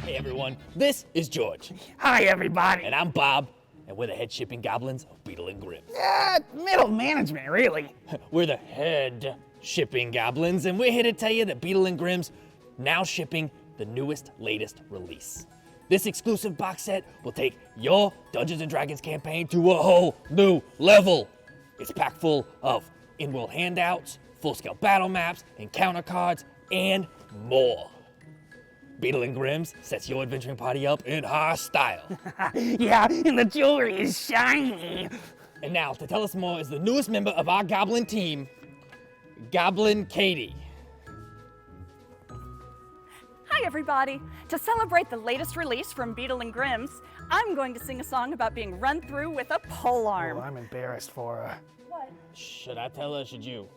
Hey everyone, this is George. Hi everybody. And I'm Bob, and we're the head shipping goblins of Beetle and Grimm. Middle management, really. We're the head shipping goblins, and we're here to tell you that Beetle and Grimm's now shipping the newest, latest release. This exclusive box set will take your Dungeons & Dragons campaign to a whole new level. It's packed full of in-world handouts, full-scale battle maps, encounter cards, and more. Beetle and Grimm's sets your adventuring party up in high style. Yeah, and the jewelry is shiny. And now, to tell us more is the newest member of our goblin team, Goblin Katie. Hi everybody! To celebrate the latest release from Beetle and Grimm's, I'm going to sing a song about being run through with a polearm. Oh, I'm embarrassed for her. What? Should I tell her or should you?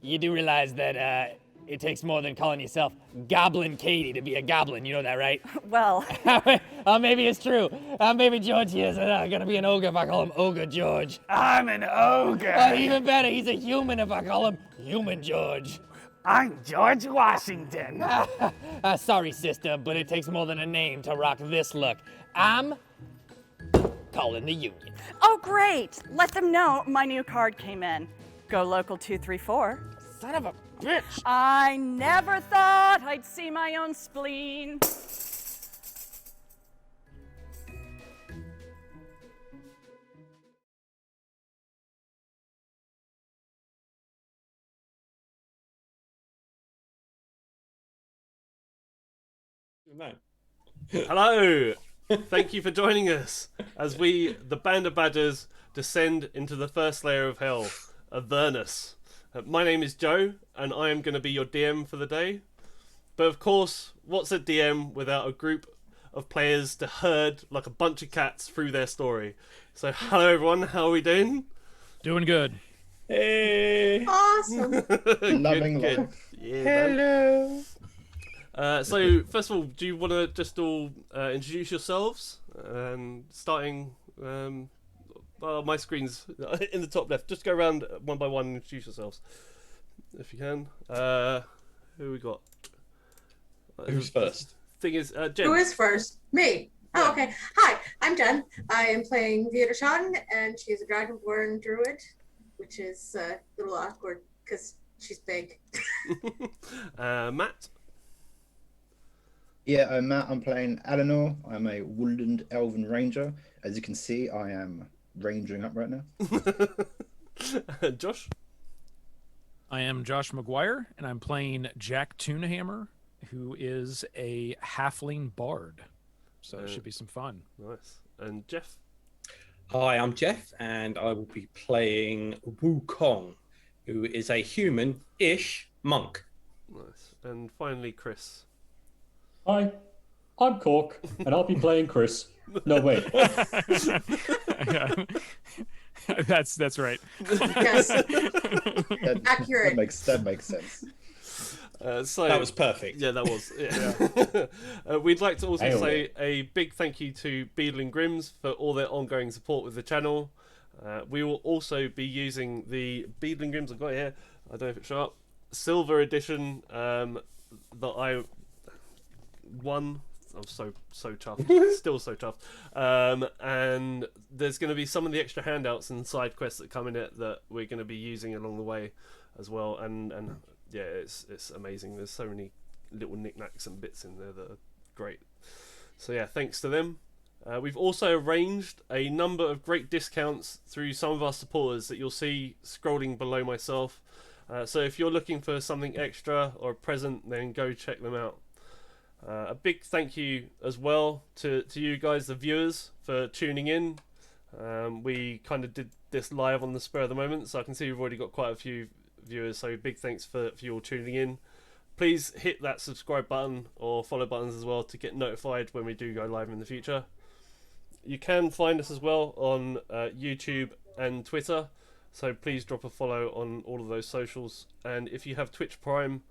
You do realize that it takes more than calling yourself Goblin Katie to be a goblin, you know that, right? Well, Maybe it's true. Maybe George is gonna be an ogre if I call him Ogre George. I'm an ogre. Even better, he's a human if I call him Human George. I'm George Washington. Sorry, sister, but it takes more than a name to rock this look. I'm calling the Union. oh great! Let them know my new card came in. Go Local 234. Son of a bitch! I never thought I'd see my own spleen. No. Hello! Thank you for joining us as we, the Band of Badgers, descend into the first layer of hell, Avernus. My name is Joe, and I am going to be your DM for the day. But of course, what's a DM without a group of players to herd like a bunch of cats through their story? So, hello everyone, how are we doing? Doing good. Hey! Awesome. Loving life. Yeah, hello! So, first of all, do you want to just all introduce yourselves? Starting my screen's in the top left. Just go around one by one and introduce yourselves, if you can. Who we got? Who's first? Thing is, Jen. Who is first? Me. Oh, okay. Hi, I'm Jen. I am playing Theodore Sean, and she's a Dragonborn druid, which is a little awkward because she's big. Matt. Yeah, I'm Matt. I'm playing Eleanor. I'm a woodland elven ranger. As you can see, I am rangering up right now. Josh. I am Josh McGuire, and I'm playing Jack Toonhammer, who is a halfling bard. So it should be some fun. Nice. And Jeff. Hi, I'm Jeff, and I will be playing Wukong, who is a human-ish monk. Nice. And finally, Chris. Hi, I'm Cork, and I'll be playing Chris. No, wait. That's right. Yes. Accurate. That makes sense. So That was perfect. Yeah, that was. Yeah. We'd like to also Nailed say a big thank you to Beadle and Grims for all their ongoing support with the channel. We will also be using the Beadle and Grims, I've got it here, I don't know if it's sharp, Silver Edition that I won. I'm so chuffed. Still so chuffed. And there's going to be some of the extra handouts and side quests that come in it that we're going to be using along the way as well. And yeah, it's amazing. There's so many little knickknacks and bits in there that are great. So yeah, thanks to them. We've also arranged a number of great discounts through some of our supporters that you'll see scrolling below myself. So if you're looking for something extra or a present, then go check them out. A big thank you as well to you guys, the viewers, for tuning in. We kind of did this live on the spur of the moment, so I can see we've already got quite a few viewers, so big thanks for you all tuning in. Please hit that subscribe button or follow buttons as well to get notified when we do go live in the future. You can find us as well on YouTube and Twitter, so please drop a follow on all of those socials. And if you have Twitch Prime,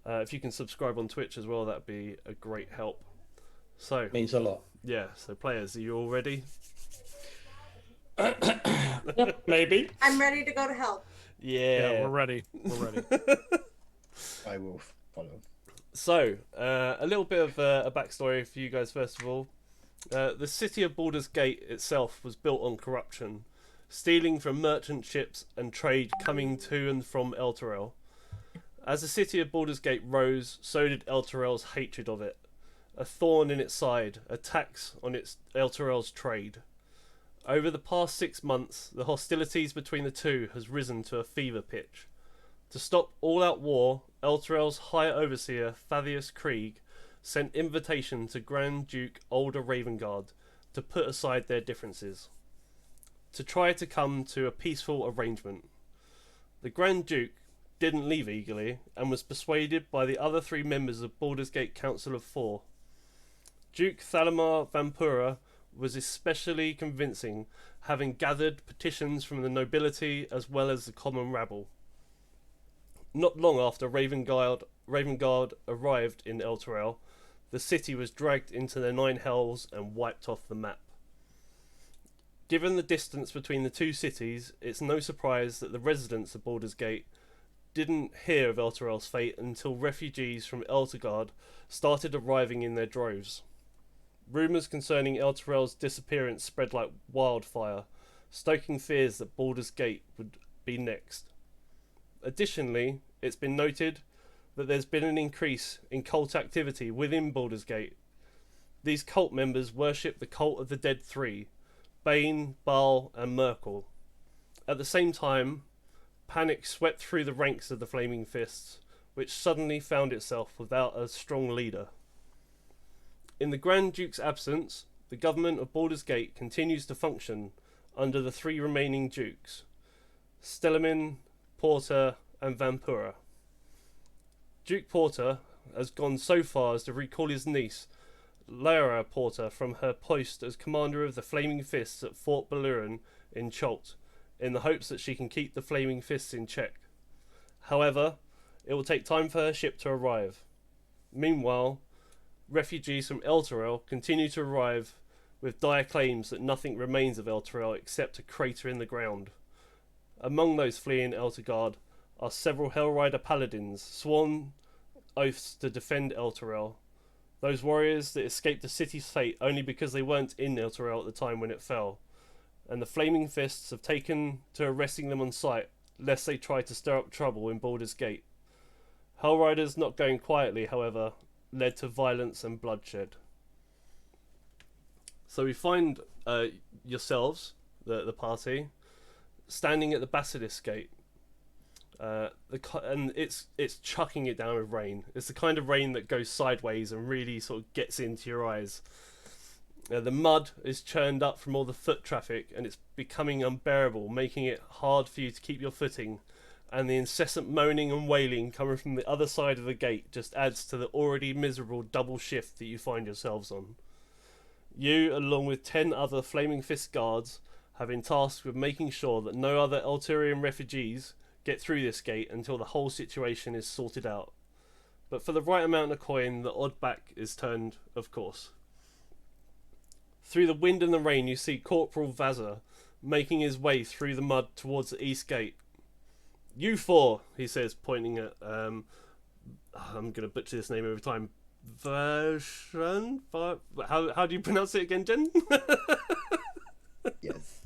if you can subscribe on Twitch as well, that'd be a great help. So Means a lot. yeah, so players, are you all ready? Maybe. I'm ready to go to hell. Yeah, We're ready. We're ready. I will follow. So, a little bit of a backstory for you guys first of all. The city of Baldur's Gate itself was built on corruption, stealing from merchant ships and trade coming to and from Elturel. As the city of Baldur's Gate rose, so did Elturel's hatred of it. A thorn in its side, a tax on its Elturel's trade. Over the past 6 months, the hostilities between the two has risen to a fever pitch. To stop all-out war, Elturel's High Overseer, Thaddeus Krieg, sent invitation to Grand Duke Older Ravengard to put aside their differences, to try to come to a peaceful arrangement. The Grand Duke didn't leave eagerly and was persuaded by the other 3 members of Baldur's Gate Council of 4. Duke Thalamar Vampura was especially convincing, having gathered petitions from the nobility as well as the common rabble. Not long after Ravengard arrived in Elturel, the city was dragged into the 9 Hells and wiped off the map. Given the distance between the two cities, it's no surprise that the residents of Baldur's Gate didn't hear of Elturel's fate until refugees from Elturgard started arriving in their droves. Rumours concerning Elturel's disappearance spread like wildfire, stoking fears that Baldur's Gate would be next. Additionally, it's been noted that there's been an increase in cult activity within Baldur's Gate. These cult members worship the cult of the Dead Three, Bane, Baal and Merkel. At the same time, panic swept through the ranks of the Flaming Fists, which suddenly found itself without a strong leader. In the Grand Duke's absence, the government of Baldur's Gate continues to function under the 3 remaining dukes, Stellamin, Porter and Vampura. Duke Porter has gone so far as to recall his niece, Lyra Porter, from her post as commander of the Flaming Fists at Fort Baluran in Chult, in the hopes that she can keep the Flaming Fists in check. However, it will take time for her ship to arrive. Meanwhile, refugees from Elturel continue to arrive with dire claims that nothing remains of Elturel except a crater in the ground. Among those fleeing Elturgard are several Hellrider paladins, sworn oaths to defend Elturel. Those warriors that escaped the city's fate only because they weren't in Elturel at the time when it fell. And the Flaming Fists have taken to arresting them on sight, lest they try to stir up trouble in Baldur's Gate. Hellriders not going quietly, however, led to violence and bloodshed. So we find yourselves, the party, standing at the Basilisk Gate. And it's chucking it down with rain. It's the kind of rain that goes sideways and really sort of gets into your eyes. The mud is churned up from all the foot traffic and it's becoming unbearable, making it hard for you to keep your footing. And the incessant moaning and wailing coming from the other side of the gate just adds to the already miserable double shift that you find yourselves on. You, along with 10 other Flaming Fist guards, have been tasked with making sure that no other Elturian refugees get through this gate until the whole situation is sorted out. But for the right amount of coin, the odd back is turned, of course. Through the wind and the rain, you see Corporal Vazza making his way through the mud towards the east gate. You four, he says, pointing at, I'm going to butcher this name every time. Version? How do you pronounce it again, Jen? Yes.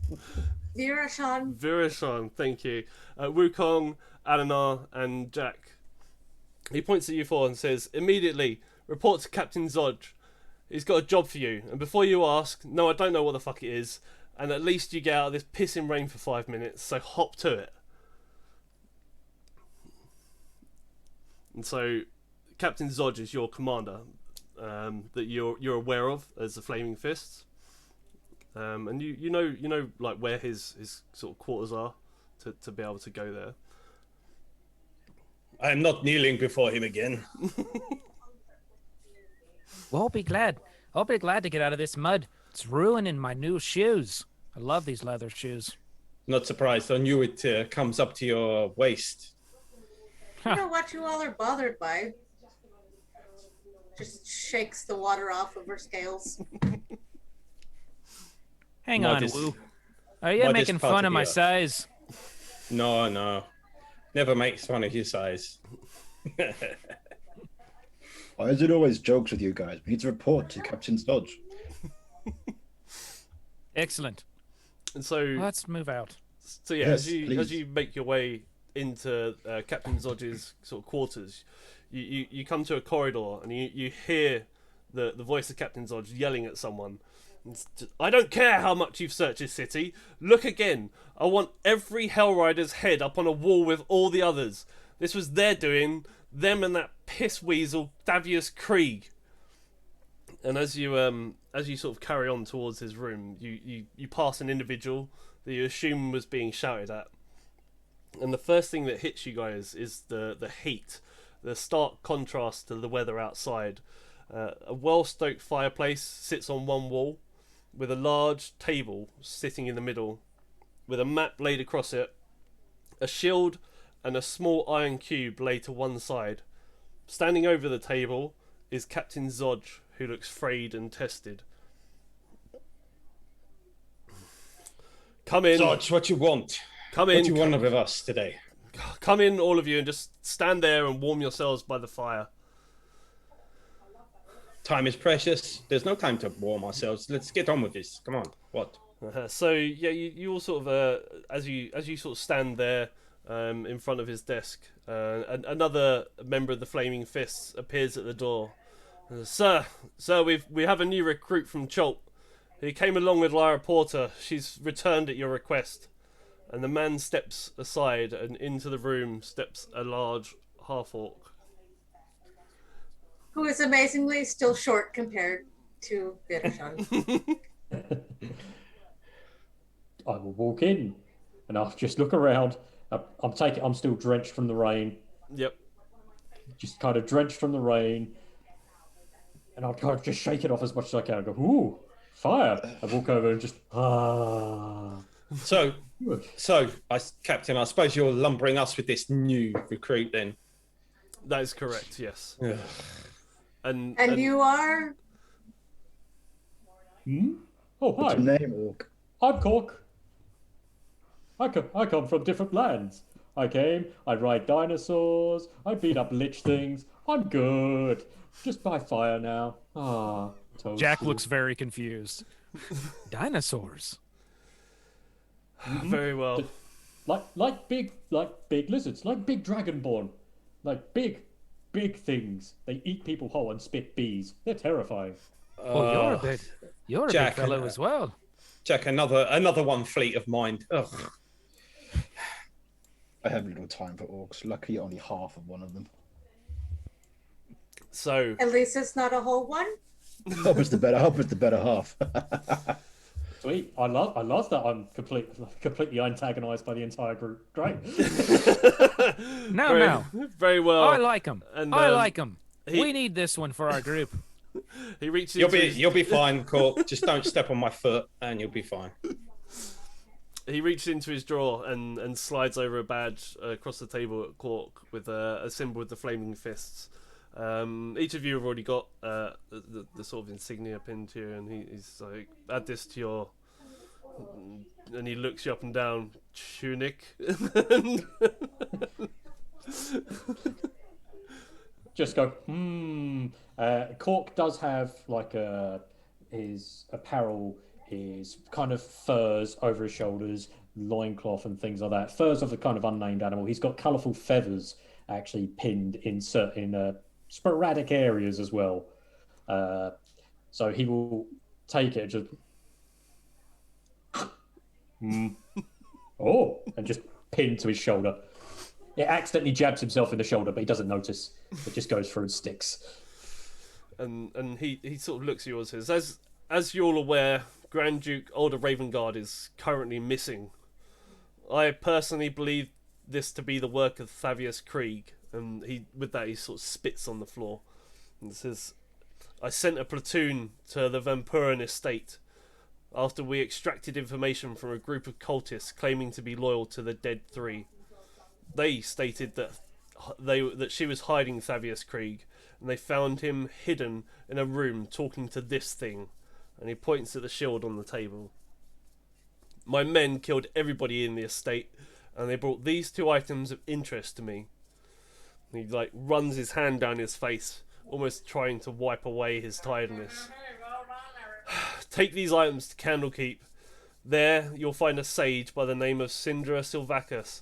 Virashan. Virashan, thank you. Wukong, Ananar, and Jack. He points at you four and says, immediately, report to Captain Zodge. He's got a job for you, and before you ask, no, I don't know what the fuck it is, and at least you get out of this pissing rain for 5 minutes, so hop to it. And so, Captain Zodge is your commander, that you're aware of as the Flaming Fists. And you know like where his sort of quarters are to be able to go there. I am not kneeling before him again. Well, I'll be glad. I'll be glad to get out of this mud. It's ruining my new shoes. I love these leather shoes. Not surprised. I knew it comes up to your waist. You know what you all are bothered by? Just shakes the water off of her scales. Hang on, Woo. Are you making fun of my size? No. Never makes fun of your size. Why is it always jokes with you guys? We need to report to Captain Dodge. Excellent. And so let's move out. So yeah, Yes, as you make your way into Captain Zodge's sort of quarters, you come to a corridor and you hear the voice of Captain Zodge yelling at someone. I don't care how much you've searched this city. Look again. I want every Hellrider's head up on a wall with all the others. This was their doing. Them and that piss weasel Davius Krieg. And as you sort of carry on towards his room, you pass an individual that you assume was being shouted at. And the first thing that hits you guys is the heat, the stark contrast to the weather outside. A well-stoked fireplace sits on one wall, with a large table sitting in the middle, with a map laid across it, a shield and a small iron cube laid to one side. Standing over the table is Captain Zodge, who looks frayed and tested. Come in. Zodge, what you want? Come in. What you want with us today? Come in, all of you, and just stand there and warm yourselves by the fire. Time is precious. There's no time to warm ourselves. Let's get on with this. Come on. What? So yeah, you all sort of as you sort of stand there in front of his desk, another member of the Flaming Fists appears at the door. Sir, we have a new recruit from Cholp. He came along with Lyra Porter. She's returned at your request. And the man steps aside, and into the room steps a large half-orc. Who is amazingly still short compared to Virashan. I will walk in and I'll just look around. I'm still drenched from the rain. Yep. Just kind of drenched from the rain. And I'll kind of just shake it off as much as I can. I go, ooh, fire. I walk over and just, So, Captain, I suppose you're lumbering us with this new recruit then. That is correct, yes. And you are? Oh, What's hi. your name, Orc? I'm Cork. I come from different lands. I ride dinosaurs, I beat up lich things. I'm good. Just by fire now. Ah, toast. Jack looks very confused. Dinosaurs. Very well. Like big lizards, like big dragonborn, like big things. They eat people whole and spit bees. They're terrifying. Oh, you're a big Jack, fellow as well. Jack, another one fleet of mind. Ugh. I have little time for orcs. Luckily, only half of one of them. So, At least it's not a whole one. Hope it's the better half. Sweet. I love that I'm completely antagonized by the entire group. Great. No. very well. I like him. And, I like him. he- We need this one for our group. He reaches You'll be fine, Cork. Just don't step on my foot, and you'll be fine. He reaches into his drawer and slides over a badge across the table at Cork with a symbol with the flaming fists. Each of you have already got the sort of insignia pinned to you, and he's like, add this to your... And he looks you up and down, tunic. Just go, Cork does have like his apparel is kind of furs over his shoulders, loincloth and things like that. Furs of a kind of unnamed animal. He's got colourful feathers actually pinned in certain sporadic areas as well. So he will take it and just and just pin to his shoulder. It accidentally jabs himself in the shoulder, but he doesn't notice. It just goes through and sticks. And he sort of looks at you and says, as you're all aware, Grand Duke Older Ravengard is currently missing. I personally believe this to be the work of Thavius Krieg, and he sort of spits on the floor and says, I sent a platoon to the Vampuran estate after we extracted information from a group of cultists claiming to be loyal to the Dead Three. They stated that she was hiding Thavius Krieg, and they found him hidden in a room talking to this thing, and he points at the shield on the table. My men killed everybody in the estate, and they brought these two items of interest to me. He runs his hand down his face, almost trying to wipe away his tiredness. Take these items to Candlekeep. There you'll find a sage by the name of Sindra Silvacus,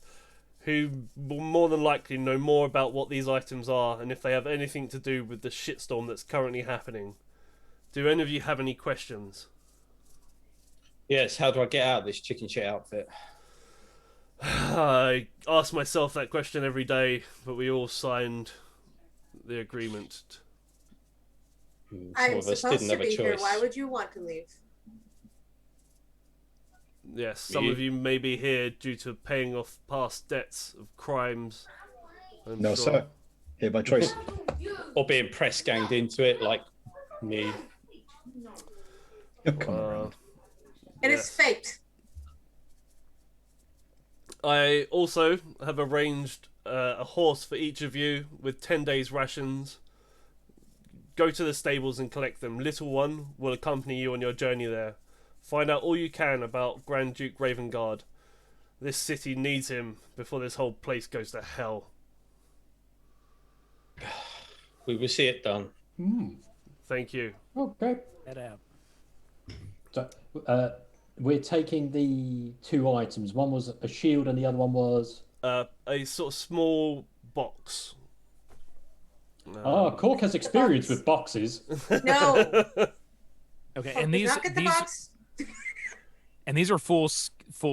who will more than likely know more about what these items are and if they have anything to do with the shitstorm that's currently happening. Do any of you have any questions? Yes, how do I get out of this chicken shit outfit? I ask myself that question every day, but we all signed the agreement. Some I'm of us supposed didn't to have a be here. choice. Why would you want to leave? Yes, some of you may be here due to paying off past debts of crimes. No, sir. Here by choice. Or being press ganged into it, like me. You'll come around. It is fate. I also have arranged a horse for each of you with 10 days rations. Go to the stables and collect them. Little one will accompany you on your journey there. Find out all you can about Grand Duke Ravengard. This city needs him before this whole place goes to hell. We will see it done. Thank you. Okay. Head out. So, we're taking the two items. One was a shield and the other one was... A sort of small box. Cork has experience with boxes. No. Okay, Fuck, and did these not get the box. and these are full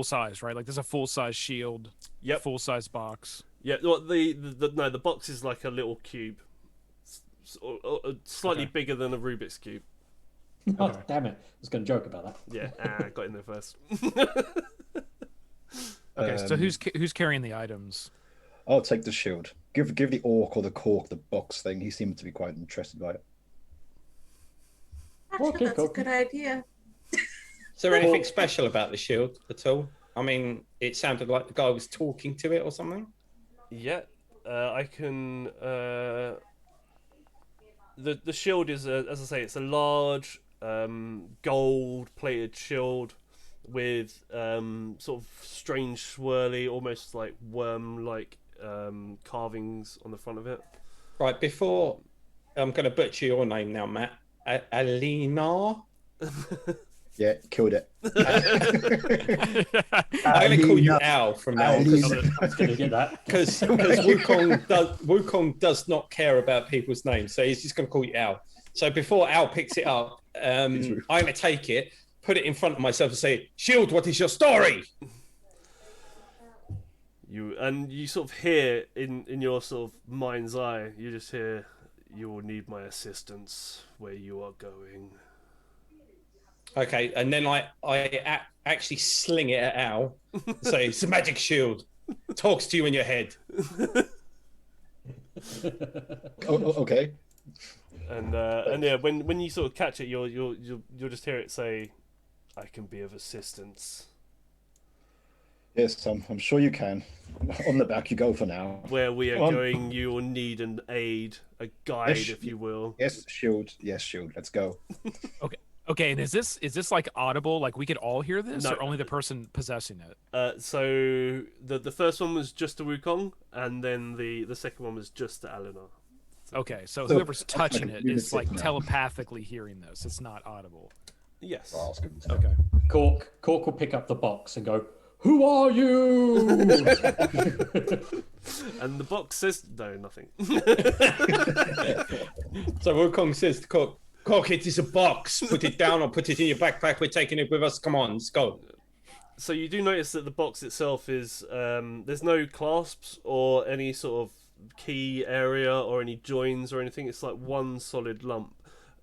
size, right? Like there's a full size shield, Yep. full size box. Yeah, well, the box is like a little cube. Slightly bigger than a Rubik's Cube. Oh, damn it. I was going to joke about that. Yeah, got in there first. Okay, so who's carrying the items? I'll take the shield. Give the orc or the cork the box thing. He seemed to be quite interested by it. Actually, Okay, that's a cool. good idea. Is there anything special about the shield at all? I mean, it sounded like the guy was talking to it or something. Yeah, I can. The shield is, as I say, it's a large gold-plated shield with sort of strange swirly, almost like worm-like carvings on the front of it. Right, before I'm going to butcher your name now, Matt. Alina? Yeah, killed it. I'm going to call you Al from now on. I was going to get that. Because Wukong does not care about people's names, so he's just going to call you Al. So before Al picks it up, I'm going to take it, put it in front of myself and say, Shield, what is your story? You sort of hear in your sort of mind's eye, you just hear, you will need my assistance where you are going. Okay, and then I actually sling it at Al. Say, it's a magic shield. Talks to you in your head. Okay. And yeah, when you sort of catch it, you'll just hear it say, "I can be of assistance." Yes, I'm sure you can. On the back you go for now. Where we are going, you will need an aid, a guide, Yes, if you will. Yes, shield. Yes, shield. Let's go. Okay, and is this like audible? Like we could all hear this, No. or only the person possessing it? So the first one was just to Wukong, and then the second one was just to Eleanor. Okay, so So, whoever's touching it is lunatic like now. telepathically hearing this. It's not audible. Yes. Okay. Cork will pick up the box and go, "Who are you?" And the box says no, nothing. So Wukong says to Cork, Cork, it is a box. Put it down or put it in your backpack. We're taking it with us. Come on, let's go. So you do notice that the box itself is there's no clasps or any sort of key area or any joins or anything. It's like one solid lump,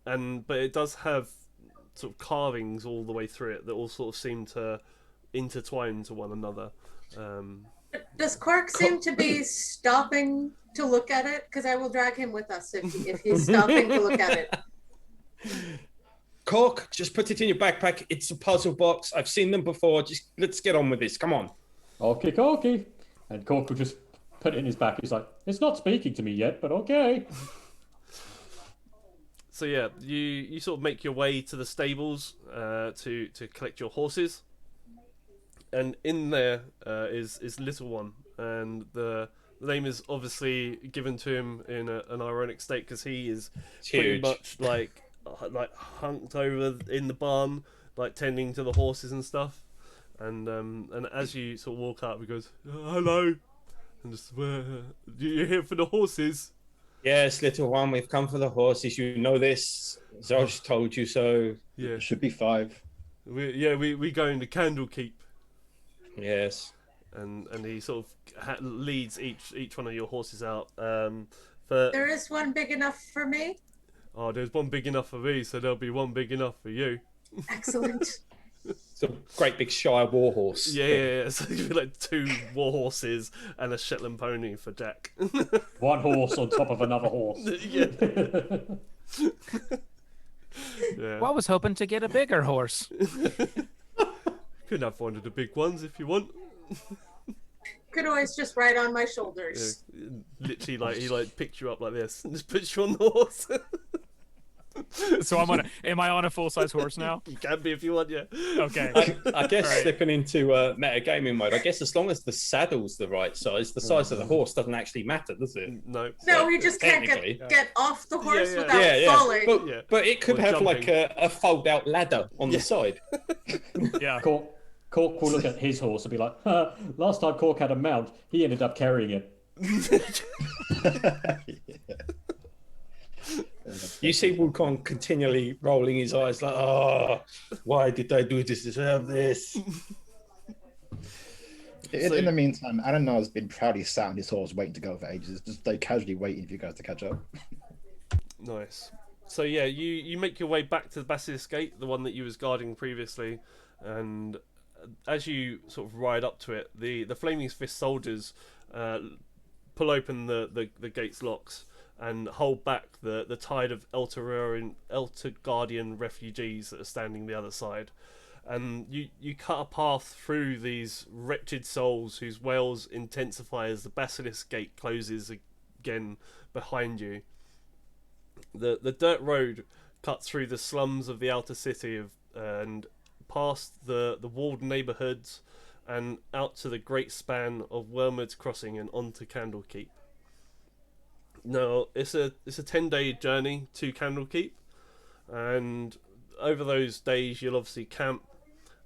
but it does have sort of carvings all the way through it that all sort of seem to intertwine to one another. Does Cork seem to be stopping to look at it? Because I will drag him with us if he's stopping to look at it. Cork, just put it in your backpack. It's a puzzle box. I've seen them before. Just let's get on with this. Come on. Okay. And Cork will just put it in his back. He's like, "It's not speaking to me yet, but okay." So yeah, you sort of make your way to the stables to collect your horses, and in there is Little One, and the name is obviously given to him in an ironic state because he is pretty Huge. much like hunked over in the barn, like tending to the horses and stuff. And as you sort of walk up, he goes, "Hello," and just, "You're here for the horses?" Yes, little one, we've come for the horses. You know this. Zosh told you so. Yeah, It should be 5. we go into Candlekeep. Yes. And he sort of leads each one of your horses out. There is one big enough for me. Oh, there's one big enough for me, so there'll be one big enough for you. Excellent. It's a great big Shire war horse. Yeah. So it'll be like 2 war horses and a Shetland pony for Jack. One horse on top of another horse. Yeah. Well, I was hoping to get a bigger horse. Could have one of the big ones if you want. Could always just ride on my shoulders. Yeah, literally, like he picks you up like this and just puts you on the horse. So am I on a full-size horse now? You can be if you want, yeah. Okay. I guess Right. slipping into metagaming mode, I guess as long as the saddle's the right size, the size of the horse doesn't actually matter, does it? No. No, he just can't Technically. get off the horse Yeah. without falling. But, Yeah. but it could Or have like jumping. a fold-out ladder on the side. Yeah. Cork will look at his horse and be like, "Last time Cork had a mount, he ended up carrying it." You see Wukong continually rolling his eyes like, "Oh, why did I do this? Deserve this?" In the meantime, Ananar's been proudly sat on his horse waiting to go for ages, just like casually waiting for you guys to catch up. Nice. So yeah, you make your way back to the Basilisk Gate, the one that you was guarding previously, and as you sort of ride up to it, the Flaming Fist soldiers pull open the gate's locks and hold back the tide of Eltergardian refugees that are standing the other side. And you cut a path through these wretched souls whose wails intensify as the Basilisk Gate closes again behind you. The dirt road cuts through the slums of the outer city and past the walled neighbourhoods and out to the great span of Wormwood's Crossing and onto Candlekeep. Now, it's a 10-day journey to Candlekeep, and over those days you'll obviously camp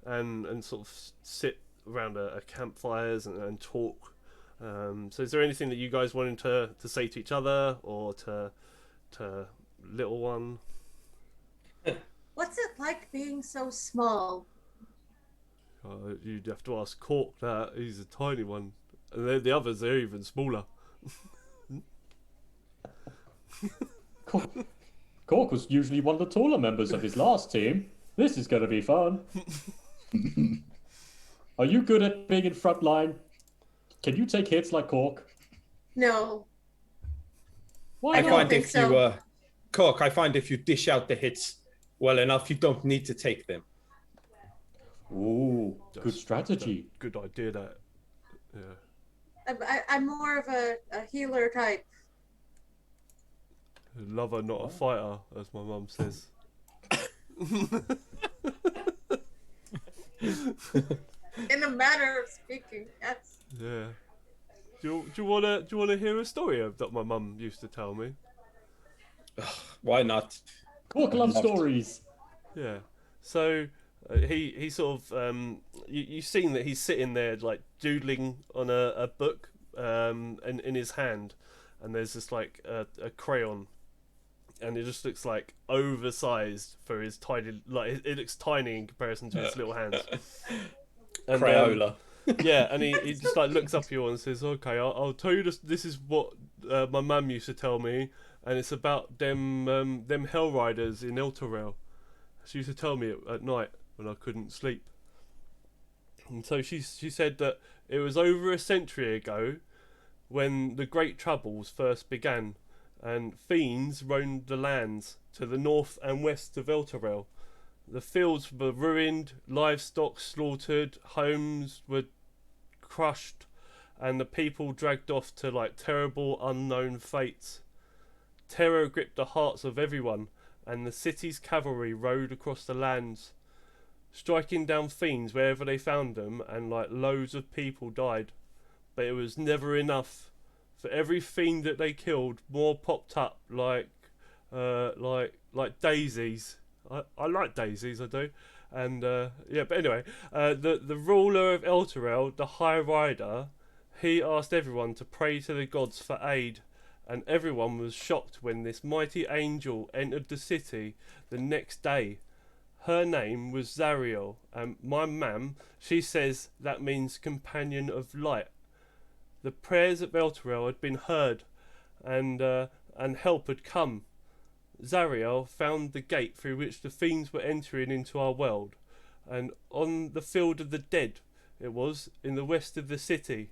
and sort of sit around a campfires and talk. So is there anything that you guys wanted to say to each other or to little one? What's it like being so small? You'd have to ask Cork that. He's a tiny one. And then the others, they're even smaller. Cork was usually one of the taller members of his last team. This is going to be fun. Are you good at being in front line? Can you take hits like Cork? No. Why I not? find think if so. you Cork, I find if you dish out the hits well enough, you don't need to take them. Ooh, good strategy. Good idea, that. Yeah. I'm more of a healer type. A lover, not a fighter, as my mum says. In a manner of speaking, yes. Yeah. Do you wanna hear a story that my mum used to tell me? Why not? Cork loves stories. Yeah. So he sort of you've seen that he's sitting there like doodling on a book in his hand, and there's just like a crayon, and it just looks like oversized for his tiny, like it looks tiny in comparison to his little hands. And, Crayola. Yeah, and he just like looks up at you and says, "Okay, I'll tell you this. This is what my mum used to tell me, and it's about them hell riders in Elturel. She used to tell me it at night when I couldn't sleep. And so she said that it was over a century ago when the Great Troubles first began, and fiends roamed the lands to the north and west of Elturel. The fields were ruined, livestock slaughtered, homes were crushed, and the people dragged off to like terrible unknown fates. Terror gripped the hearts of everyone, and the city's cavalry rode across the lands, striking down fiends wherever they found them, and like loads of people died. But it was never enough. For every fiend that they killed, more popped up like daisies. I like daisies, I do. And yeah, but anyway, the ruler of Elturel, the High Rider, he asked everyone to pray to the gods for aid, and everyone was shocked when this mighty angel entered the city the next day. Her name was Zariel, and my mam, she says that means companion of light. The prayers of Elturel had been heard, and help had come. Zariel found the gate through which the fiends were entering into our world, and on the field of the dead it was, in the west of the city.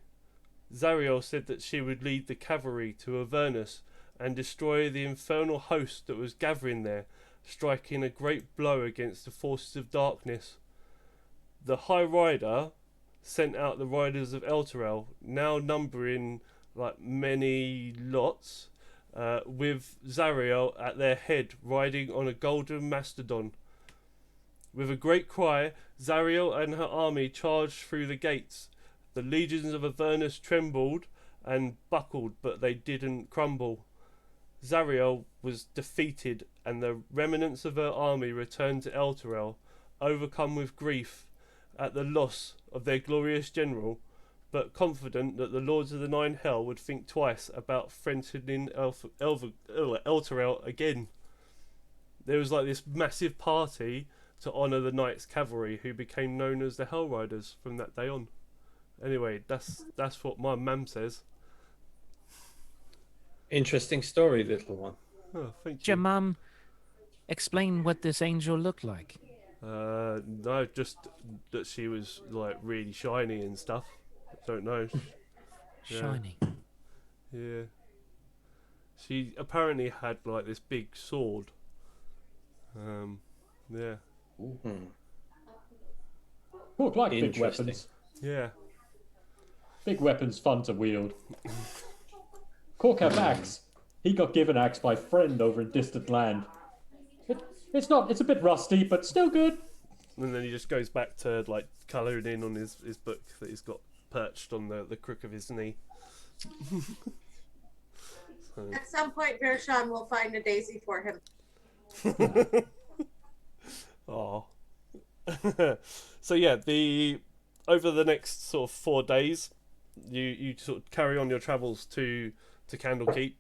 Zariel said that she would lead the cavalry to Avernus and destroy the infernal host that was gathering there, striking a great blow against the forces of darkness. The High Rider sent out the riders of Elturel, now numbering like many lots, with Zariel at their head, riding on a golden mastodon. With a great cry, Zariel and her army charged through the gates. The legions of Avernus trembled and buckled, but they didn't crumble. Zariel was defeated, and the remnants of her army returned to Elturel, overcome with grief at the loss of their glorious general, but confident that the Lords of the Nine Hell would think twice about threatening Elturel again. There was like this massive party to honour the Knights Cavalry, who became known as the Hell Riders from that day on. Anyway, that's what my mam says. Interesting story, little one. Oh, thank Did your you. mum explain what this angel looked like? No, just that she was like really shiny and stuff. I don't know. Yeah. Shiny. Yeah. She apparently had like this big sword. Yeah. Cork like big Interesting. weapons. Yeah. Big weapons fun to wield. Cork have axe. He got given axe by friend over in distant land. It's not. It's a bit rusty, but still good. And then he just goes back to like colouring in on his book that he's got perched on the crook of his knee. So. At some point, Vershawn will find a daisy for him. Oh. So yeah, over the next sort of 4 days, you sort of carry on your travels to Candlekeep.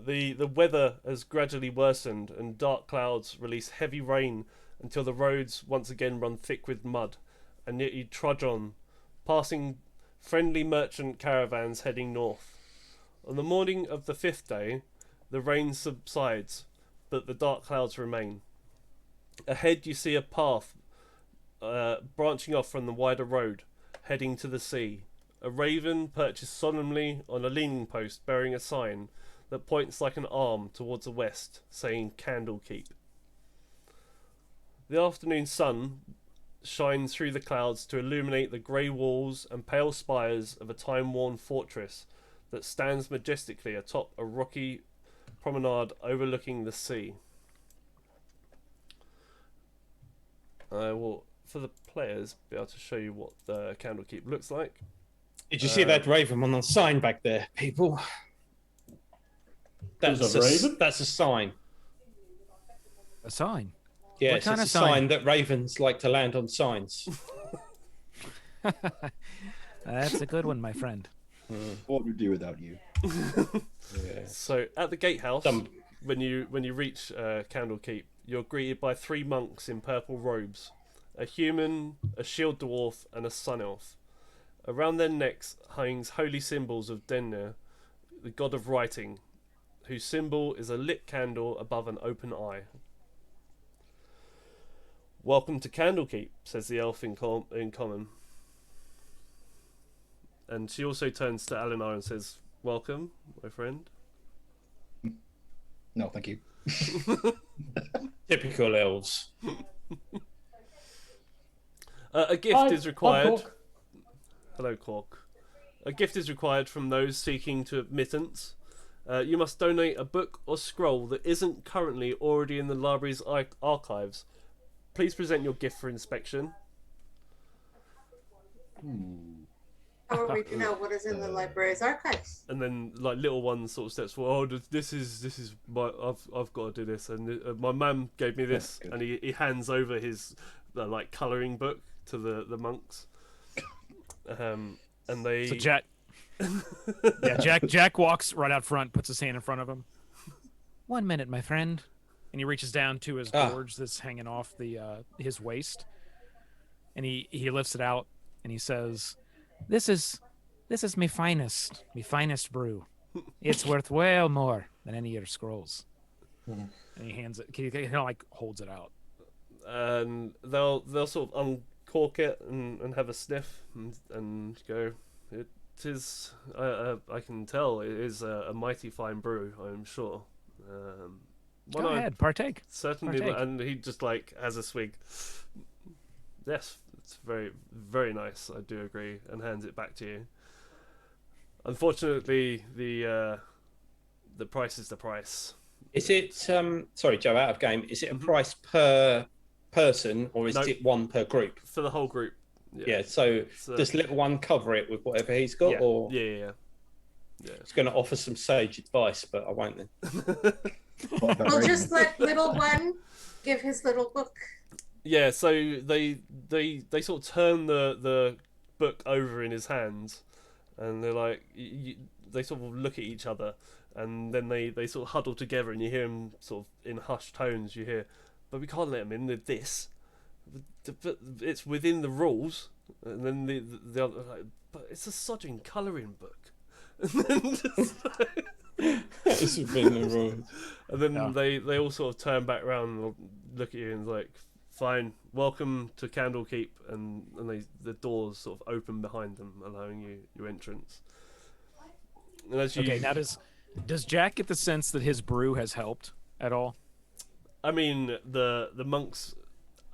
The weather has gradually worsened, and dark clouds release heavy rain until the roads once again run thick with mud, and yet you trudge on, passing friendly merchant caravans heading north. On the morning of the 5th day, the rain subsides, but the dark clouds remain. Ahead you see a path branching off from the wider road, heading to the sea. A raven perches solemnly on a leaning post bearing a sign that points like an arm towards the west, saying Candlekeep. The afternoon sun shines through the clouds to illuminate the grey walls and pale spires of a time-worn fortress that stands majestically atop a rocky promenade overlooking the sea. I will, for the players, be able to show you what the Candlekeep looks like. Did you see that raven on the sign back there, people? There's a raven? That's a sign. A sign? Yeah, What kind it's of a sign? sign that ravens like to land on signs. That's a good one, my friend. What would we do without you? Yeah. So at the gatehouse, when you reach Candlekeep, you're greeted by 3 monks in purple robes, a human, a shield dwarf, and a sun elf. Around their necks hangs holy symbols of Denner, the god of writing, whose symbol is a lit candle above an open eye. "Welcome to Candlekeep," says the elf in common. And she also turns to Alinar and says, "Welcome, my friend." No, thank you. Typical elves. A gift is required. Cork. Hello, Cork. A gift is required from those seeking to admittance. You must donate a book or scroll that isn't currently already in the library's archives. Please present your gift for inspection. How are we to know what is in the library's archives? And then, like, little one sort of steps forward. "Oh, this is my. I've got to do this." And my mum gave me this, and he hands over his like colouring book to the monks. And they. So Jack. Yeah, Jack walks right out front, puts his hand in front of him. 1 minute, my friend. And he reaches down to his gorge that's hanging off his waist, and he lifts it out, and he says, This is me finest brew. It's worth well more than any of your scrolls." And he hands it. He kind of like holds it out. And they'll sort of uncork it and have a sniff and go, "It is. I can tell it is a mighty fine brew. I'm sure." Go ahead, partake. Certainly, Partake. and he just like has a swig. Yes, it's very, very nice. I do agree, and hands it back to you. Unfortunately, the price is the price. Is it sorry, Joe, out of game. Is it a price per person, or is it one per group? For the whole group. Yeah. So does little one cover it with whatever he's got, or yeah. It's going to offer some sage advice, but I won't then. We'll just let little one give his little book. Yeah, so they sort of turn the book over in his hands, and they're like, they sort of look at each other, and then they sort of huddle together, and you hear him sort of in hushed tones. You hear, "But we can't let him in with this. But it's within the rules." And then the other like, "But it's a sodding colouring book." And then It's within the rules. And then they all sort of turn back around and look at you and like, "Fine, welcome to Candlekeep," and the doors sort of open behind them, allowing you your entrance. And as you, Okay, now does Jack get the sense that his brew has helped at all? I mean, the monks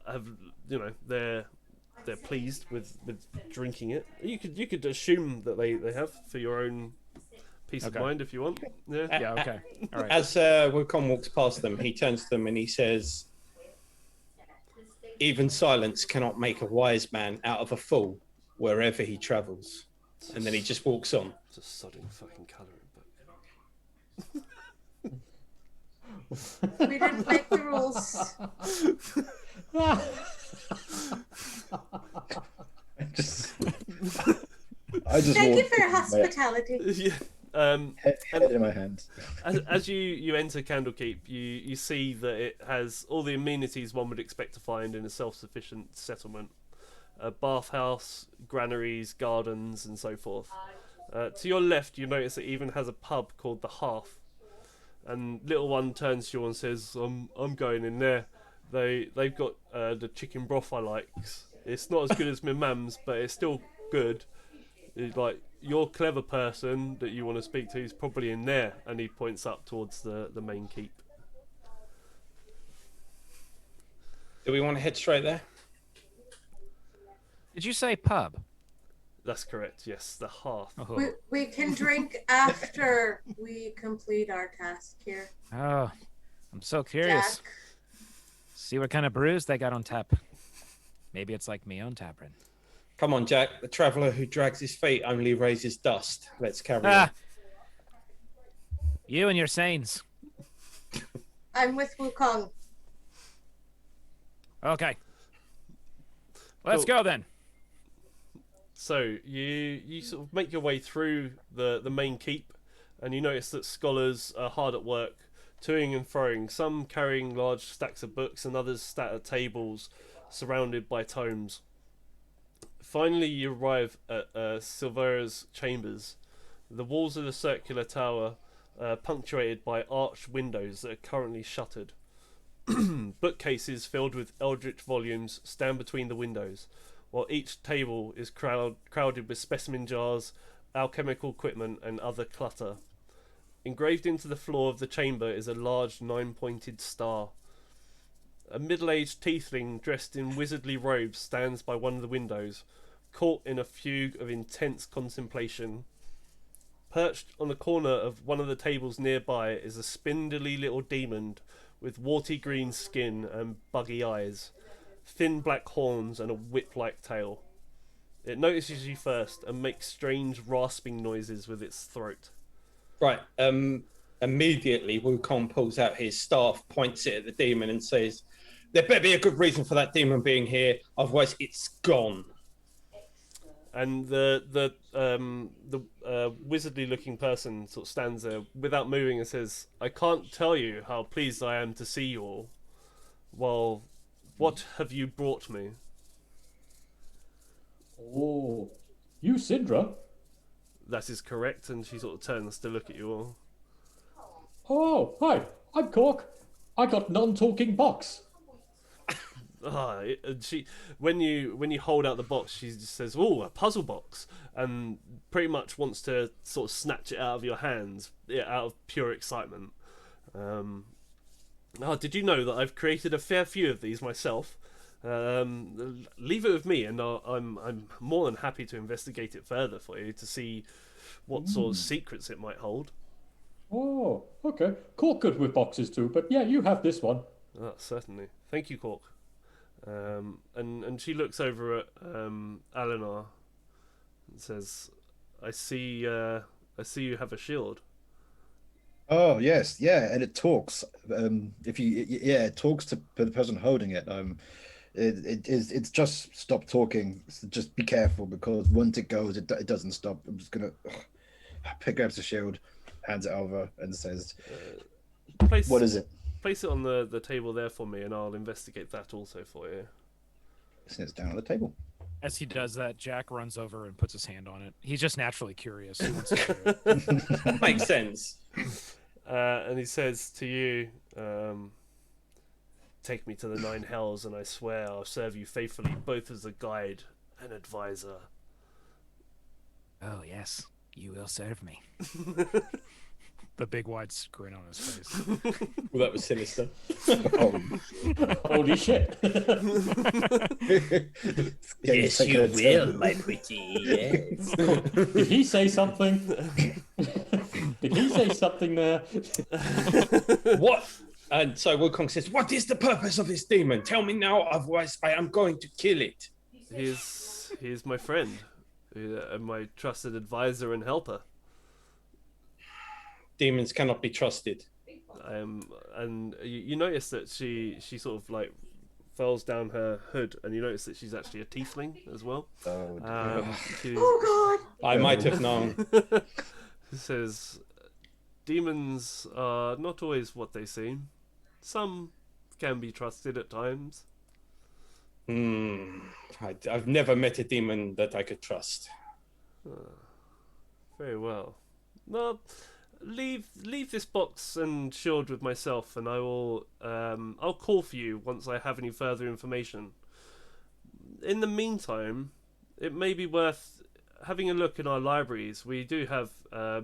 have, they're pleased with drinking it. You could assume that they have for your own peace of mind if you want. Yeah. Yeah. Okay. All right. As Wukong walks past them, he turns to them and he says, even silence cannot make a wise man out of a fool wherever he travels. And then he just walks on. It's a sodding fucking colouring book. We didn't make the rules. I just Thank you walk for your hospitality. Yeah. head in my hands. As you enter Candlekeep, you see that it has all the amenities one would expect to find in a self-sufficient settlement. A bathhouse, granaries, gardens, and so forth. To your left, you notice it even has a pub called the Hearth. And little one turns to you and says, I'm going in there. They've got the chicken broth I likes. It's not as good as my mum's, but it's still good. It's like, your clever person that you want to speak to is probably in there. And he points up towards the main keep. Do we want to head straight there? Did you say pub? That's correct, yes, the Hearth. Oh, We can drink after we complete our task here. oh I'm so curious. Jack. See what kind of brews they got on tap. Maybe it's like me on tap. Come on, Jack. The traveller who drags his feet only raises dust. Let's carry Ah, on. you and your sayings. I'm with Wukong. Okay. Let's Cool. go then. So you sort of make your way through the main keep, and you notice that scholars are hard at work, toing and froing, some carrying large stacks of books and others sat at tables surrounded by tomes. Finally you arrive at Silveras Chambers. The walls of the circular tower punctuated by arched windows that are currently shuttered. Bookcases filled with eldritch volumes stand between the windows, while each table is crowded with specimen jars, alchemical equipment and other clutter. Engraved into the floor of the chamber is a large 9-pointed star. A middle-aged tiefling dressed in wizardly robes stands by one of the windows, caught in a fugue of intense contemplation. Perched on the corner of one of the tables nearby is a spindly little demon with warty green skin and buggy eyes, thin black horns and a whip-like tail. It notices you first and makes strange rasping noises with its throat. Right. Immediately, Wukong pulls out his staff, points it at the demon, and says, "There better be a good reason for that demon being here. Otherwise, it's gone." And the wizardly-looking person sort of stands there without moving and says, "I can't tell you how pleased I am to see you all. Well, what have you brought me?" Oh, you Syndra? That is correct, and she sort of turns to look at you all. Oh, hi, I'm Cork. I got non-talking box. And she, when you hold out the box, she just says, "Oh, a puzzle box," and pretty much wants to sort of snatch it out of your hands, out of pure excitement. Did you know that I've created a fair few of these myself? Leave it with me, and I'm more than happy to investigate it further for you to see what sort of secrets it might hold. Oh, okay. Cork good with boxes too, but yeah, you have this one. Oh, certainly. Thank you, Cork. And she looks over at Eleanor and says, I see you have a shield." Oh yes, yeah, and it talks. It talks to the person holding it. It's just stop talking. So just be careful, because once it goes, it doesn't stop. I'm just gonna pick up the shield, hands it over, and says, "What is it?" Place it on the table there for me, and I'll investigate that also for you. Sits down on the table. As he does that, Jack runs over and puts his hand on it. He's just naturally curious. He wants to hear it. Makes sense. And he says to you, "Take me to the 9 hells, and I swear I'll serve you faithfully, both as a guide and advisor." Oh, yes. You will serve me. The big wide grin on his face. Well, that was sinister. Holy shit. Yes, you will, my pretty. Yes. Did he say something? Did he say something there? What? And so Wukong says, "What is the purpose of this demon? Tell me now, otherwise I am going to kill it." He's my friend, and my trusted advisor and helper. Demons cannot be trusted. And you notice that she sort of like falls down her hood, and you notice that she's actually a tiefling as well. Oh God! I might have known. It says, demons are not always what they seem. Some can be trusted at times. I've never met a demon that I could trust. Very well. Well, leave this box and shield with myself, and I will. I'll call for you once I have any further information. In the meantime, it may be worth having a look in our libraries. We do have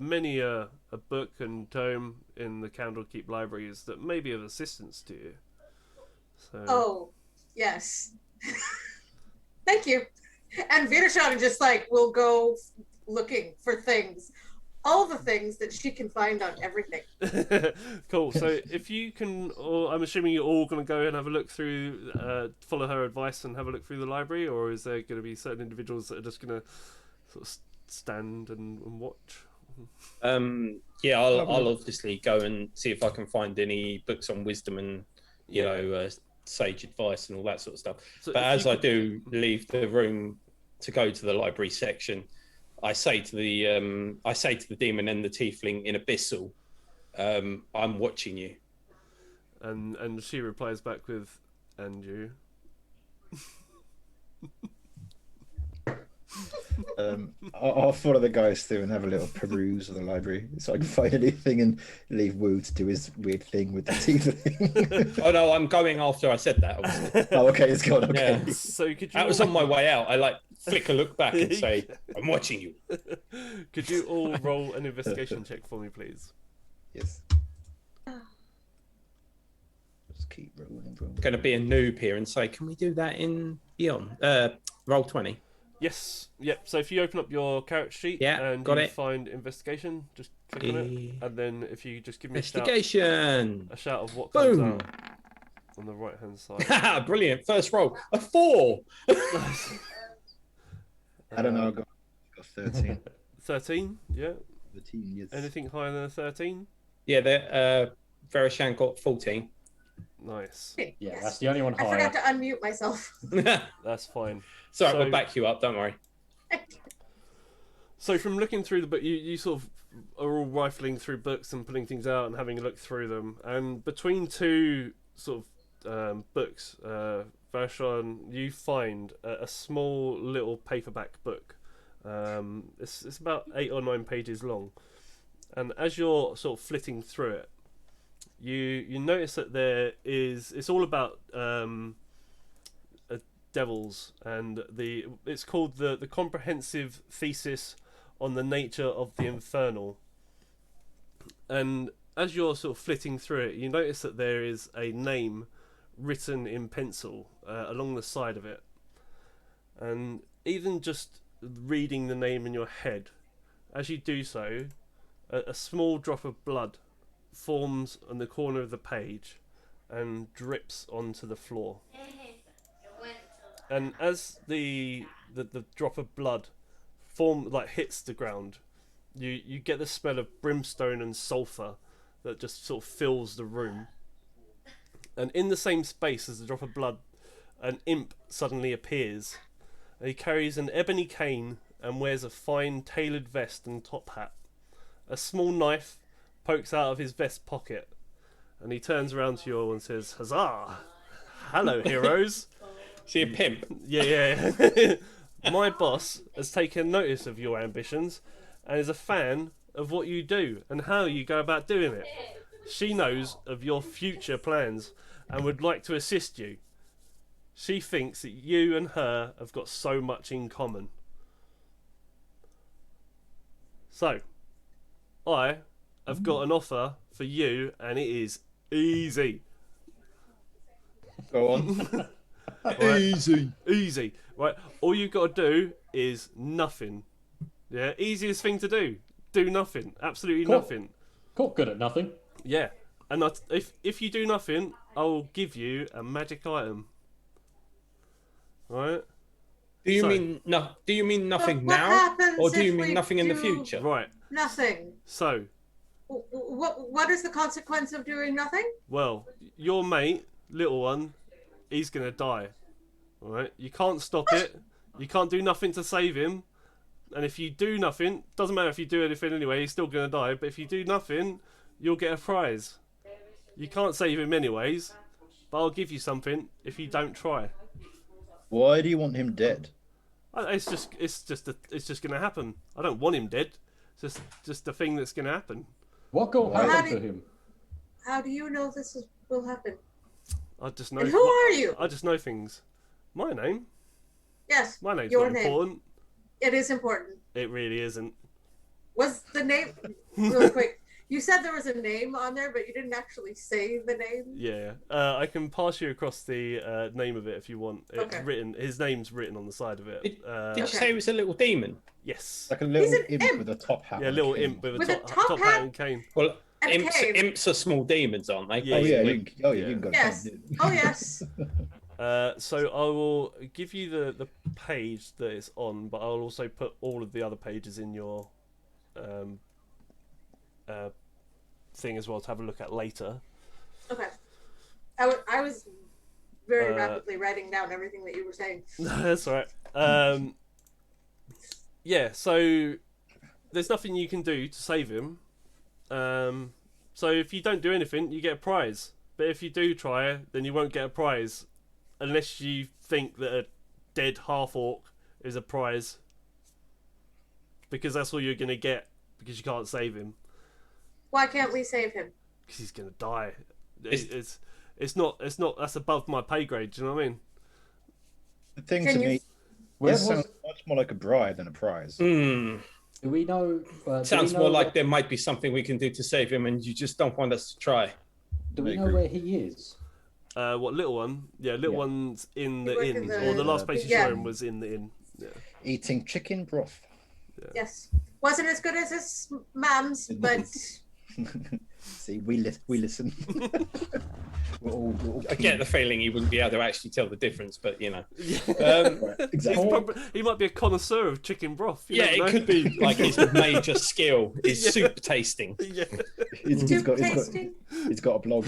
many a book and tome in the Candlekeep libraries that may be of assistance to you. So... Oh, yes. Thank you. And Vitashan just like will go looking for things, all the things that she can find on everything. Cool. So if you can, or I'm assuming you're all going to go and have a look through, follow her advice and have a look through the library, or is there going to be certain individuals that are just going to sort of stand and watch? Yeah, I'll obviously go and see if I can find any books on wisdom and sage advice and all that sort of stuff. So but as I do leave the room to go to the library section, I say to the demon and the tiefling in Abyssal, "I'm watching you." And she replies back with, "And you." I'll follow the guys through and have a little peruse of the library so I can find anything and leave Wu to do his weird thing with the teeth. Oh no, I'm going after I said that. Obviously. Oh, okay, it's gone. Okay. Yeah. So could you? That was on my way out. I like flick a look back and say, "I'm watching you." Could you all roll an investigation check for me, please? Yes. Just keep rolling. Going to be a noob here and say, "Can we do that in Beyond?" Roll 20. Yes. Yep. So if you open up your character sheet and got you it. find investigation, just click on it, and then if you just give me Investigation. a shout of what comes Boom. out on the right hand side. Brilliant. First roll. A 4. I don't know. I got 13. 13. Yeah. 13, yes. Anything higher than a 13? Yeah, the Verishan got 14. Nice. Yeah, that's the only one I higher. forgot to unmute myself. That's fine. Sorry, we'll back you up. Don't worry. So from looking through the book, you sort of are all rifling through books and pulling things out and having a look through them. And between two sort of books, Verishan, you find a small little paperback book. It's about 8 or 9 pages long. And as you're sort of flitting through it, you notice that it's all about devils, and it's called the Comprehensive Thesis on the Nature of the Infernal. And as you're sort of flitting through it, you notice that there is a name written in pencil along the side of it. And even just reading the name in your head, as you do so, a small drop of blood forms on the corner of the page and drips onto the floor. And as the drop of blood hits the ground, you get the smell of brimstone and sulfur that just sort of fills the room. And in the same space as the drop of blood, an imp suddenly appears. And he carries an ebony cane and wears a fine tailored vest and top hat. A small knife pokes out of his vest pocket, and he turns around to you all and says, "Huzzah! Hello, heroes." Is he a pimp? Yeah. My boss has taken notice of your ambitions and is a fan of what you do and how you go about doing it. She knows of your future plans and would like to assist you. She thinks that you and her have got so much in common. So, I have got an offer for you, and it is easy. Go on. Right? Easy. Right, all you've got to do is nothing. Yeah, easiest thing to do. Do nothing. Absolutely Cool. nothing. Cool, good at nothing. Yeah. And if you do nothing, I'll give you a magic item. Right? Do you mean nothing what now, happens or do you if mean we nothing in the do- future? Right. Nothing. So, What is the consequence of doing nothing? well, your mate, little one, he's gonna die. Alright? You can't stop it. You can't do nothing to save him. And if you do nothing, doesn't matter if you do anything anyway, he's still gonna die. But if you do nothing, you'll get a prize. You can't save him anyways, but I'll give you something if you don't try. Why do you want him dead? It's just gonna happen. I don't want him dead. It's just the thing that's gonna happen. What will How happen do- to him? How do you know will happen? I just know. And who are you? I just know things. My name. Yes. My name's your not name. important. It is important. It really isn't. Was the name really quick? You said there was a name on there, but you didn't actually say the name. Yeah. I can pass you across the name of it if you want. It's Okay. written. His name's written on the side of it. Did you say it was a little demon? Yes. Like a little an imp imp. with a top hat. Yeah, a and little cane. imp with With a a top top hat hat? and cane. Well, And a cane. imps are small demons, aren't they? Yeah, Oh yeah, Basically. you can go. Yes. Oh yes. So I will give you the page that it's on, but I'll also put all of the other pages in your thing as well to have a look at later. Okay. I was very rapidly writing down everything that you were saying. That's all right. Yeah, so there's nothing you can do to save him. So if you don't do anything, you get a prize. But if you do try, then you won't get a prize. Unless you think that a dead half-orc is a prize. Because that's all you're going to get. Because you can't save him. Why can't we save him? Because he's going to die. It's not, that's above my pay grade, do you know what I mean? The thing Can to you- me, Where it was- sounds much more like a bribe than a prize. Hmm. Do we know? Do Sounds we know more like where- there might be something we can do to save him, and you just don't want us to try. Do we I know agree. where he is? What, little one? Yeah, little Yeah. one's in the work inn. in the- Or the last place you Yeah. saw him was in the inn. Yeah. Eating chicken broth. Yes. Wasn't as good as his mom's, but See, we listen. we're all I get the feeling he wouldn't be able to actually tell the difference, but you know. Right, exactly. He might be a connoisseur of chicken broth. You Yeah, never it know. could be like his major skill is soup tasting. Yeah. He's soup got tasting. he's got a blog.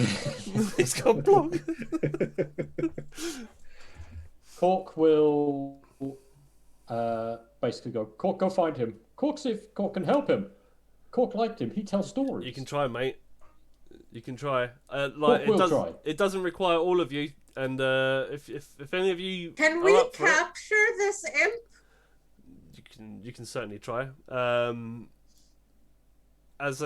He's got a blog. Cork will basically go. Cork, go find him. Cork, see if Cork can help him. Cork liked him. He tells stories. You can try, mate. You can try. Cork will try. It doesn't require all of you. And if any of you Can are we up for it, capture this imp? you can certainly try. As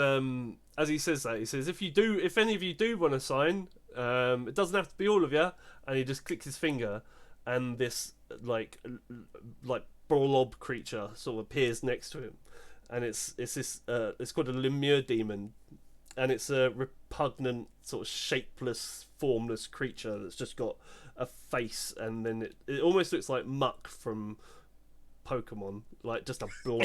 he says that, he says if any of you do want to sign, it doesn't have to be all of you. And he just clicks his finger, and this like blob creature sort of appears next to him, and it's called a Lemure demon, and it's a repugnant sort of shapeless, formless creature that's just got a face, and then it almost looks like Muck from Pokemon, like just a blob.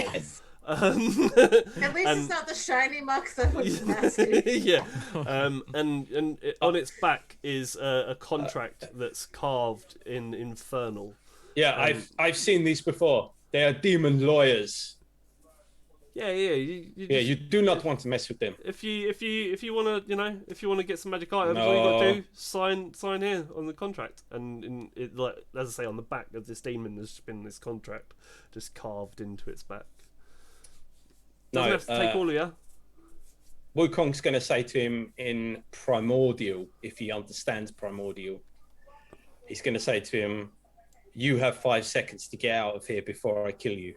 At least it's not the shiny muck that was nasty. Yeah, and on its back is a contract that's carved in Infernal. Yeah, I've seen these before. They are demon lawyers. Yeah, You do not want to mess with them. If you want to, if you want to get some magic items, all you got to do sign here on the contract, and it, like as I say, on the back of this demon, there's been this contract just carved into its back. Doesn't have to take all of you. Wukong's going to say to him in Primordial, if he understands Primordial, he's going to say to him, "You have 5 seconds to get out of here before I kill you."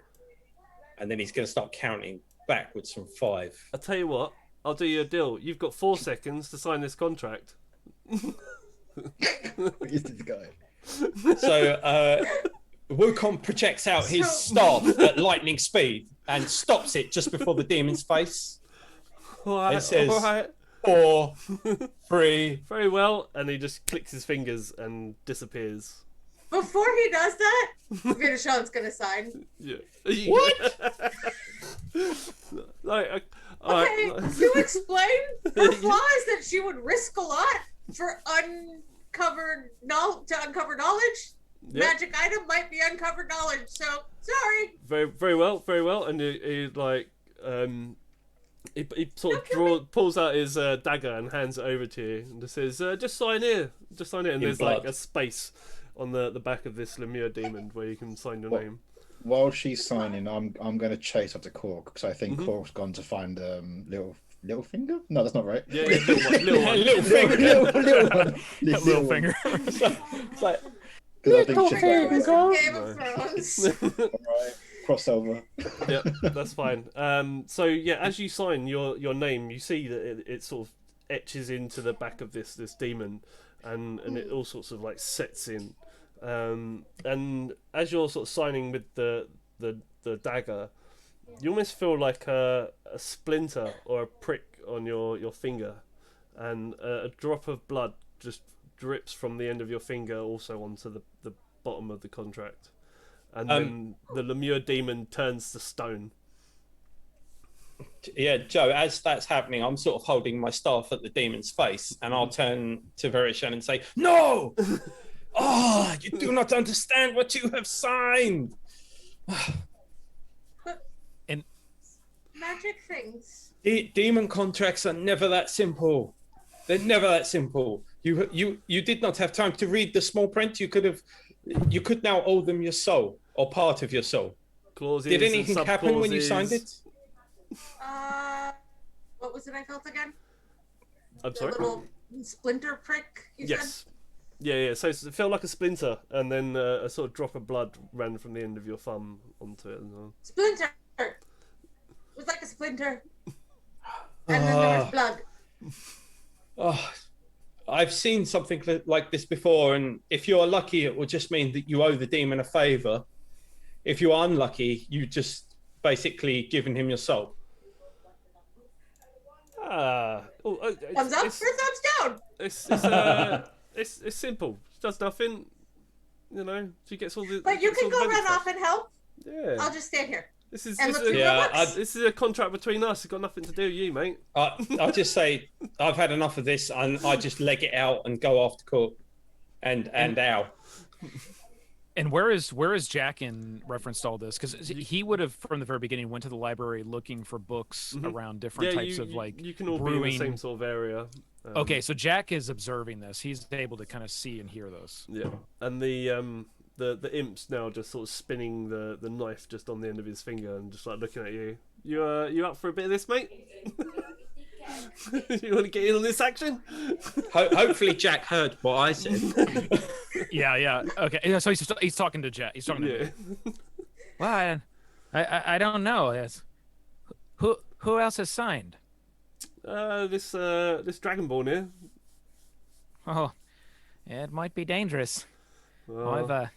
And then he's going to start counting backwards from 5. I'll tell you what, I'll do you a deal. You've got 4 seconds to sign this contract. What is this guy? So Wukong projects out his staff at lightning speed and stops it just before the demon's face. All right, It says- all right. 4, 3. Very well, and he just clicks his fingers and disappears. Before he does that, Vidashan's gonna sign. Yeah. What? Like, Okay, to explain, her flaw is that she would risk a lot for to uncover knowledge. Yep. Magic item might be uncovered knowledge, so sorry. Very well, very well. And he like he sort of pulls out his dagger and hands it over to you, and just says, "Just sign here, just sign it." And there's like a space on the back of this Lemure demon where you can sign your name. While she's signing, I'm going to chase up to Cork because I think Cork's gone to find little finger. No, that's not right. Yeah, little one. little finger, little one, Little finger. It's like, little Game of No. Thrones. Alright, crossover. Yeah, that's fine. So yeah, as you sign your name, you see that it sort of etches into the back of this demon, and it all sorts of like sets in. And as you're sort of signing with the dagger, you almost feel like a splinter or a prick on your finger, and a drop of blood just drips from the end of your finger also onto the bottom of the contract, and then the Lemure demon turns to stone. Yeah, Joe, as that's happening, I'm sort of holding my staff at the demon's face, and I'll turn to Verishan and say, "No! Oh, you do not understand what you have signed." And Magic things. Demon contracts are never that simple. They're never that simple. You did not have time to read the small print. You could now owe them your soul or part of your soul. Clauses. Did anything happen when you signed it? What was it I felt again? I'm The sorry. little splinter prick you said? Yes. Yeah. So it felt like a splinter, and then a sort of drop of blood ran from the end of your thumb onto it as well. Splinter. It was like a splinter. And then there was blood. Oh, I've seen something like this before, and if you're lucky, it will just mean that you owe the demon a favor. If you're unlucky, you just basically given him your soul. Thumbs up or thumbs down? It's simple. She does nothing. You know, she gets all the. But you can go run stuff. off and help. Yeah. I'll just stand here. This is And this look is, through my books. this is a contract between us. It's got nothing to do with you, mate. I'll just say I've had enough of this, and I just leg it out and go after Court and Al. And where is Jack in reference to all this? Because he would have from the very beginning went to the library looking for books around different types of like you can all brewing. be in the same sort of area. Okay, so Jack is observing this. He's able to kind of see and hear those. Yeah, and the imp's now just sort of spinning the knife just on the end of his finger and just like looking at you. You up for a bit of this, mate? You want to get in on this action? Hopefully Jack heard what I said. Yeah. Okay, yeah, so he's talking to Jack. He's talking to me. Well, I don't know. Yes. Who else has signed? This Dragonborn here. Oh, yeah, it might be dangerous. Oh,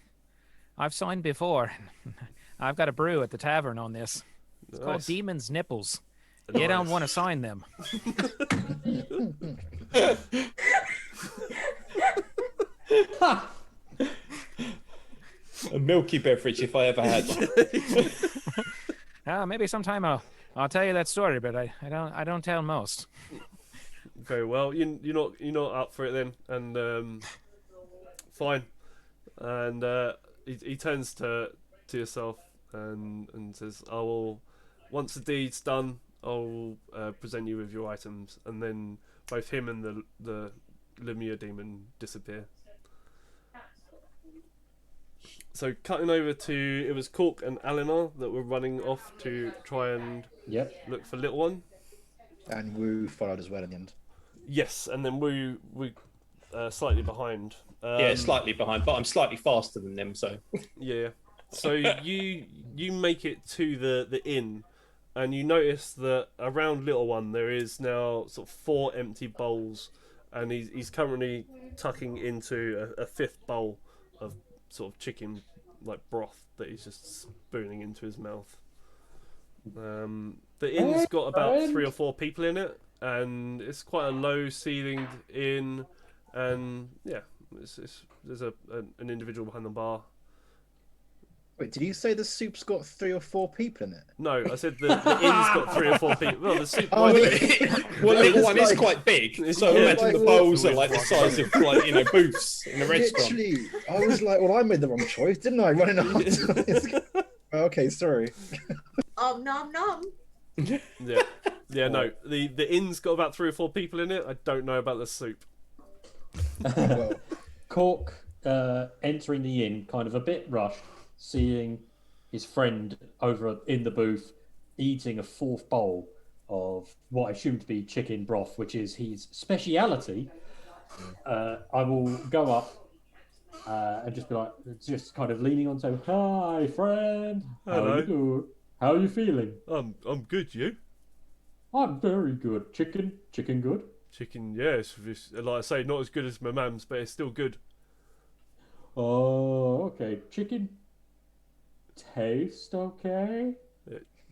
I've signed before. I've got a brew at the tavern on this. It's called nice. Demon's Nipples. You don't want to sign them. A milky beverage if I ever had one. Maybe sometime I'll tell you that story, but I don't tell most. Very well. You're not up for it then, and fine. And he turns to yourself and says, "I will, once the deed's done, I'll present you with your items." And then both him and the Lemure demon disappear. So cutting over to, it was Cork and Eleanor that were running off to try and look for Little One. And Wu followed as well in the end. Yes, and then we slightly behind. Yeah, slightly behind, but I'm slightly faster than them, so. Yeah. So you make it to the inn, and you notice that around Little One there is now sort of 4 empty bowls, and he's currently tucking into a 5th bowl of sort of chicken like broth that he's just spooning into his mouth. The inn's got about 3 or 4 people in it, and it's quite a low ceilinged inn, and yeah, there's an individual behind the bar. Wait, did you say the soup's got 3 or 4 people in it? No, I said the inn's got 3 or 4 people. Well, the soup. Oh, Well, little one is quite big, so Yeah. imagine the bowls are like the size of booths in a restaurant. Literally, I was like, well, I made the wrong choice, didn't I? Running after. Okay, sorry. Nom nom. Yeah. No, the inn's got about 3 or 4 people in it. I don't know about the soup. Well, Cork entering the inn, kind of a bit rushed, seeing his friend over in the booth eating a 4th bowl of what I assume to be chicken broth, which is his speciality. I will go up and just be like, just kind of leaning on to, hi, friend. Hello. How are you feeling? I'm good. You? I'm very good. Chicken good? Chicken, yes. Like I say, not as good as my mum's, but it's still good. Oh, okay. Chicken taste okay?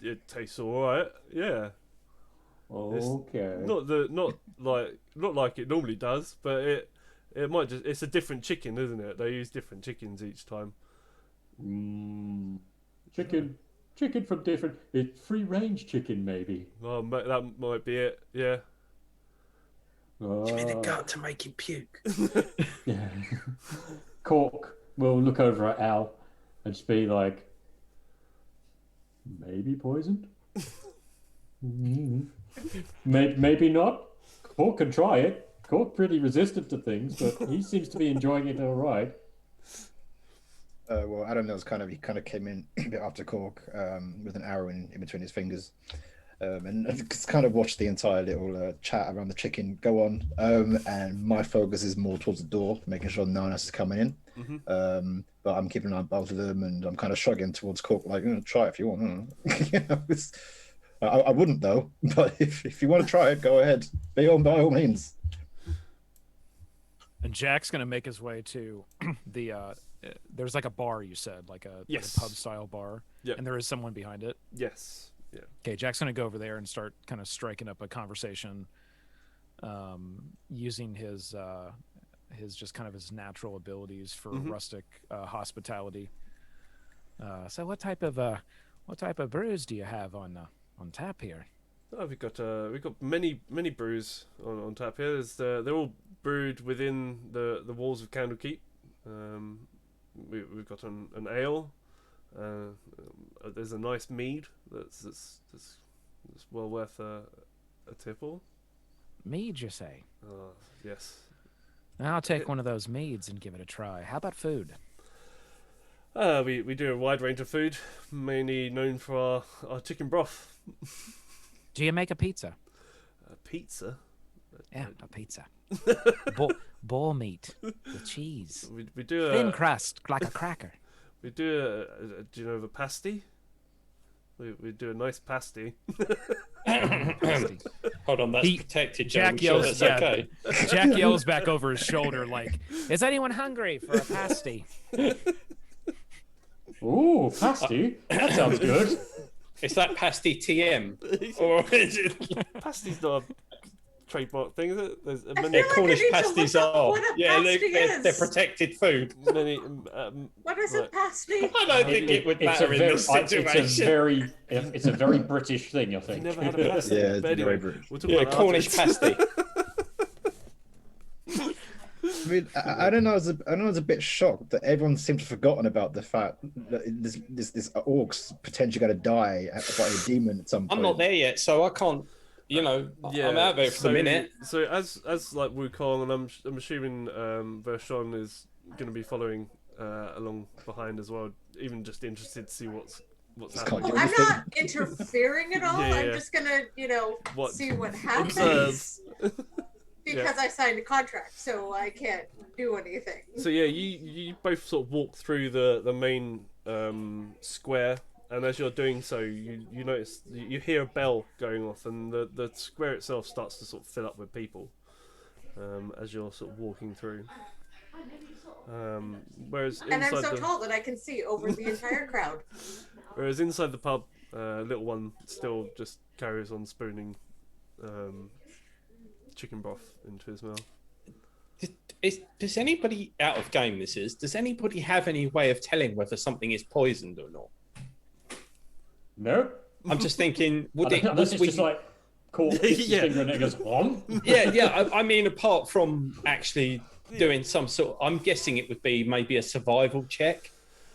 It tastes alright. Yeah. Okay. Not like it normally does, but it might just. It's a different chicken, isn't it? They use different chickens each time. Chicken from different. It's free range chicken, maybe. Well, that might be it. Yeah. Give me the gut to make him puke. Yeah. Cork will look over at Al and just be like, maybe poisoned? Maybe not. Cork can try it. Cork pretty resistant to things, but he seems to be enjoying it all right. well, Adam Mills he kind of came in a bit after Cork with an arrow in between his fingers. And I've just kind of watched the entire little chat around the chicken go on, and my focus is more towards the door, making sure no one else is coming in. Mm-hmm. But I'm keeping an eye on both of them, and I'm kind of shrugging towards Cork, like, try it if you want. I wouldn't though, but if you want to try it, go ahead. By all means. And Jack's gonna make his way to the. There's like a bar, you said, like a pub style bar. Yep. And there is someone behind it. Yes. Yeah. Okay, Jack's gonna go over there and start kind of striking up a conversation, using his just kind of his natural abilities for rustic hospitality. So what type of brews do you have on tap here? Oh, we've got many brews on tap here. They're all brewed within the walls of Candlekeep. We've got an ale. There's a nice mead that's well worth a tipple. Mead, you say? Yes. I'll take one of those meads and give it a try. How about food? We do a wide range of food, mainly known for our chicken broth. Do you make a pizza? A pizza? Yeah, a pizza. Boar meat with cheese. We do thin crust like a cracker. We do do you know of a pasty? We do a nice pasty. Hold on, that's protected, Joe. Jack yells, okay. Jack yells back over his shoulder like, is anyone hungry for a pasty? Ooh, pasty? That sounds good. Is that pasty TM? Or is it... Pasty's not a trademark thing, is it? There's many Cornish pasties are. Yeah, they're protected food. Many, what is a pasty? I don't think it would matter in this situation. It's a very British thing, I think. Never had a pasty. Yeah, but anyway, we'll talk about Cornish pasty. I mean, I don't know. I was a bit shocked that everyone seemed to have forgotten about the fact that this orc's potentially going to die by a demon at some point. I'm not there yet, so I can't. I'm out of it for the minute. So as like Wukong, and I'm assuming Vershon is going to be following along behind as well. Even just interested to see what's happening. I'm not interfering at all. Yeah. I'm just gonna, see what happens. Because I signed a contract, so I can't do anything. So yeah, you both sort of walk through the main square, and as you're doing so, you notice you hear a bell going off, and the square itself starts to sort of fill up with people as you're sort of walking through. Whereas and I'm inside so tall that I can see over the entire crowd. Whereas inside the pub, little one still just carries on spooning chicken broth into his mouth. Does anybody out of game? This is. Does anybody have any way of telling whether something is poisoned or not? No. I'm just thinking. Would Unless it's just like Cork hits his finger and it goes on. Yeah. I mean, apart from actually doing some sort, I'm guessing it would be maybe a survival check,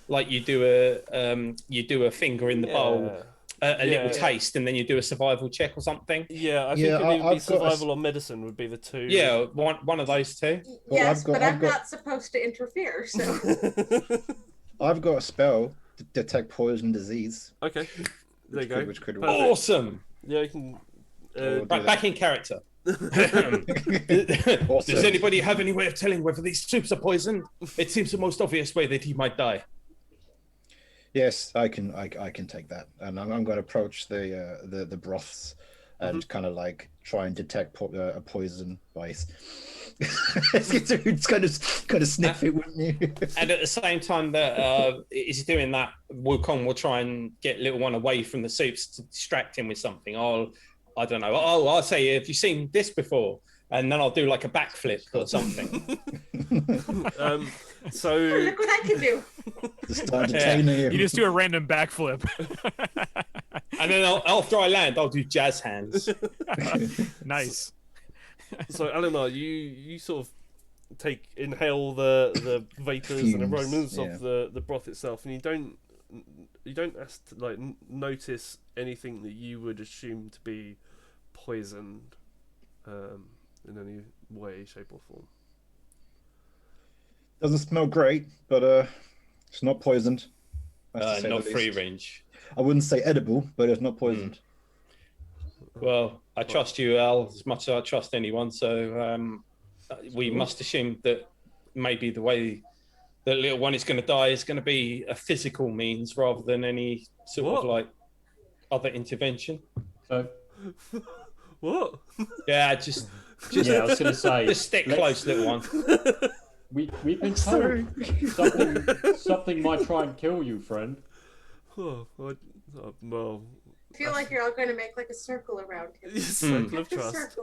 like you do a finger in the bowl. A little taste, and then you do a survival check or something. Yeah, I think it would be survival or medicine would be the two. Yeah, one of those two. Yes, but I'm not supposed to interfere, so. I've got a spell to detect poison disease. Okay, there you go. Which could awesome. Yeah, you can. Back in character. Awesome. Does anybody have any way of telling whether these soups are poisoned? It seems the most obvious way that he might die. Yes, I can take that, and I'm going to approach the broths and kind of like try and detect a poison bite. It's kind of sniff it, wouldn't you? And at the same time that he's doing that, Wukong will try and get little one away from the soups to distract him with something. I don't know. I'll say, have you seen this before? And then I'll do like a backflip or something. So look what I can do. You just do a random backflip. And then after I land, I'll do jazz hands. Nice. So Eleanor, you sort of inhale the vapors and aromas of the broth itself, and you don't notice anything that you would assume to be poisoned in any way, shape, or form. Doesn't smell great, but it's not poisoned. Not free range. I wouldn't say edible, but it's not poisoned. Well, I trust you, Al, as much as I trust anyone. So we must assume that maybe the way that little one is going to die is going to be a physical means rather than any sort of like other intervention. So, what? Yeah, just yeah, I was going to say, just stick close, little one. We've been told something might try and kill you, friend. Well, I feel like you're all going to make like a circle around him. Circle of trust.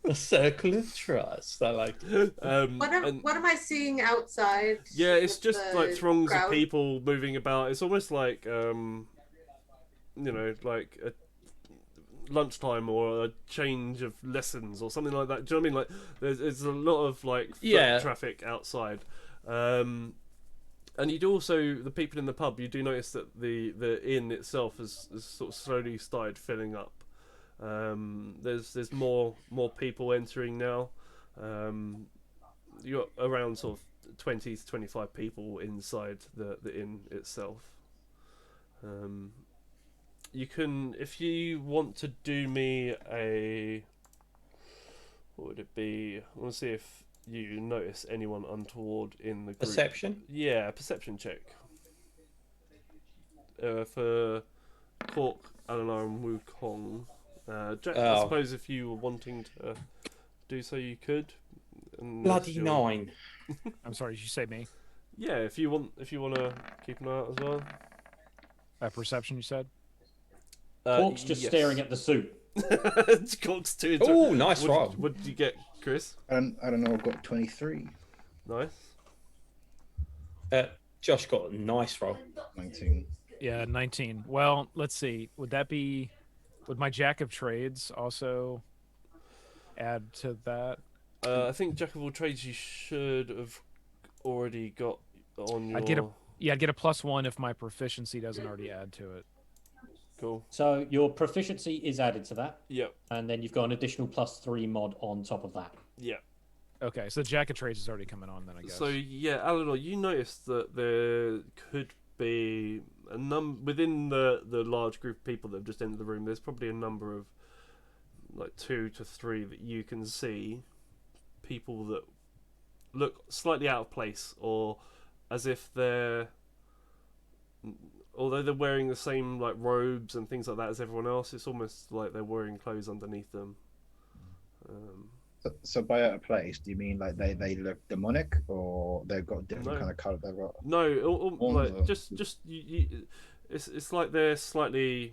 A circle of trust. I like it. What am I seeing outside? Yeah, it's just like throngs crowd? of people moving about. It's almost like like a lunchtime or a change of lessons or something like that. Do you know what I mean? Like there's a lot of like foot traffic outside. And you do also, the people in the pub, you do notice that the inn itself has sort of slowly started filling up. There's more people entering now. You got around sort of 20 to 25 people inside the inn itself. You can, if you want to do me a, what would it be? I want to see if you notice anyone untoward in the group. Perception? Yeah, perception check. For Cork, Eleanor, and Wukong. Jack, I suppose if you were wanting to do so, you could. Bloody 9. I'm sorry, did you say me? Yeah, if you want to keep an eye out as well. Perception, you said? Cork's just staring at the soup. Cork's too. Oh, nice roll. What did you get, Chris? I don't know. I've got 23. Nice. Josh got a nice roll. 19. Yeah, 19. Well, let's see. Would my Jack of Trades also add to that? I think Jack of all trades you should have already got on your. I'd get a +1 if my proficiency doesn't already add to it. Cool. So your proficiency is added to that. Yep. And then you've got an additional +3 mod on top of that. Yep. Okay, so the Jack of Trades is already coming on then, I guess. So yeah, Eleanor, you noticed that there could be a within the large group of people that have just entered the room. There's probably a number of like 2 to 3 that you can see people that look slightly out of place, or as if although they're wearing the same like robes and things like that as everyone else, it's almost like they're wearing clothes underneath them. So by out of place, do you mean like they look demonic, or they've got different kind of color they've got? No, like just you, it's like they're slightly,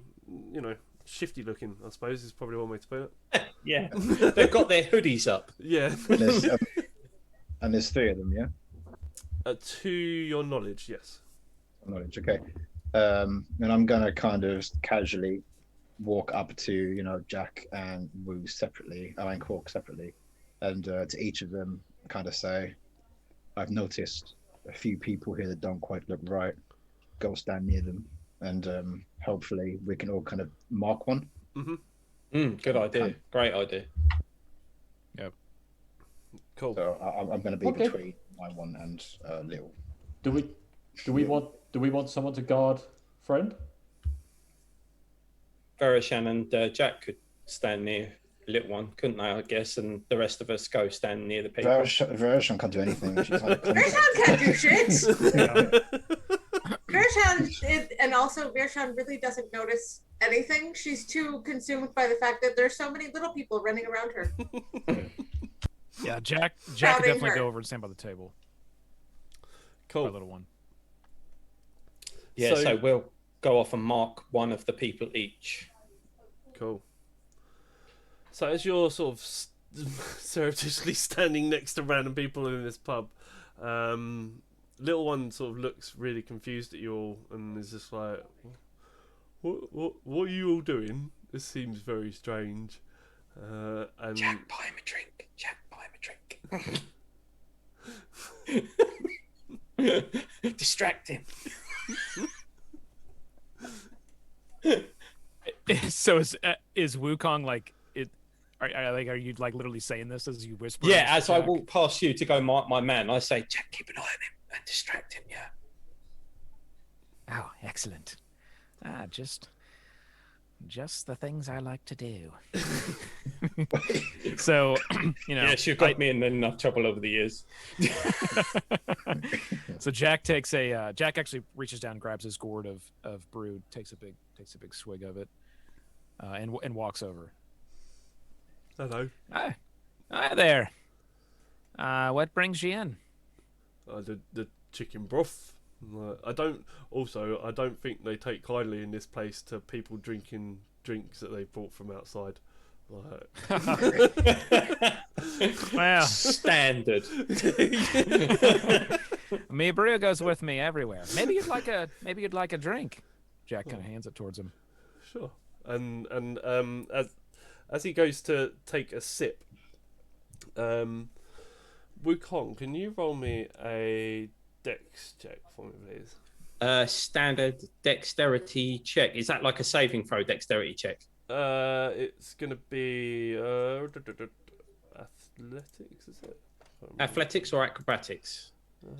shifty looking, I suppose is probably one way to put it. Yeah, they've got their hoodies up. Yeah. And there's 3 of them, yeah. To your knowledge, yes. Knowledge, okay. And I'm gonna kind of casually walk up to Jack and Wu separately, and Cork separately, and to each of them kind of say, I've noticed a few people here that don't quite look right. Go stand near them, and hopefully we can all kind of mark one. Good idea. Great idea. Yep. Cool. So I'm going to be between my one and Lil. Do we want someone to guard friend? Verishan and Jack could stand near little one, couldn't they? I guess, and the rest of us go stand near the people. Verishan can't do anything. She's like Verishan can't do shit. Verishan, and also Verishan really doesn't notice anything. She's too consumed by the fact that there's so many little people running around her. Yeah, Jack could Crowding definitely her. go over and stand by the table. Cool. My little one. Yeah, so we'll go off and mark one of the people each. Cool. So as you're sort of surreptitiously standing next to random people in this pub, little one sort of looks really confused at you all and is just like, what are you all doing? This seems very strange. And Jack, buy him a drink. Jack, buy him a drink. Distract him. So is Wukong like it? Are you like literally saying this as you whisper? Yeah, as I walk past you to go mark my man, I say, Jack, keep an eye on him and distract him. Yeah. Oh, excellent. Just the things I like to do. So, Yeah, she got me in enough trouble over the years. So Jack takes Jack actually reaches down, grabs his gourd of brew, takes a big swig of it, and walks over. hello. Hi there. What brings you in? The chicken broth. I don't think they take kindly in this place to people drinking drinks that they brought from outside. Well, standard. Me brew goes with me everywhere. Maybe you'd like a drink. Jack kind of hands it towards him. Sure. And as he goes to take a sip, Wukong, can you roll me a Dex check for me, please? Standard dexterity check. Is that like a saving throw dexterity check? It's gonna be athletics, is it? Athletics or acrobatics?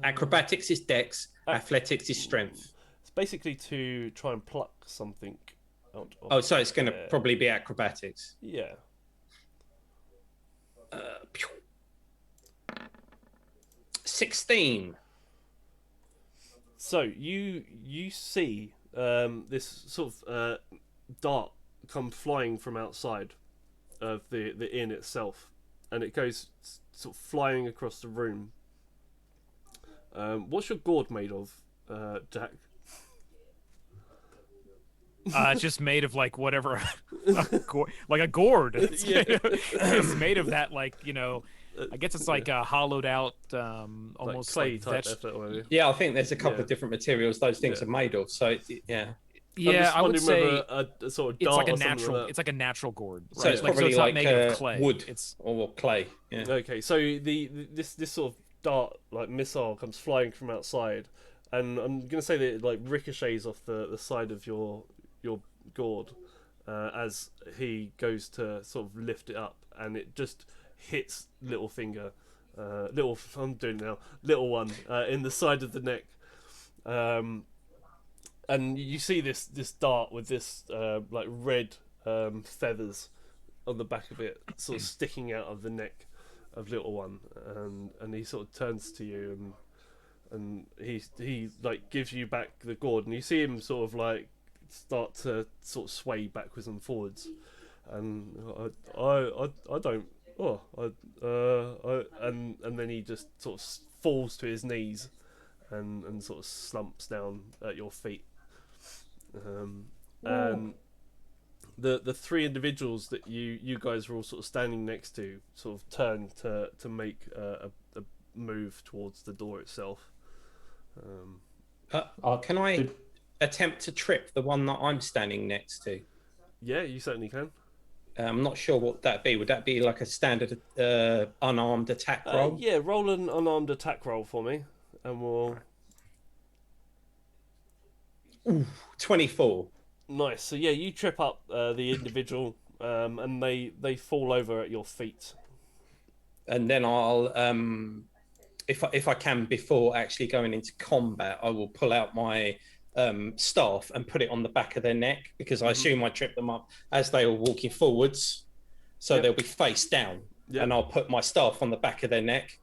Acrobatics is dex. Athletics is strength. It's basically to try and pluck something out of. Oh, so it's going to probably be acrobatics. Yeah. 16. So you see this sort of dart come flying from outside of the inn itself, and it goes sort of flying across the room. What's your gourd made of, Jack? It's just made of like whatever, like a gourd. It's made of that, like, I guess it's like a hollowed out, almost clay like type effort. Yeah, I think there's a couple of different materials those things are made of. So yeah. Yeah, I would say a sort of it's like a dart or something natural. like that. It's like a natural gourd. So it's probably it's like not made of clay. wood It's or clay. Yeah. Okay, so this sort of dart like missile comes flying from outside, and I'm gonna say that it like ricochets off the side of your gourd as he goes to sort of lift it up, and it just hits little one in the side of the neck. And you see this dart with this like red feathers on the back of it, sort of sticking out of the neck of little one, and he sort of turns to you and he like gives you back the gourd, and you see him sort of like start to sort of sway backwards and forwards, and I don't. And then he just sort of falls to his knees and sort of slumps down at your feet. And the three individuals that you guys were all sort of standing next to sort of turn to make a move towards the door itself. Can I attempt to trip the one that I'm standing next to? Yeah, you certainly can. I'm not sure what that'd be. Would that be like a standard unarmed attack roll? Yeah, roll an unarmed attack roll for me, and we'll. 24. Nice. So yeah, you trip up the individual, and they fall over at your feet. And then I'll, if I can, before actually going into combat, I will pull out my staff and put it on the back of their neck, because I assume I trip them up as they were walking forwards, so they'll be face down. And I'll put my staff on the back of their neck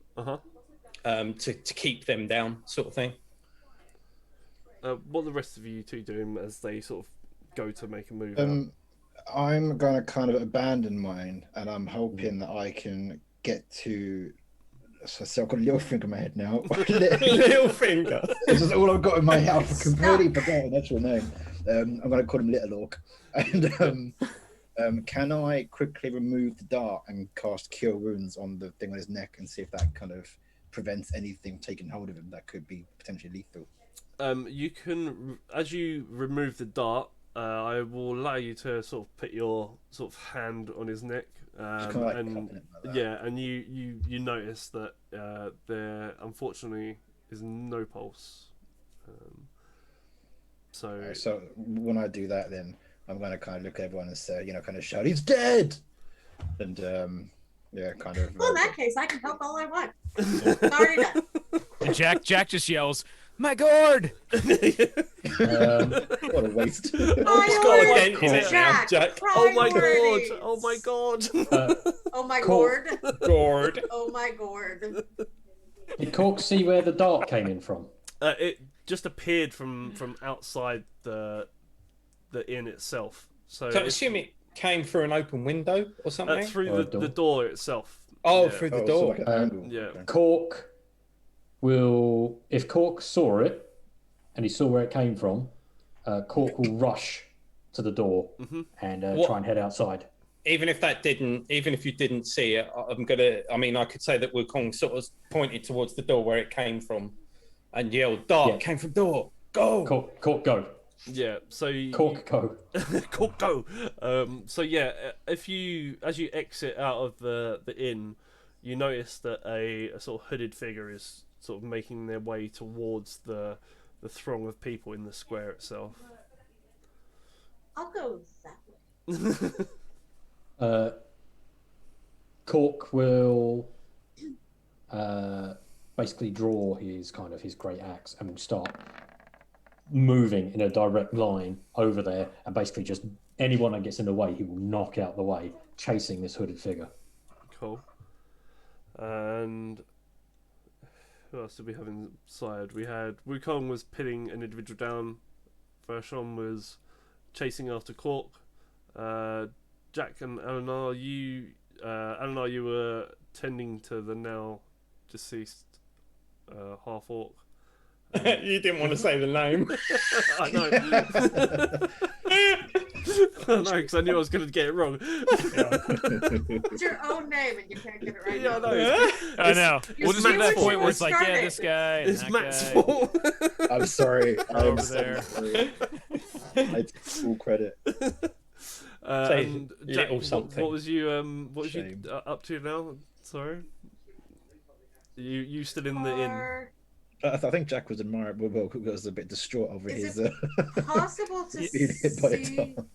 to keep them down, sort of thing. What are the rest of you two doing as they sort of go to make a move? I'm going to kind of abandon mine, and I'm hoping that I can get to. So I've got a little finger in my head now. Little finger. This is all I've got in my head. I've completely forgotten an actual name. I'm going to call him Little Orc. And can I quickly remove the dart and cast Cure Wounds on the thing on his neck and see if that kind of prevents anything taking hold of him that could be potentially lethal? You can, as you remove the dart, I will allow you to sort of put your sort of hand on his neck. And you notice that there unfortunately is no pulse. So when I do that, then I'm going to kind of look at everyone and say, kind of shout, "He's dead!" And kind of. Well, in that case, I can help all I want. Sorry, done. And Jack just yells, "My gourd!" What a waste. Jack. Oh my god! Oh my god! Oh my gourd! Gourd! Oh my gourd! Did Cork see where the dart came in from? It just appeared from outside the inn itself. So I assume it came through an open window or something? through the door itself. Oh, through the door. So like an angle. Yeah. Okay. Cork will, if Cork saw it and he saw where it came from, Cork will rush to the door and try and head outside. Even if you didn't see it, I could say that Wukong sort of pointed towards the door where it came from and yelled, "Dart came from door, go!" Cork, go. Yeah, so Cork, go. Cork, go. So yeah, as you exit out of the inn, you notice that a sort of hooded figure is sort of making their way towards the throng of people in the square itself. I'll go that way. Cork will basically draw his great axe and will start moving in a direct line over there, and basically just anyone that gets in the way, he will knock out the way, chasing this hooded figure. Cool. And who else did we have inside? We had Wukong was pinning an individual down. Vershon was chasing after Cork. Jack and Eleanor, you were tending to the now deceased half orc. You didn't want to say the name. I know. I know, because I knew I was going to get it wrong. It's your own name and you can't get it right. Yeah, I know. We'll just at that point where were it's like, yeah, this guy. And It's that Matt's guy. fault. I'm sorry. I'm Over so there. sorry. I take full credit. And Jack, little something. what was you Shame. up to now? Sorry. You still in the inn? I think Jack was admiring. Was a bit distraught over Is his. Possible to being hit by a see? dart.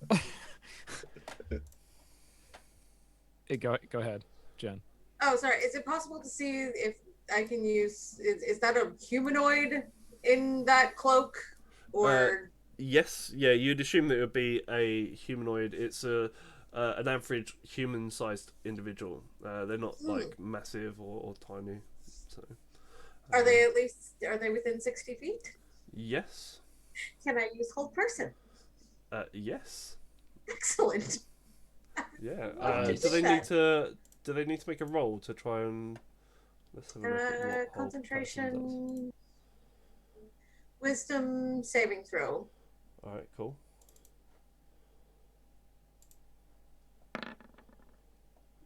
Hey, go ahead, Jen. Oh, sorry. Is it possible to see if I can use? Is that a humanoid in that cloak, or? Yes, yeah. You'd assume that it would be a humanoid. It's an average human-sized individual. They're not like massive or tiny. So. Are they within 60 feet? Yes. Can I use hold person? Yes. Excellent. Yeah. Love to Do do they that. need to make a roll to try and? Let's have a look at what hold person Concentration. Wisdom saving throw. does. All right. Cool.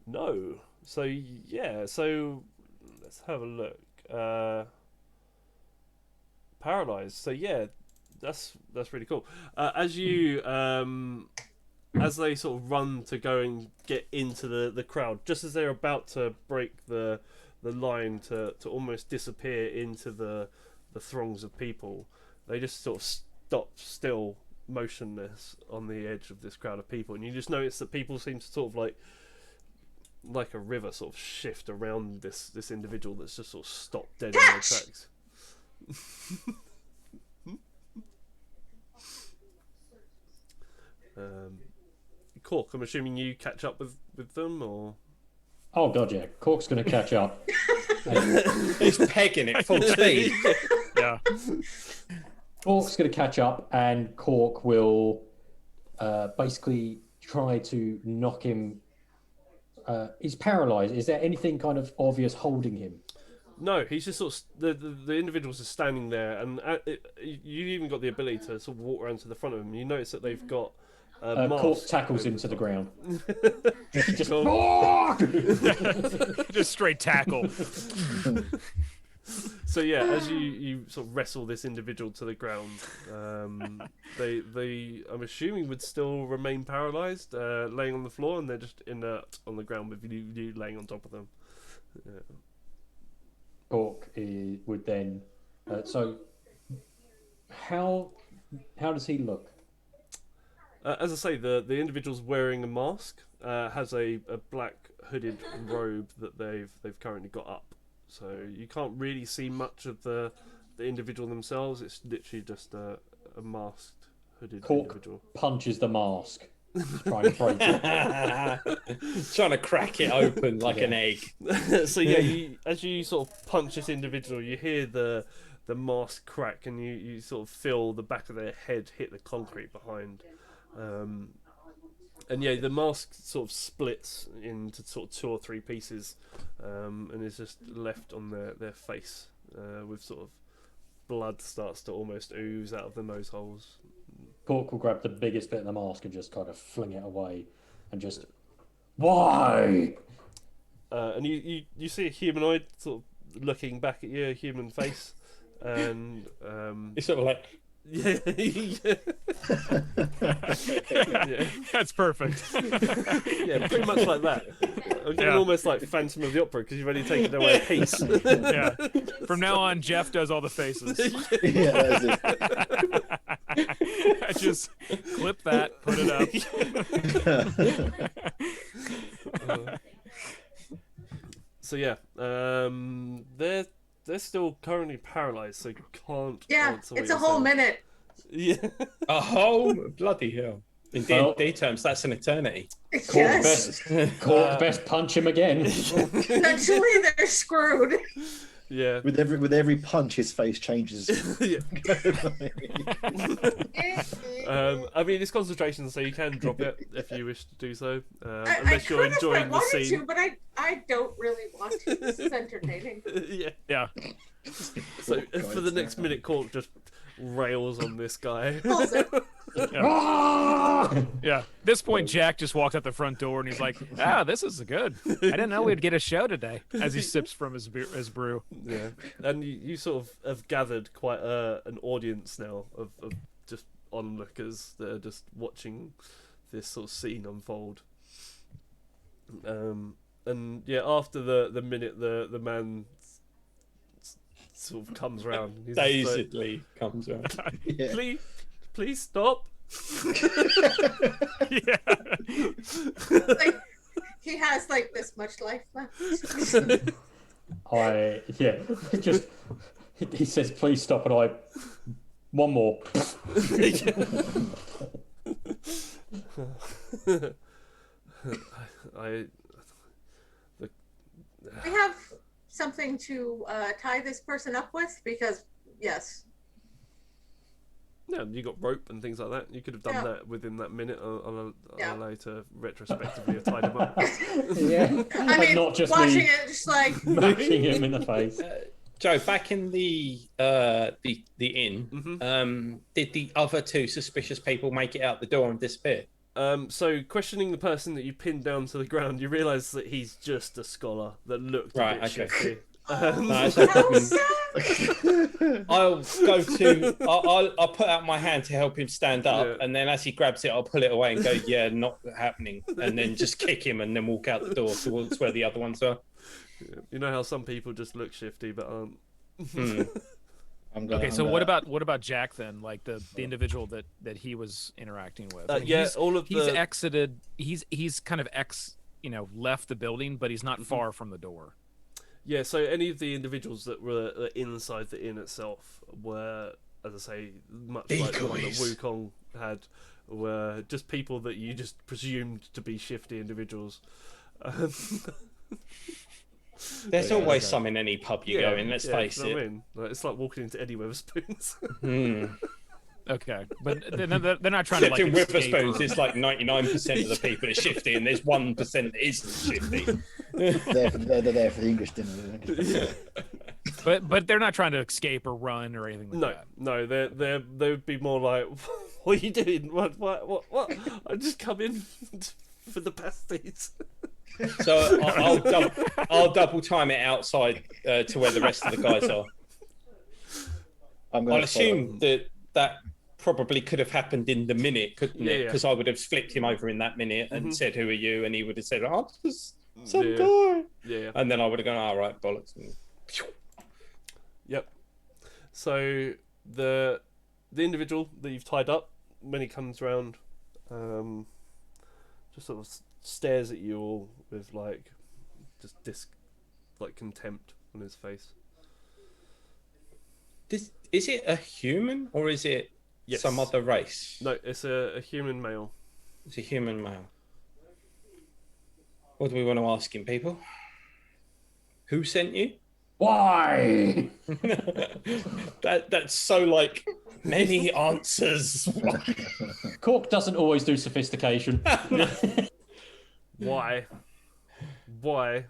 No. So yeah. So let's have a look. paralyzed. So yeah, that's really cool. As you as they sort of run to go and get into the crowd, just as they're about to break the line to almost disappear into the throngs of people, they just sort of stop still, motionless on the edge of this crowd of people, and you just notice that people seem to sort of like a river sort of shift around this individual that's just sort of stopped dead in their tracks. Cork, I'm assuming you catch up with them, or? Oh god, yeah. Cork's going to catch up. He's pegging it full speed. Yeah. Cork's going to catch up, and Cork will basically try to knock him. He's paralyzed. Is there anything kind of obvious holding him? No, he's just sort of the individuals are standing there, and you even got the ability to sort of walk around to the front of them. You notice that they've got Cork tackles him to the ground. Just, Just straight tackle. So yeah, as you sort of wrestle this individual to the ground, they I'm assuming would still remain paralyzed, laying on the floor, and they're just inert on the ground with you laying on top of them. Yeah. Cork would then. So, how does he look? As I say, the individual's wearing a mask, has a black hooded robe that they've currently got up, so you can't really see much of the individual themselves. It's literally just a masked hooded individual. Punches the mask. Trying to break it. Trying to crack it open like an egg. So yeah, as you sort of punch this individual, you hear the mask crack, and you sort of feel the back of their head hit the concrete behind. And yeah, the mask sort of splits into sort of 2 or 3 pieces, and is just left on their face, with sort of blood starts to almost ooze out of the nose holes. Cork will grab the biggest bit of the mask and just kind of fling it away, and just why? And you see a humanoid sort of looking back at you, a human face, and it's sort of like. Yeah. Yeah. That's perfect. Yeah, pretty much like that. I'm getting almost like Phantom of the Opera because you've only taken away a piece. Yeah. From now on, Jeff does all the faces. Yeah, that's it. I just clip that, put it up. So yeah, they're still currently paralyzed, so you can't. Yeah, answer what it's a you're whole saying. minute. Yeah. A whole bloody hell. In D&D terms, that's an eternity. Yes. Cork best punch him again. Eventually, they're screwed. Yeah. With every punch, his face changes. Yeah. I mean, it's concentration, so you can drop it if you wish to do so, unless you're enjoying the scene. To, but I don't really want to. This is entertaining. Yeah. Yeah. So for the next minute, Cork just rails on this guy. Yeah. At this point, Jack just walks out the front door and he's like, this is good. I didn't know we'd get a show today, as he sips from his brew. Yeah. And you sort of have gathered quite an audience now of just onlookers that are just watching this sort of scene unfold. And yeah, after the minute, the man sort of comes round. He's Dazedly like, comes around. Yeah. Please stop. Yeah. Like, he has like this much life left. He says, "Please stop," and one more. We have something to tie this person up with, because yes. Yeah, you got rope and things like that. You could have done that within that minute. I'll allow you to retrospectively have tied him up. Yeah, I mean, not just watching it, just like smashing him in the face. Joe, back in the inn, did the other 2 suspicious people make it out the door and disappear? So questioning the person that you pinned down to the ground, you realise that he's just a scholar that looked a bit shifty. No, I'll go to. I'll put out my hand to help him stand up, and then as he grabs it, I'll pull it away and go, "Yeah, not happening," and then just kick him and then walk out the door towards where the other ones are. You know how some people just look shifty but aren't. Okay, so what about Jack then? Like the individual that he was interacting with. I mean, he's exited. He's kind of left the building, but he's not far from the door. Yeah, so any of the individuals that were inside the inn itself were, as I say, much like the one that Wukong had, were just people that you just presumed to be shifty individuals. There's always some in any pub you go in, let's face it. I mean? It's like walking into Eddie Weatherspoons. Okay, but they're not trying to like in Witherspoons, it's like 99% of the people are shifty, and there's 1% that isn't shifty. They're there for the English dinner. But they're not trying to escape or run or anything like that. No, they would be more like, "What are you doing? What? I just come in for the pasties." So I'll double time it outside to where the rest of the guys are. I'll assume that probably could have happened in the minute, couldn't it? Because I would have flipped him over in that minute and said, "Who are you?" And he would have said, "Oh, just some guy." Yeah. And then I would have gone, "All right, bollocks." Yep. So the individual that you've tied up, when he comes round, just sort of stares at you all with like contempt on his face. Is it a human or is it some other race? No, it's a human male. It's a human male. What do we want to ask him, people? Who sent you? Why? That's so like many answers. Cork doesn't always do sophistication. Why? Why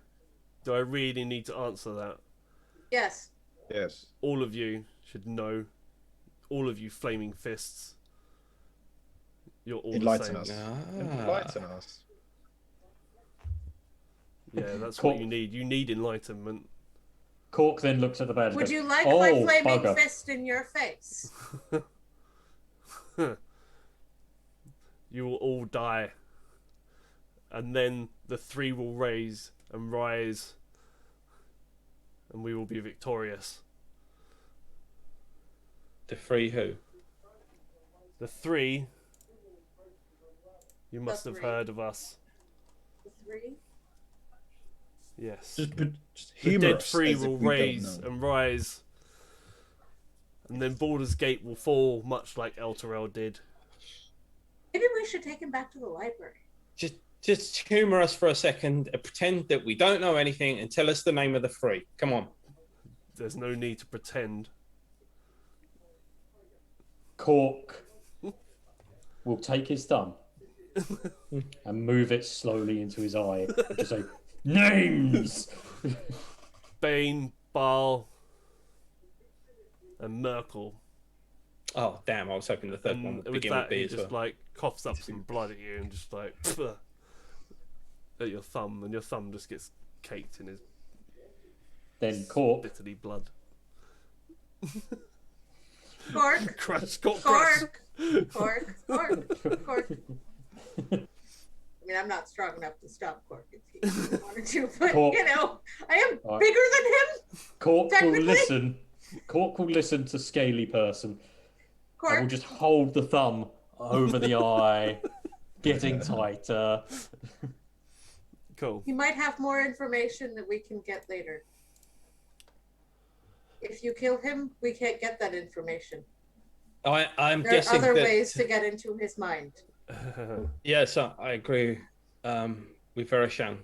do I really need to answer that? Yes. Yes. All of you should know. All of you flaming fists. You're all Enlighten the same. us. Enlighten us. Yeah, that's what you need. You need enlightenment. Cork then looks at the bed. Would you like my flaming fist in your face? You will all die. And then the three will rise, and we will be victorious. The three who? The three. You must have heard of us. The three? Yes. Just the dead three will rise, and then Baldur's Gate will fall, much like Elturel did. Maybe we should take him back to the library. Just humour us for a second, pretend that we don't know anything, and tell us the name of the three. Come on. There's no need to pretend. Cork will take his thumb and move it slowly into his eye and just say, "Names!" Bane, Baal, and Merkel. Oh, damn, I was hoping the third one would begin with B as well. Just like coughs up some blood at you and just like at your thumb, and your thumb just gets caked in his bitterly blood. Cork. Crush. Cork. I mean, I'm not strong enough to stop Cork if he wanted to, but Cork. I am bigger than him. Cork will listen. Cork will listen to Scaly Person. Cork. I will just hold the thumb over the eye, getting tighter. Cool. He might have more information that we can get later. If you kill him, we can't get that information. I'm there guessing are other ways to get into his mind. Yes, I agree with Verashan.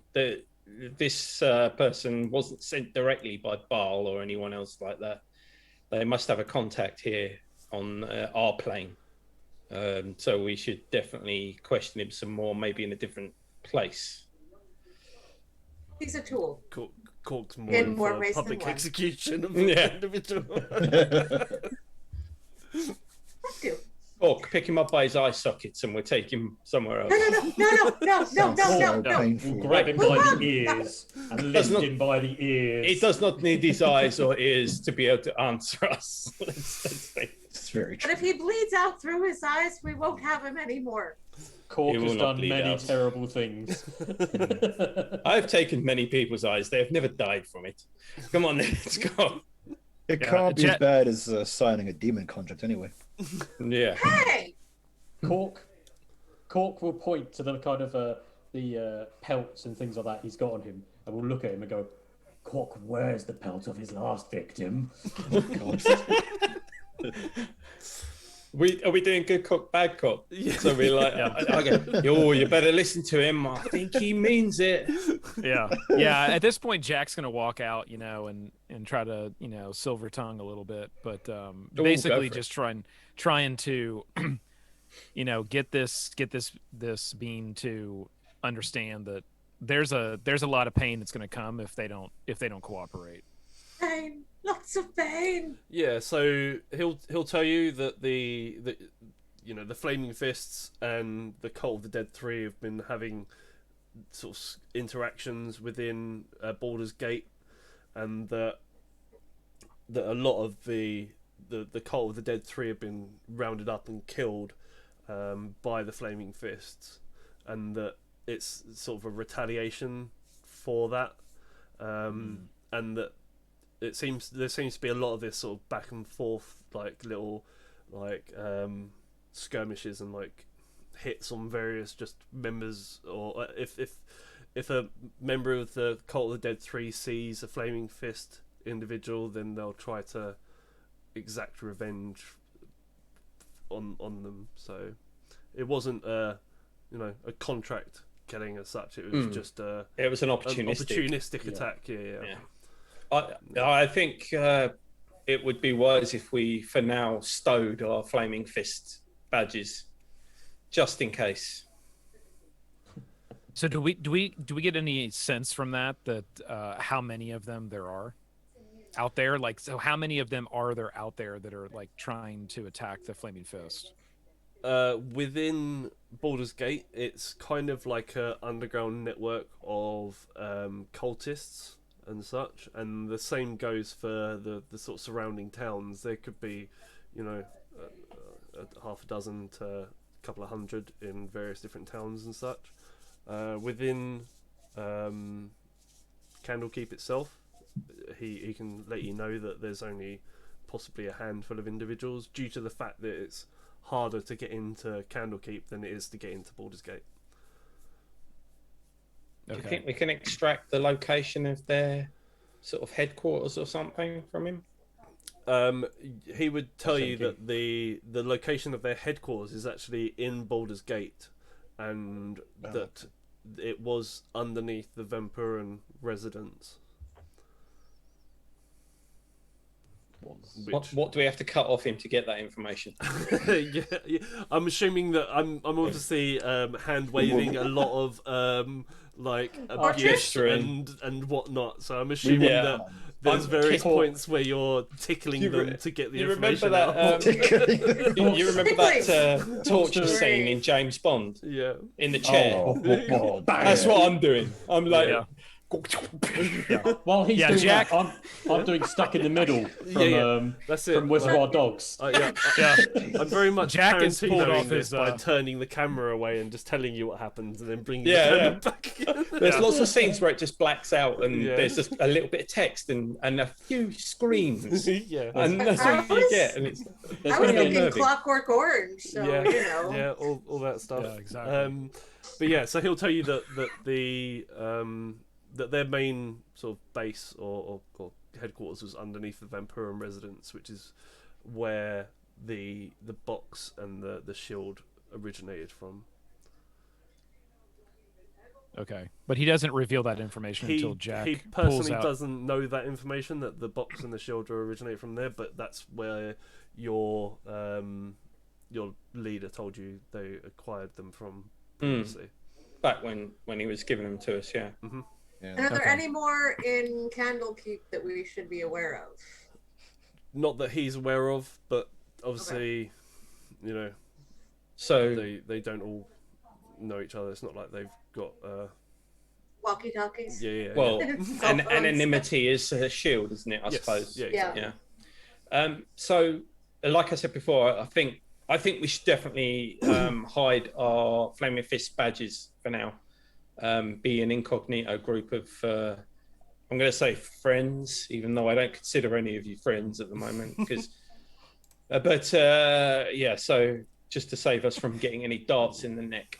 This person wasn't sent directly by Baal or anyone else like that. They must have a contact here on our plane. So we should definitely question him some more, maybe in a different place. He's a tool. Cork's more in in more for ways public than one. execution of the individual. Cork, pick him up by his eye sockets and we'll take him somewhere else. So We'll painful. grab him by the ears and lift him by the ears. He does not need his eyes or ears to be able to answer us. It's very But true. if he bleeds out through his eyes, we won't have him anymore. Cork He will has not done bleed many out. terrible things. I've taken many people's eyes. They have never died from it. Come on, let's go. It Yeah, can't be Jet- as bad as signing a demon contract anyway. Yeah. Hey! Cork will point to the kind of the pelts and things like that he's got on him, and we'll look at him and go, "Cork wears the pelt of his last victim." Are we doing good cop, bad cop? So we're like, okay, oh, you better listen to him. I think he means it. Yeah. At this point, Jack's gonna walk out, and try to, silver tongue a little bit, but basically go for just trying to, get this being to understand that there's a lot of pain that's gonna come if they don't cooperate. Pain. Lots of pain. Yeah, so he'll tell you that the Flaming Fists and the Cult of the Dead 3 have been having sort of interactions within Baldur's Gate, and that a lot of the Cult of the Dead 3 have been rounded up and killed by the Flaming Fists, and that it's sort of a retaliation for that, and that there seems to be a lot of this sort of back and forth, like little skirmishes and like hits on various just members, or if a member of the Cult of the Dead 3 sees a Flaming Fist individual, then they'll try to exact revenge on them. So it wasn't a contract killing as such. It was just it was an opportunistic attack. Yeah. I think it would be wise if we, for now, stowed our Flaming Fist badges, just in case. So do we get any sense from that how many of them there are out there? Like, so how many of them are there out there that are like trying to attack the Flaming Fist? Within Baldur's Gate, it's kind of like a underground network of cultists and such, and the same goes for the sort of surrounding towns. There could be, half a dozen to a couple of hundred in various different towns and such. Within Candlekeep itself, he can let you know that there's only possibly a handful of individuals, due to the fact that it's harder to get into Candlekeep than it is to get into Baldur's Gate. Do you think we can extract the location of their sort of headquarters or something from him? He would tell you that the location of their headquarters is actually in Baldur's Gate, and that it was underneath the Vampiran residence. What do we have to cut off him to get that information? yeah, I'm assuming that I'm obviously hand waving a lot of abuse and whatnot. So I'm assuming that there's various points where you're tickling them to get the information out. You remember that torture scene in James Bond? Yeah. In the chair. That's what I'm doing. I'm like. Yeah. While he's doing Jack... that, I'm doing Stuck in the Middle from that's it. From Reservoir Dogs. I'm very much Jack is pulled Tarantinos-ing off this his by turning the camera away and just telling you what happens, and then bringing the camera back again. There's lots of scenes where it just blacks out, and there's just a little bit of text and a few screams. And that's all you get. And it's I was thinking Clockwork Orange, so all that stuff. Yeah, exactly. But yeah, so he'll tell you that that their main sort of base or headquarters was underneath the Vampiran residence, which is where the box and the shield originated from. Okay, but he doesn't reveal that information until Jack He pulls personally out. doesn't know that information, that the box and the shield are originated from there, but that's where your leader told you they acquired them from previously. Back when he was giving them to us, yeah. Mm-hmm. And are there any more in Candlekeep that we should be aware of? Not that he's aware of, but obviously, So they don't all know each other. It's not like they've got Walkie talkies. yeah. well, Cell phones. anonymity is a shield, isn't it? I Yes, suppose. yeah, Yeah. exactly. Yeah. So, like I said before, I think we should definitely hide our Flaming Fist badges for now. Be an incognito group of, I'm going to say friends, even though I don't consider any of you friends at the moment. Because, yeah. So just to save us from getting any darts in the neck.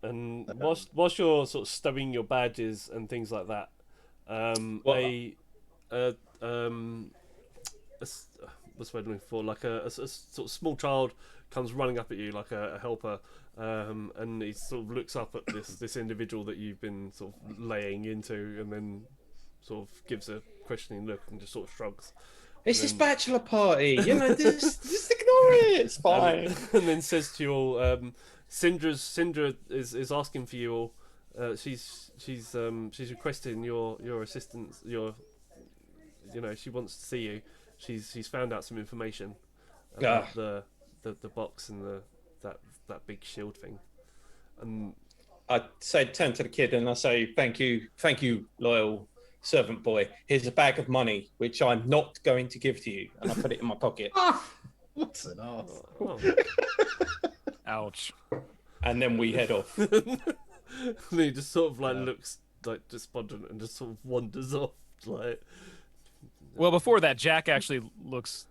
And whilst you're sort of stowing your badges and things like that, what's what I'm looking for? Like a sort of small child comes running up at you like a helper, and he sort of looks up at this individual that you've been sort of laying into, and then sort of gives a questioning look and just sort of shrugs. It's this bachelor party, just ignore it. It's fine. And then says to you all, Syndra is asking for you all. She's requesting your assistance. She wants to see you. She's found out some information about the box and that big shield thing. And I turn to the kid and I say, thank you, loyal servant boy. Here's a bag of money, which I'm not going to give to you, and I put it in my pocket. What's an ass? oh. Ouch. And then we head off. And he just sort of looks like despondent and just sort of wanders off. Like, Well, before that, Jack actually looks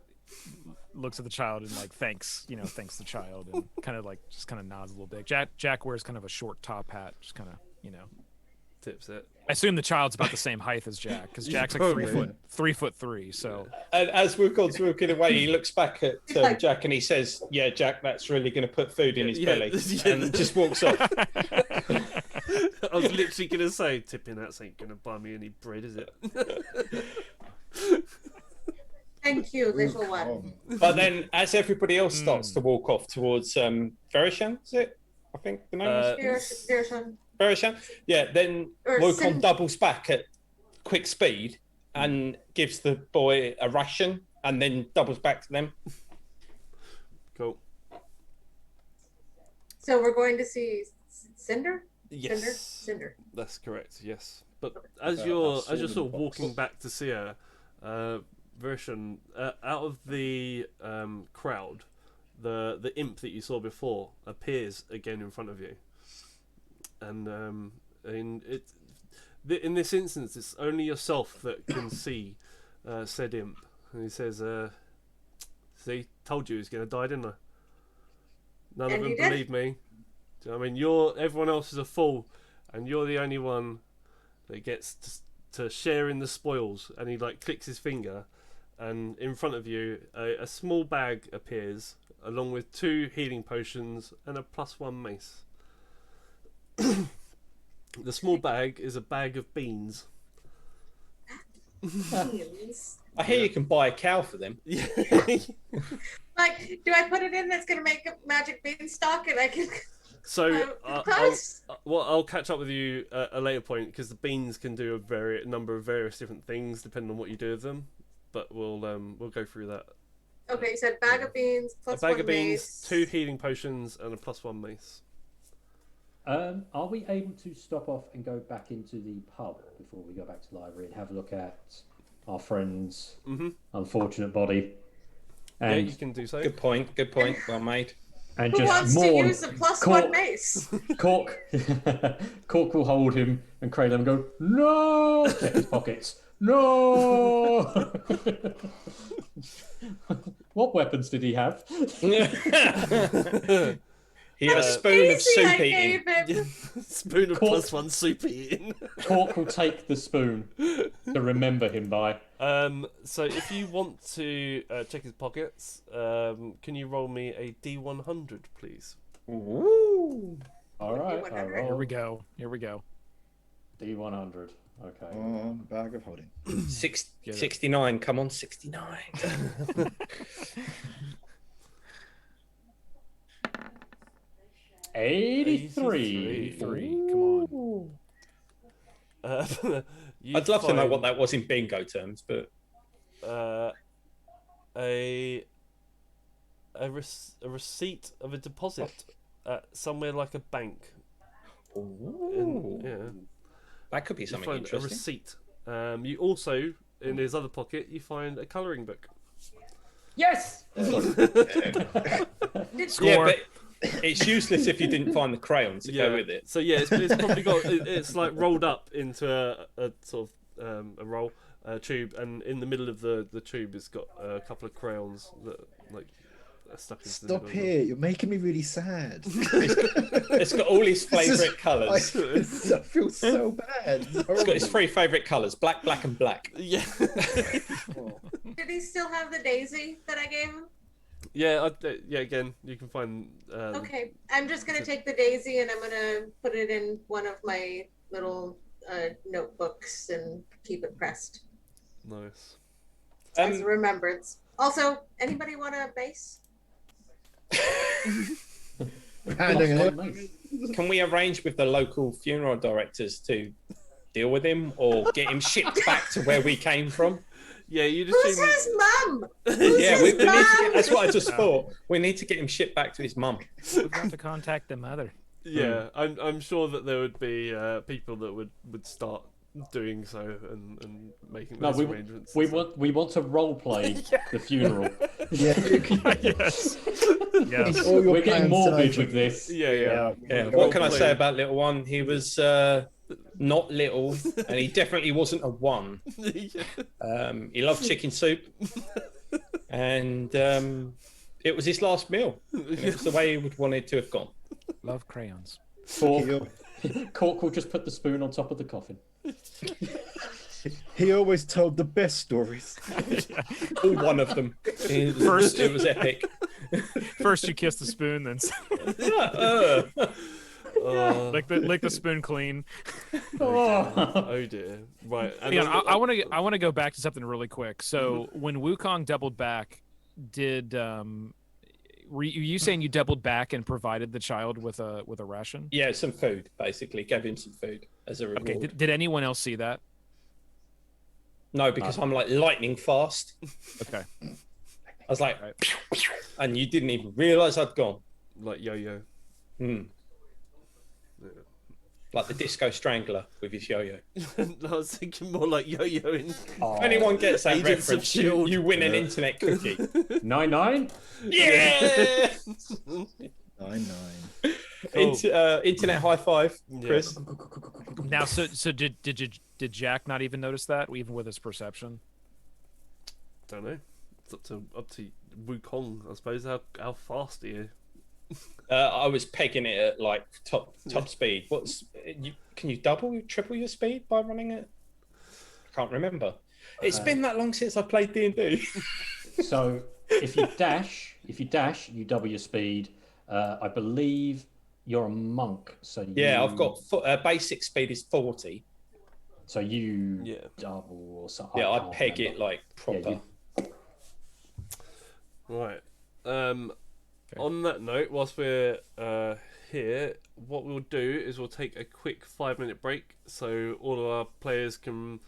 at the child and thanks the child, and kind of nods a little bit. Jack wears kind of a short top hat, just kind of tips it. I assume the child's about the same height as Jack, because Jack's like 3'3". So And as we've gone through away, he looks back at Jack and he says, "Yeah, Jack, that's really going to put food in his belly," and just walks off. I was literally going to say, tipping hats ain't going to buy me any bread, is it? Thank you, little one. But then, as everybody else starts to walk off towards Verishan, is it? I think the name is Verishan. Yeah, then Wukong doubles back at quick speed and gives the boy a ration, and then doubles back to them. Cool. So we're going to see Cinder? Yes. Cinder. That's correct. Yes. But as you're sort of walking back to see her, Verishan, out of the crowd, the imp that you saw before appears again in front of you, and in this instance, it's only yourself that can see said imp, and he says, "See, told you he was going to die, didn't I? None of them believe me. Do you know what I mean? Everyone else is a fool, and you're the only one that gets to share in the spoils." And he clicks his finger, and in front of you, a small bag appears, along with 2 healing potions and a +1 mace. The small bag is a bag of beans. Beans. I hear you can buy a cow for them. Yeah. Do I put it in that's going to make a magic beanstalk and I can... So I'll catch up with you at a later point, because the beans can do a number of various different things depending on what you do with them. But we'll go through that. Okay, you said bag of beans plus a bag 1 of beans, mace. 2 healing potions, and a +1 mace. Are we able to stop off and go back into the pub before we go back to the library and have a look at our friend's unfortunate body? And yeah, you can do so. Good point. Well made. And Who just wants to mourn. use a +1 mace? Cork will hold him and cradle him and go, "No!" Check his pockets. "No!" What weapons did he have? He had a spoon of soup eating. Spoon of +1 soup eating. Cork will take the spoon to remember him by. So if you want to check his pockets, can you roll me a D100, please? Ooh. All right. I roll Here we go. D100. Okay. Bag of holding. 69. Come on, 69. 83. Come on. I'd love to know what that was in bingo terms, but a a receipt of a deposit at somewhere like a bank. Ooh. Yeah. That could be You something find interesting. a receipt. You also, in his other pocket, you find a colouring book. Yes. Yeah, but it's useless if you didn't find the crayon to go with it. So yeah, it's probably got it's like rolled up into a sort of a roll tube, and in the middle of the tube, it's got a couple of crayons that like are stuck into. Stop here! You're making me really sad. It's got all his favourite colours. I feel so bad. It's got his 3 favourite colours: black, black, and black. Yeah. Did he still have the daisy that I gave him? Yeah, yeah. Again, you can find. Okay, I'm just gonna take the daisy and I'm gonna put it in one of my little notebooks and keep it pressed Nice. as a remembrance. Also, anybody want a base? Can we arrange with the local funeral directors to deal with him or get him shipped back to where we came from? Yeah, you just. Who's his mum? Yeah, we need to, that's what I just thought. We need to get him shipped back to his mum. We've got to contact the mother. Yeah, I'm sure that there would be people that would start doing so and making those arrangements. We want to role play the funeral. Yeah. Yes. Yes. We're getting morbid with this. Yeah. What can I say about little one? He was not little, and he definitely wasn't a 1. He loved chicken soup, and it was his last meal. And it was the way he would want it to have gone. Love crayons. Cork will just put the spoon on top of the coffin. He always told the best stories. All one of them. First, it was epic. First you kiss the spoon, then lick the spoon clean. Oh dear. Right. Hang on, I want to go back to something really quick. So when Wukong doubled back, did were you saying you doubled back and provided the child with a ration? Yeah, some food, basically. Gave him some food as a reward. Okay. Did anyone else see that? No, because I'm like lightning fast. Okay. I was like, and you didn't even realise I'd gone. Like yo-yo. Yeah. Like the Disco Strangler with his yo-yo. I was thinking more like yo-yo in. If anyone gets that Agents of reference, S.H.I.E.L.D. you win an internet cookie. 9-9. Yeah. 9-9. Cool. Internet high five, Chris. Now, so did Jack not even notice that, even with his perception? Don't know. It's up to Wukong, I suppose. How fast are you? I was pegging it at like top speed. Can you triple your speed by running it? I can't remember. It's been that long since I played D&D. So if you dash, you double your speed. I believe you're a monk, so I've got basic speed is 40. So you double or something. Yeah, I peg it like proper. Right. On that note, whilst we're here, what we'll do is we'll take a quick 5-minute break so all of our players can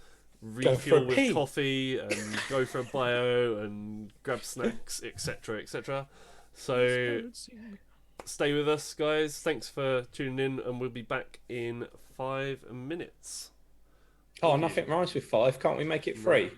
refuel with coffee and go for a bio and grab snacks, etc., etc. So stay with us, guys. Thanks for tuning in, and we'll be back in 5 minutes. Oh, nothing rhymes with 5. Can't we make it 3?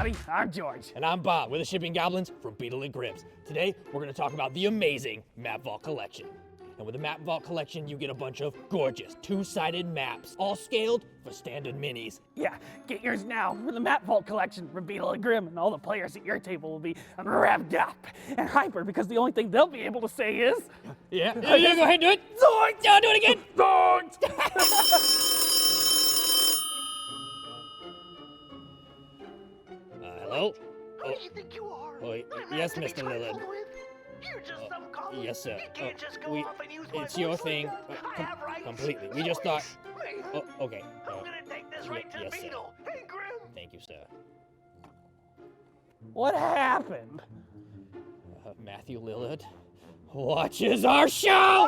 everybody. I'm George. And I'm Bob. We're the Shipping Goblins from Beetle and Grimm's. Today, we're going to talk about the amazing Map Vault Collection. And with the Map Vault collection, you get a bunch of gorgeous two-sided maps, all scaled for standard minis. Yeah, get yours now for the Map Vault collection from Beetle and Grimm, and all the players at your table will be revved up and hyper because the only thing they'll be able to say is... Yeah, go ahead and do it. Zoinks! No, do it again. Zoinks! Hello? Who do you think you are? Yes, Mr. Lillard. You're just some color. Yes, sir. You can't just go off and use my It's your voice like thing. that. I have rights. Completely. We just thought... Oh, okay. I'm gonna take this right to yes, sir. Beetle. Hey, Grimm. Thank you, sir. What happened? Matthew Lillard watches our show!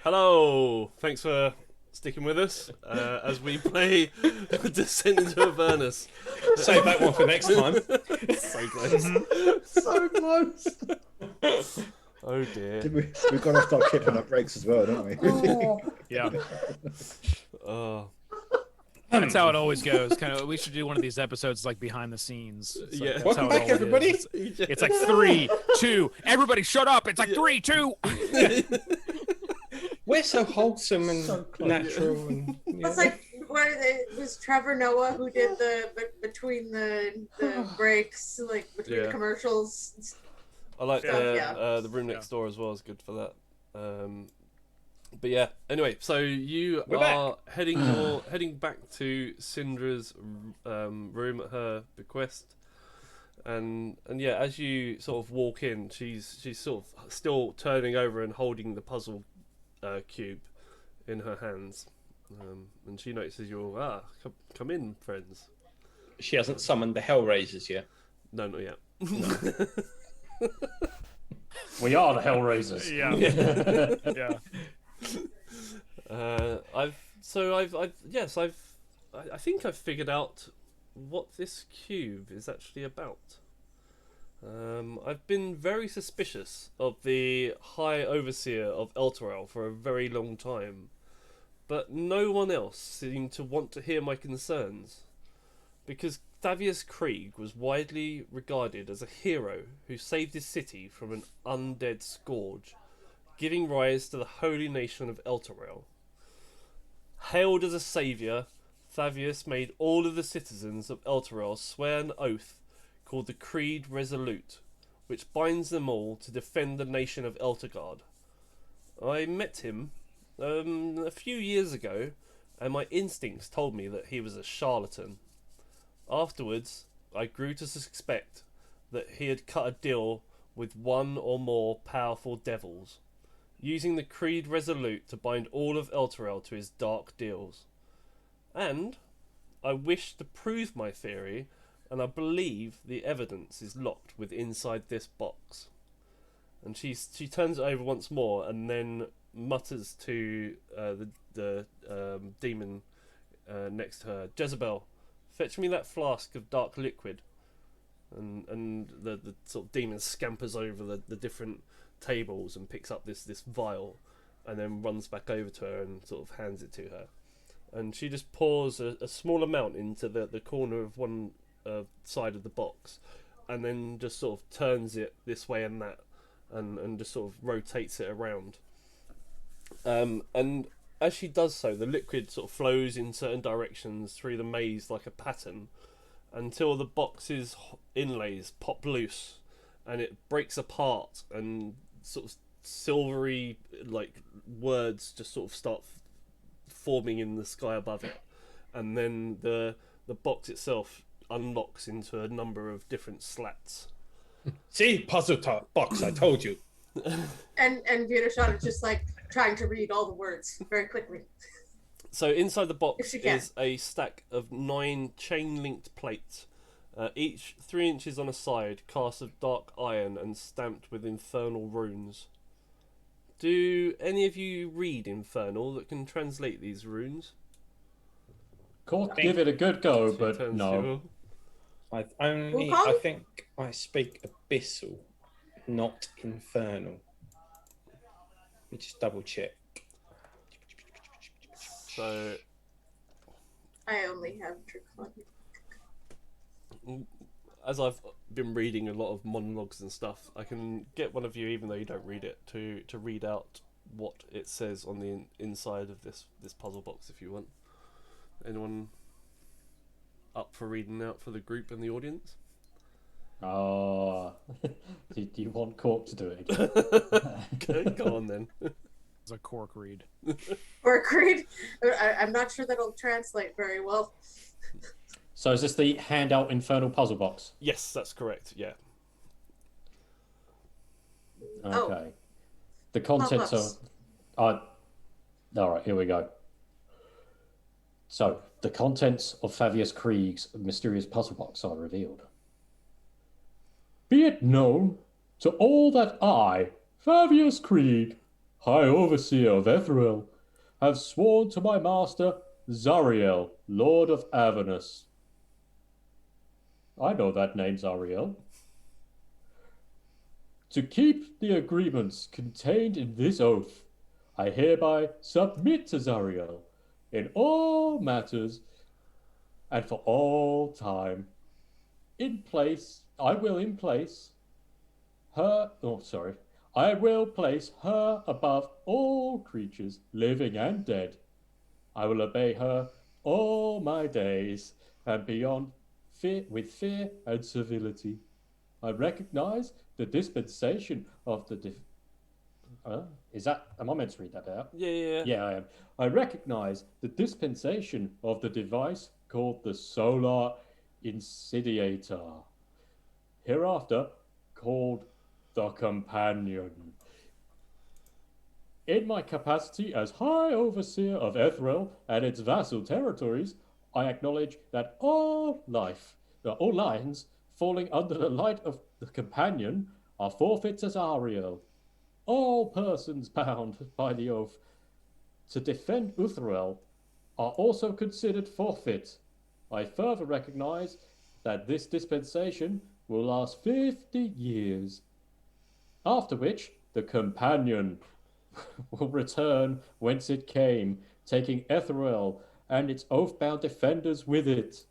Hello, thanks for sticking with us as we play Descent into Avernus. Save that one for next time. So close. So close. Oh dear. We've got to start kicking up breaks as well, don't we? Yeah. Oh. That's how it always goes. Kind of. We should do one of these episodes like behind the scenes. It's like, Yeah. that's Welcome how it back, always everybody. is. It's like 3, 2. Everybody, shut up! It's like 3, 2. We're so wholesome and So close. natural. And, It's like it was Trevor Noah who did the between the breaks, like between the Yeah. commercials. I like Yeah. the room next door as well is good for that. But yeah. Anyway, so you We're are heading back to Syndra's room at her bequest, and yeah, as you sort of walk in, she's sort of still turning over and holding the puzzle cube in her hands, and she notices you're come in, friends. she hasn't summoned the Hellraisers yet. No, not yet. We are the Hellraisers. Yeah. Yeah. I think I've figured out what this cube is actually about. I've been very suspicious of the High Overseer of Elturel for a very long time, but no one else seemed to want to hear my concerns, because Thavius Krieg was widely regarded as a hero who saved his city from an undead scourge, giving rise to the holy nation of Elturel. Hailed as a saviour, Thavius made all of the citizens of Elturel swear an oath called the Creed Resolute, which binds them all to defend the nation of Elturgard. I met him a few years ago, and my instincts told me that he was a charlatan. Afterwards, I grew to suspect that he had cut a deal with one or more powerful devils, using the Creed Resolute to bind all of Elturel to his dark deals. And I wish to prove my theory, and I believe the evidence is locked with inside this box. And she turns it over once more, and then mutters to the demon next to her, Jezebel, fetch me that flask of dark liquid. And the sort of demon scampers over the different tables and picks up this vial, and then runs back over to her and sort of hands it to her. And she just pours a small amount into the corner of one side of the box, and then just sort of turns it this way and that, and just sort of rotates it around. And as she does so, the liquid sort of flows in certain directions through the maze like a pattern, until the box's inlays pop loose, and it breaks apart, and sort of silvery like words just sort of start forming in the sky above it, and then the box itself unlocks into a number of different slats. See, puzzle box, I told you. And Vietashon is just like trying to read all the words very quickly. So inside the If box she can. is a stack of 9 chain-linked plates, each 3 inches on a side, cast of dark iron and stamped with Infernal Runes. Do any of you read Infernal that can translate these runes? Cork, give it a good go, She but turns no. to I think I speak Abyssal. not infernal. Let me just double check. So I only have Draconic. as I've been reading a lot of monologues and stuff, I can get one of you, even though you don't read it, to read out what it says on the inside of this puzzle box if you want. Anyone up for reading out for the group and the audience? Do you want Cork to do it again? Okay, go on then. It's a Cork read. Cork read? I'm not sure that'll translate very well. So is this the handout infernal puzzle box? Yes, that's correct. Yeah. Okay. The contents are... all right, here we go. So, the contents of Fabius Krieg's mysterious puzzle box are revealed. Be it known to all that I, Fabius Krieg, High Overseer of Ethereal, have sworn to my master, Zariel, Lord of Avernus. I know that name, Zariel. To keep the agreements contained in this oath, I hereby submit to Zariel in all matters and for all time. I will place her above all creatures, living and dead. I will obey her all my days and beyond, with fear and civility. I recognize the dispensation of the am I meant to read that out? Yeah. Yeah, I am. I recognize the dispensation of the device called the Solar Insidiator, hereafter called the Companion. In my capacity as High Overseer of Ethereal and its vassal territories, I acknowledge that all lines falling under the light of the Companion are forfeit to Zariel. All persons bound by the oath to defend Uthrael are also considered forfeit. I further recognize that this dispensation will last 50 years, after which the Companion will return whence it came, taking Ethereal and its oath-bound defenders with it,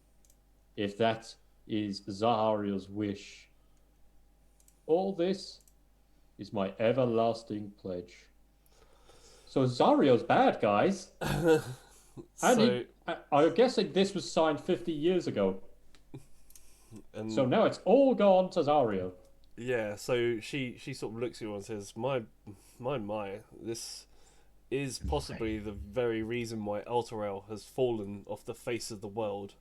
if that is Zahariel's wish. All this is my everlasting pledge. So Zariel's bad, guys. I'm guessing this was signed 50 years ago. So now it's all gone to Zariel. Yeah, so she sort of looks at you and says, my, this is possibly the very reason why Alterel has fallen off the face of the world.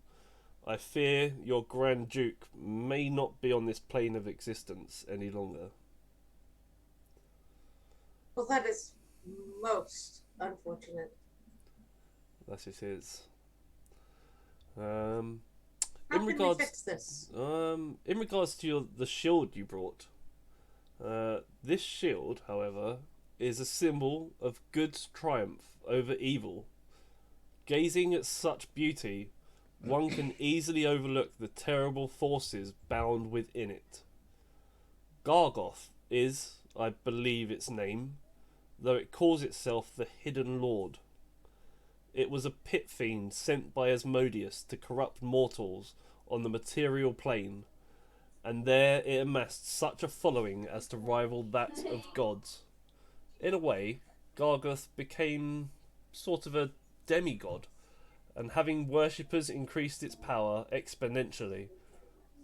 I fear your Grand Duke may not be on this plane of existence any longer. Well, that is most unfortunate. That it is. How can we fix this? In regards to the shield you brought, this shield, however, is a symbol of good's triumph over evil. Gazing at such beauty, one can easily overlook the terrible forces bound within it. Gargoth is, I believe, its name, though it calls itself the Hidden Lord. It was a pit fiend sent by Asmodeus to corrupt mortals on the material plane, and there it amassed such a following as to rival that of gods. In a way, Gargoth became sort of a demigod, and having worshippers increased its power exponentially.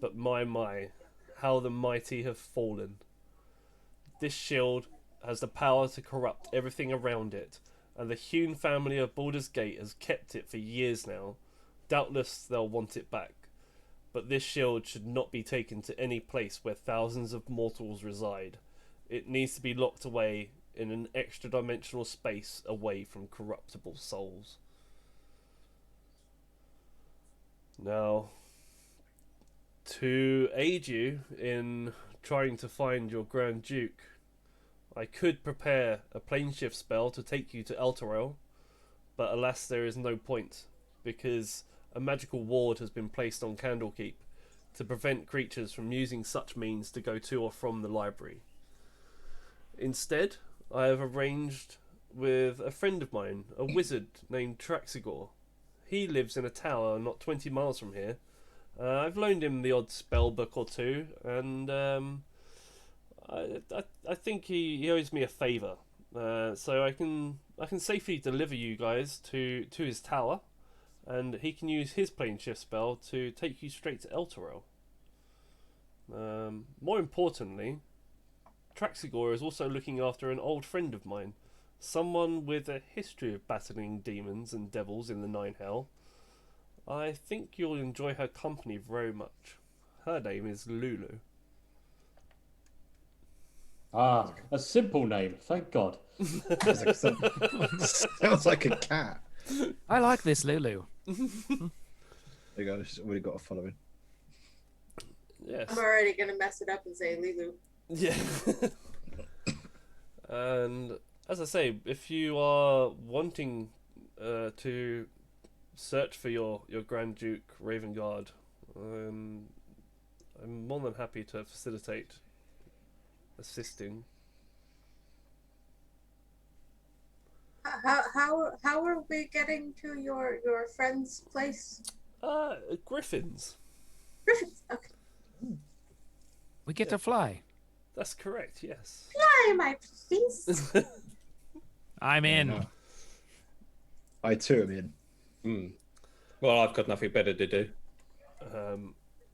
But my, how the mighty have fallen. This shield has the power to corrupt everything around it, and the hewn family of Baldur's Gate has kept it for years now. Doubtless they'll want it back, but this shield should not be taken to any place where thousands of mortals reside. It needs to be locked away in an extra-dimensional space away from corruptible souls. Now, to aid you in trying to find your Grand Duke, I could prepare a planeshift spell to take you to Elturel, but alas there is no point, because a magical ward has been placed on Candlekeep to prevent creatures from using such means to go to or from the library. Instead, I have arranged with a friend of mine, a wizard named Traxigor. He lives in a tower not 20 miles from here. I've loaned him the odd spell book or two, and I think he owes me a favour. So I can safely deliver you guys to his tower, and he can use his plane shift spell to take you straight to Elturel. More importantly, Traxigor is also looking after an old friend of mine, someone with a history of battling demons and devils in the Nine Hell. I think you'll enjoy her company very much. Her name is Lulu. Ah, a simple name, thank God. Sounds like a cat. I like this Lulu. There you go. She's already got a following. Yes. I'm already gonna mess it up and say Lulu. Yeah. And as I say, if you are wanting to search for your Grand Duke Ravengard, I'm more than happy to facilitate assisting. How are we getting to your friend's place? Griffins. Griffins. Okay. We get to fly. That's correct. Yes. Fly, my please. I'm in. No. I too am in. Well, I've got nothing better to do.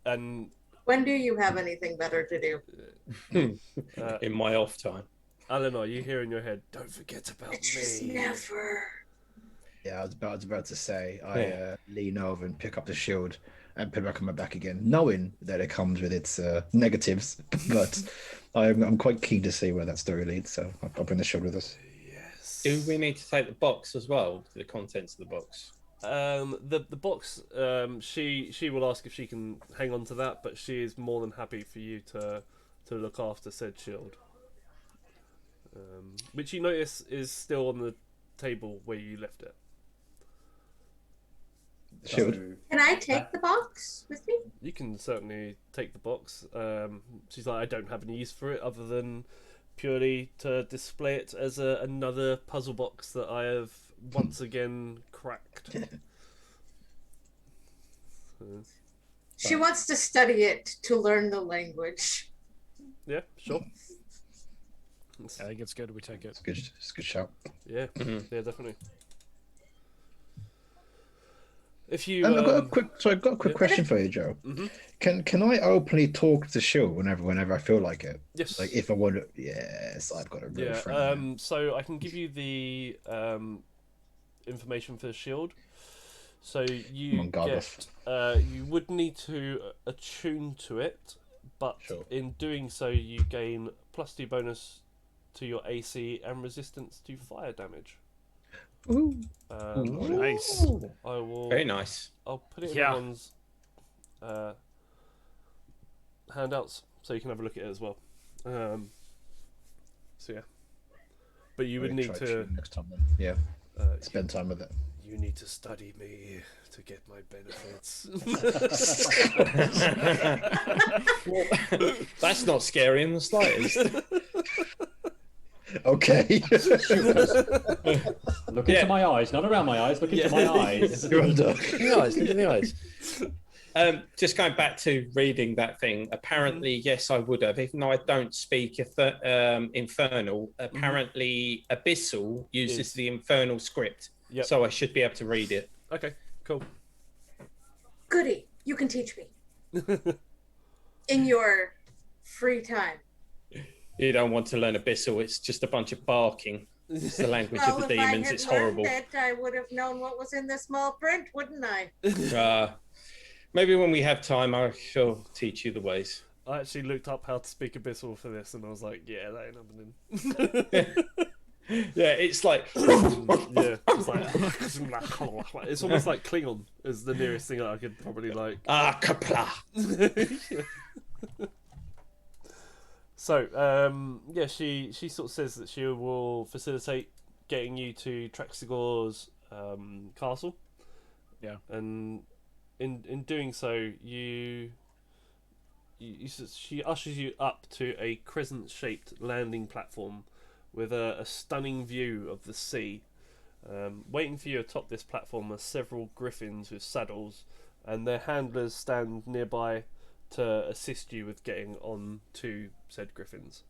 And When do you have anything better to do? In my off time. Eleanor, you hear in your head, "Don't forget about Just me." never. Yeah, I was about to say. I lean over and pick up the shield and put it back on my back again, knowing that it comes with its negatives. But I'm quite keen to see where that story leads. So I'll bring the shield with us. Yes. Do we need to take the box as well? The contents of the box. The box. She will ask if she can hang on to that, but she is more than happy for you to look after said shield. Which you notice is still on the table where you left it. Shield. Can I take the box with me? You can certainly take the box. She's like, I don't have any use for it other than purely to display it as another puzzle box that I have once again cracked. She wants to study it to learn the language. Yeah, sure. I think it's good we take it. It's good. It's a good shout. Yeah, yeah, definitely. If you, I've got a quick question for you, Joe. Can I openly talk to Shield whenever I feel like it? Yes. Like if I want to. Yes, I've got a real friend. So I can give you the information for the shield. So you get, you would need to attune to it, but in doing so, you gain +2 bonus to your AC and resistance to fire damage. Ooh. Nice. I will. Very nice. I'll put it in everyone's handouts so you can have a look at it as well. So yeah, but you would need to next time. Then. Yeah. Spend time with it. You need to study me to get my benefits. Well, that's not scary in the slightest. Okay. Look into my eyes, not around my eyes. Look into my eyes. You're under. Look in the eyes. Look in the eyes. Just going back to reading that thing. Apparently, yes, I would have. Even though I don't speak Infernal, apparently Abyssal uses the Infernal script. Yep. So I should be able to read it. Okay, cool. Goody, you can teach me. In your free time. You don't want to learn Abyssal. It's just a bunch of barking. It's the language of the demons. It's horrible. That I would have known what was in the small print, wouldn't I? Maybe when we have time, I shall teach you the ways. I actually looked up how to speak Abyssal for this, and I was like, yeah, that ain't happening. Yeah, it's like yeah, it's like it's almost like Klingon is the nearest thing that I could probably like. Kapla. So, yeah, she sort of says that she will facilitate getting you to Traxigor's castle. Yeah, and in doing so, she ushers you up to a crescent-shaped landing platform with a stunning view of the sea. Waiting for you atop this platform are several griffins with saddles, and their handlers stand nearby to assist you with getting on to said griffins.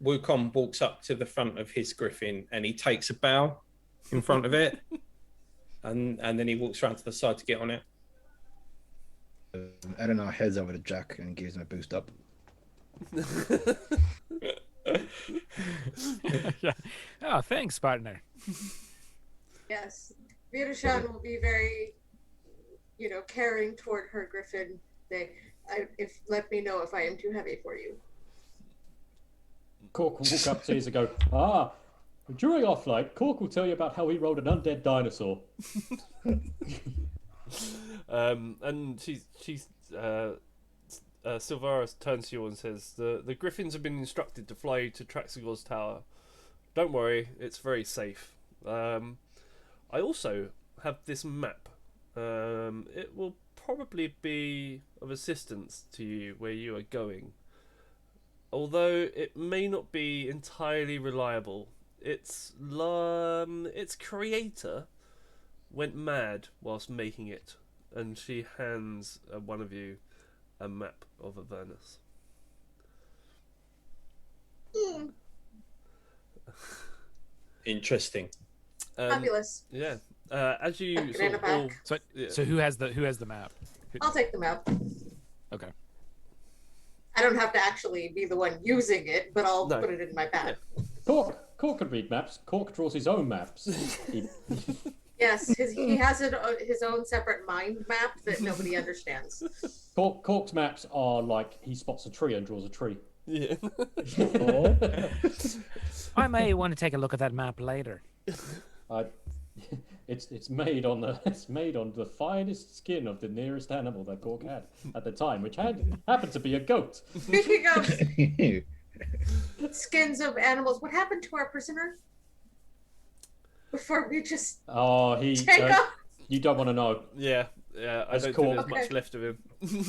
Wukong walks up to the front of his griffin and he takes a bow in front of it, and then he walks around to the side to get on it. Eleanor heads over to Jack and gives him a boost up. Yeah. Oh, thanks, partner. Yes, Vietoshan will be very, caring toward her griffin. Let me know if I am too heavy for you. Cork will walk up to his and go, during our flight, Cork will tell you about how he rode an undead dinosaur. And Silveras turns to you and says, the griffins have been instructed to fly you to Traxigor's tower. Don't worry, it's very safe. I also have this map. It will probably be of assistance to you where you are going. Although it may not be entirely reliable. Its creator went mad whilst making it, and she hands one of you a map of Avernus. Interesting. Fabulous. Yeah. As you Put it in sort a of all, back. So who has the map? I'll take the map. Okay. I don't have to actually be the one using it, but I'll put it in my bag. Cork can read maps. Cork draws his own maps. Yes, he has his own separate mind map that nobody understands. Cork's maps are like he spots a tree and draws a tree. Yeah. I may want to take a look at that map later. It's made on the finest skin of the nearest animal that Cork had at the time, which happened to be a goat. Speaking of skins of animals, what happened to our prisoner? Before we just take off. You don't want to know. Yeah. I don't think there's much left of him.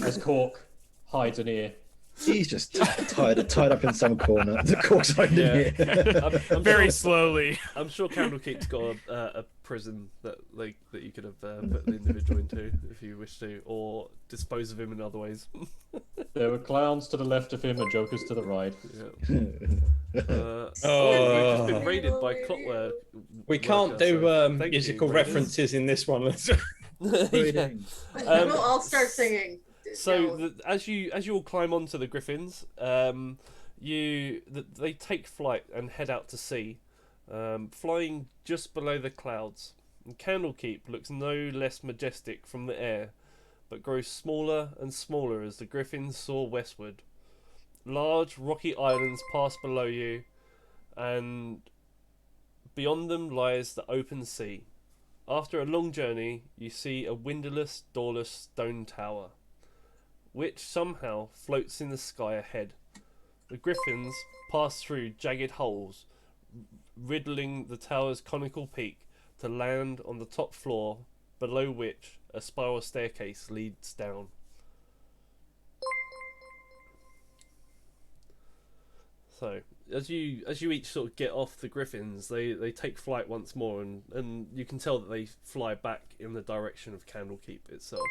As Cork hides an ear. He's just tied up in some corner. The Cork's hiding in here. I'm Very slowly. I'm sure Candlekeep's got a prison that you could have put the individual into if you wish to, or dispose of him in other ways. There were clowns to the left of him and jokers to the right. We've just been raided by clockwork. We can't do musical references in this one. Yeah. We'll all start singing. So as you all climb onto the griffins, they take flight and head out to sea, flying just below the clouds. And Candlekeep looks no less majestic from the air, but grows smaller and smaller as the griffins soar westward. Large rocky islands pass below you, and beyond them lies the open sea. After a long journey, you see a windowless, doorless stone tower, which somehow floats in the sky ahead. The griffins pass through jagged holes, riddling the tower's conical peak, to land on the top floor, below which a spiral staircase leads down. So, as you each sort of get off the griffins, they take flight once more, and you can tell that they fly back in the direction of Candlekeep itself.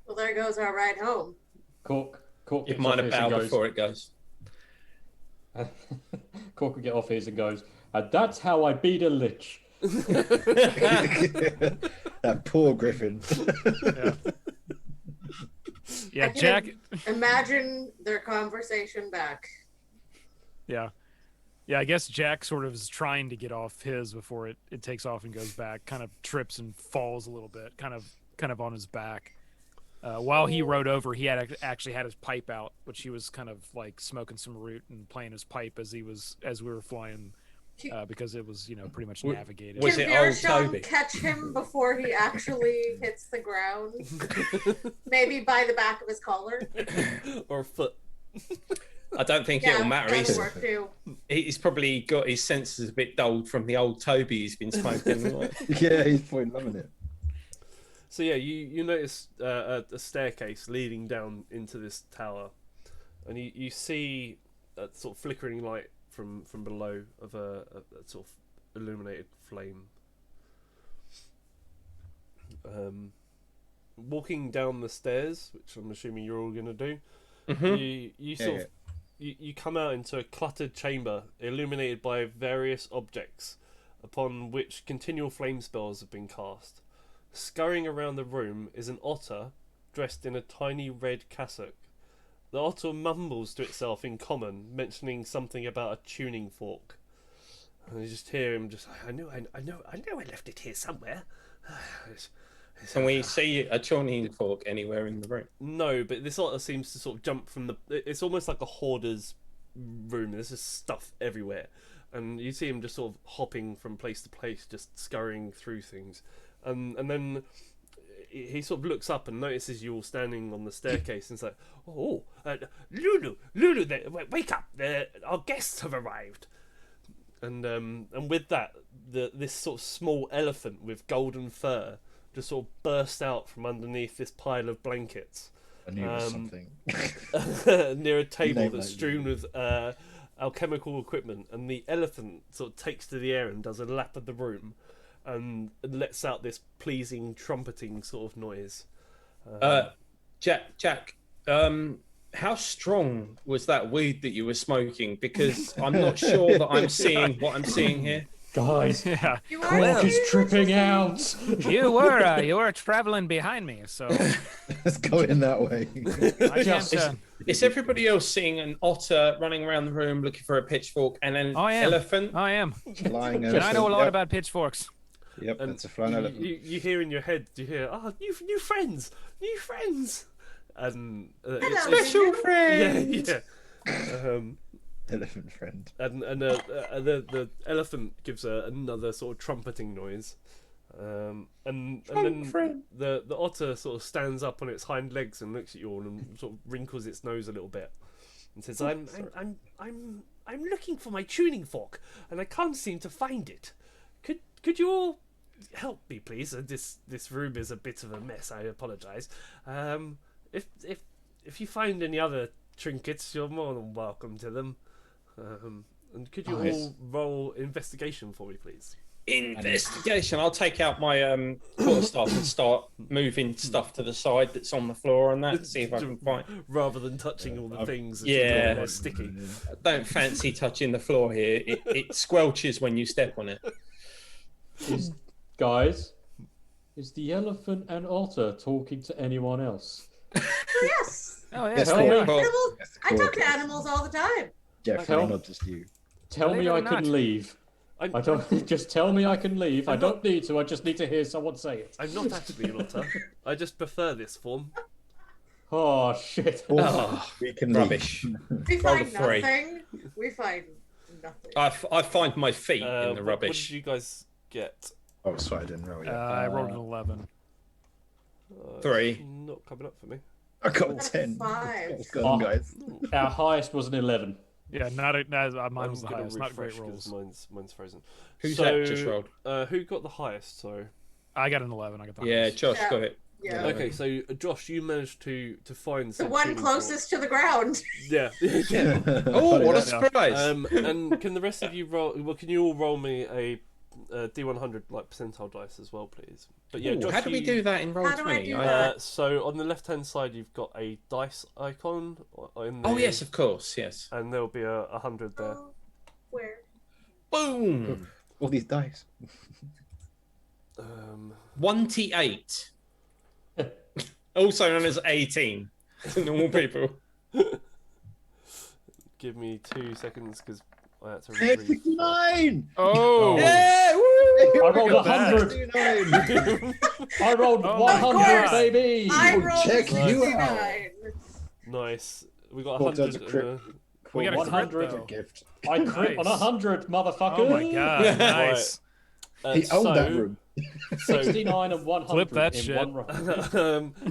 Well, there goes our ride home. Cork Give mine a bow before it goes. Cork will get off his and goes, and that's how I beat a lich. That poor griffin. Yeah, Jack. Imagine their conversation back. Yeah, I guess Jack sort of is trying to get off his before it takes off and goes back. Kind of trips and falls a little bit. Kind of on his back. While he rode over, he actually had his pipe out, which he was kind of like smoking some root and playing his pipe as we were flying, because it was pretty much navigated. Was it old Toby? Catch him before he actually hits the ground? Maybe by the back of his collar or foot. I don't think it'll matter. He's probably got his senses a bit dulled from the old Toby he's been smoking. Yeah, he's probably loving it. So yeah, you notice a staircase leading down into this tower. and you see a sort of flickering light from below of a sort of illuminated flame. Walking down the stairs, which I'm assuming you're all gonna do, you come out into a cluttered chamber illuminated by various objects, upon which continual flame spells have been cast. Scurrying around the room is an otter dressed in a tiny red cassock. The otter mumbles to itself in common, mentioning something about a tuning fork. And you just hear him just, I know I left it here somewhere. Can we see a tuning fork anywhere in the room? No, but this otter seems to sort of jump from the... It's almost like a hoarder's room. There's just stuff everywhere. And you see him just sort of hopping from place to place, just scurrying through things. And then he sort of looks up and notices you all standing on the staircase and is like, Lulu, wake up! Our guests have arrived. And with that, this sort of small elephant with golden fur just sort of bursts out from underneath this pile of blankets. I knew it was something. Near a table that's strewn with alchemical equipment, and the elephant sort of takes to the air and does a lap of the room and lets out this pleasing trumpeting sort of noise. Jack, how strong was that weed that you were smoking? Because I'm not sure that I'm seeing what I'm seeing here. Guys, Yeah. Cork is tripping out. You were traveling behind me, so Let's go in that way. I can't. Is everybody else seeing an otter running around the room looking for a pitchfork and an elephant? I am. Flying And I know a lot yep. about pitchforks. Yep, And it's a flying elephant. you hear in your head, new friends, and Special friends. yeah. Elephant friend. And the elephant gives another sort of trumpeting noise, and then the otter sort of stands up on its hind legs and looks at you all and sort of wrinkles its nose a little bit and says, "I'm looking for my tuning fork and I can't seem to find it. Could you all help me, please? This room is a bit of a mess. I apologise. If you find any other trinkets, you're more than welcome to them." And could you all roll investigation for me, please? Investigation. I'll take out my quarterstaff and start moving stuff to the side that's on the floor and that. See if I can find. Rather than touching all the things. That Yeah, are sticky. I don't fancy touching the floor here. It squelches when you step on it. Guys, is the elephant and otter talking to anyone else? Yes. Oh yeah. Yes, Tell they me. are. Animals. Yes, I talk cool. to animals all the time. Definitely not just you. Tell Believe me it or I can not. leave. I don't just tell me I can leave. I don't need to. I just need to hear someone say it. I'm not actually an otter. I just prefer this form. Oh shit! We can Rubbish. We Roll a find three. nothing. We find nothing. I find my feet in the What rubbish. did you guys get? Oh, sorry, I didn't roll yet. I rolled an 11. 3. It's not coming up for me. I got That's 10. 5. Let's go on, guys. Our highest was an 11. Yeah, mine was the gonna highest. Not great refresh 'cause rolls. Mine's frozen. Who's that just rolled? Who got the highest? Sorry. I got an 11. I got the Yeah, highest. Josh Yeah. got it. Yeah. Okay, so Josh, you managed to find The some one tuning closest to the ground. fork. Yeah. yeah. Oh, what a surprise! And can the rest of you roll? Well, can you all roll me a D100 like percentile dice as well, please? But yeah, Ooh, Josh, how do we do that in How do I Roll20? do that? So on the left-hand side, you've got a dice icon. In the, Oh yes, of course, yes. And there'll be a 100 there. Oh, where? Boom! All these dice. 28. Also known as 18 to normal people. Give me 2 seconds because I had to Hey, retrieve. 69! Oh! Yeah! Woo! I rolled Look at 100. I rolled Oh my 100, God. baby. I Oh, rolled check you out. 69. Nice. We got Well, that's 100. a crit. We got a crit, 100 though. gift. I crit on Nice. 100, motherfucker. Oh my god! Nice. He owned that room. So, 69 and 100 Flip that in shit. one row.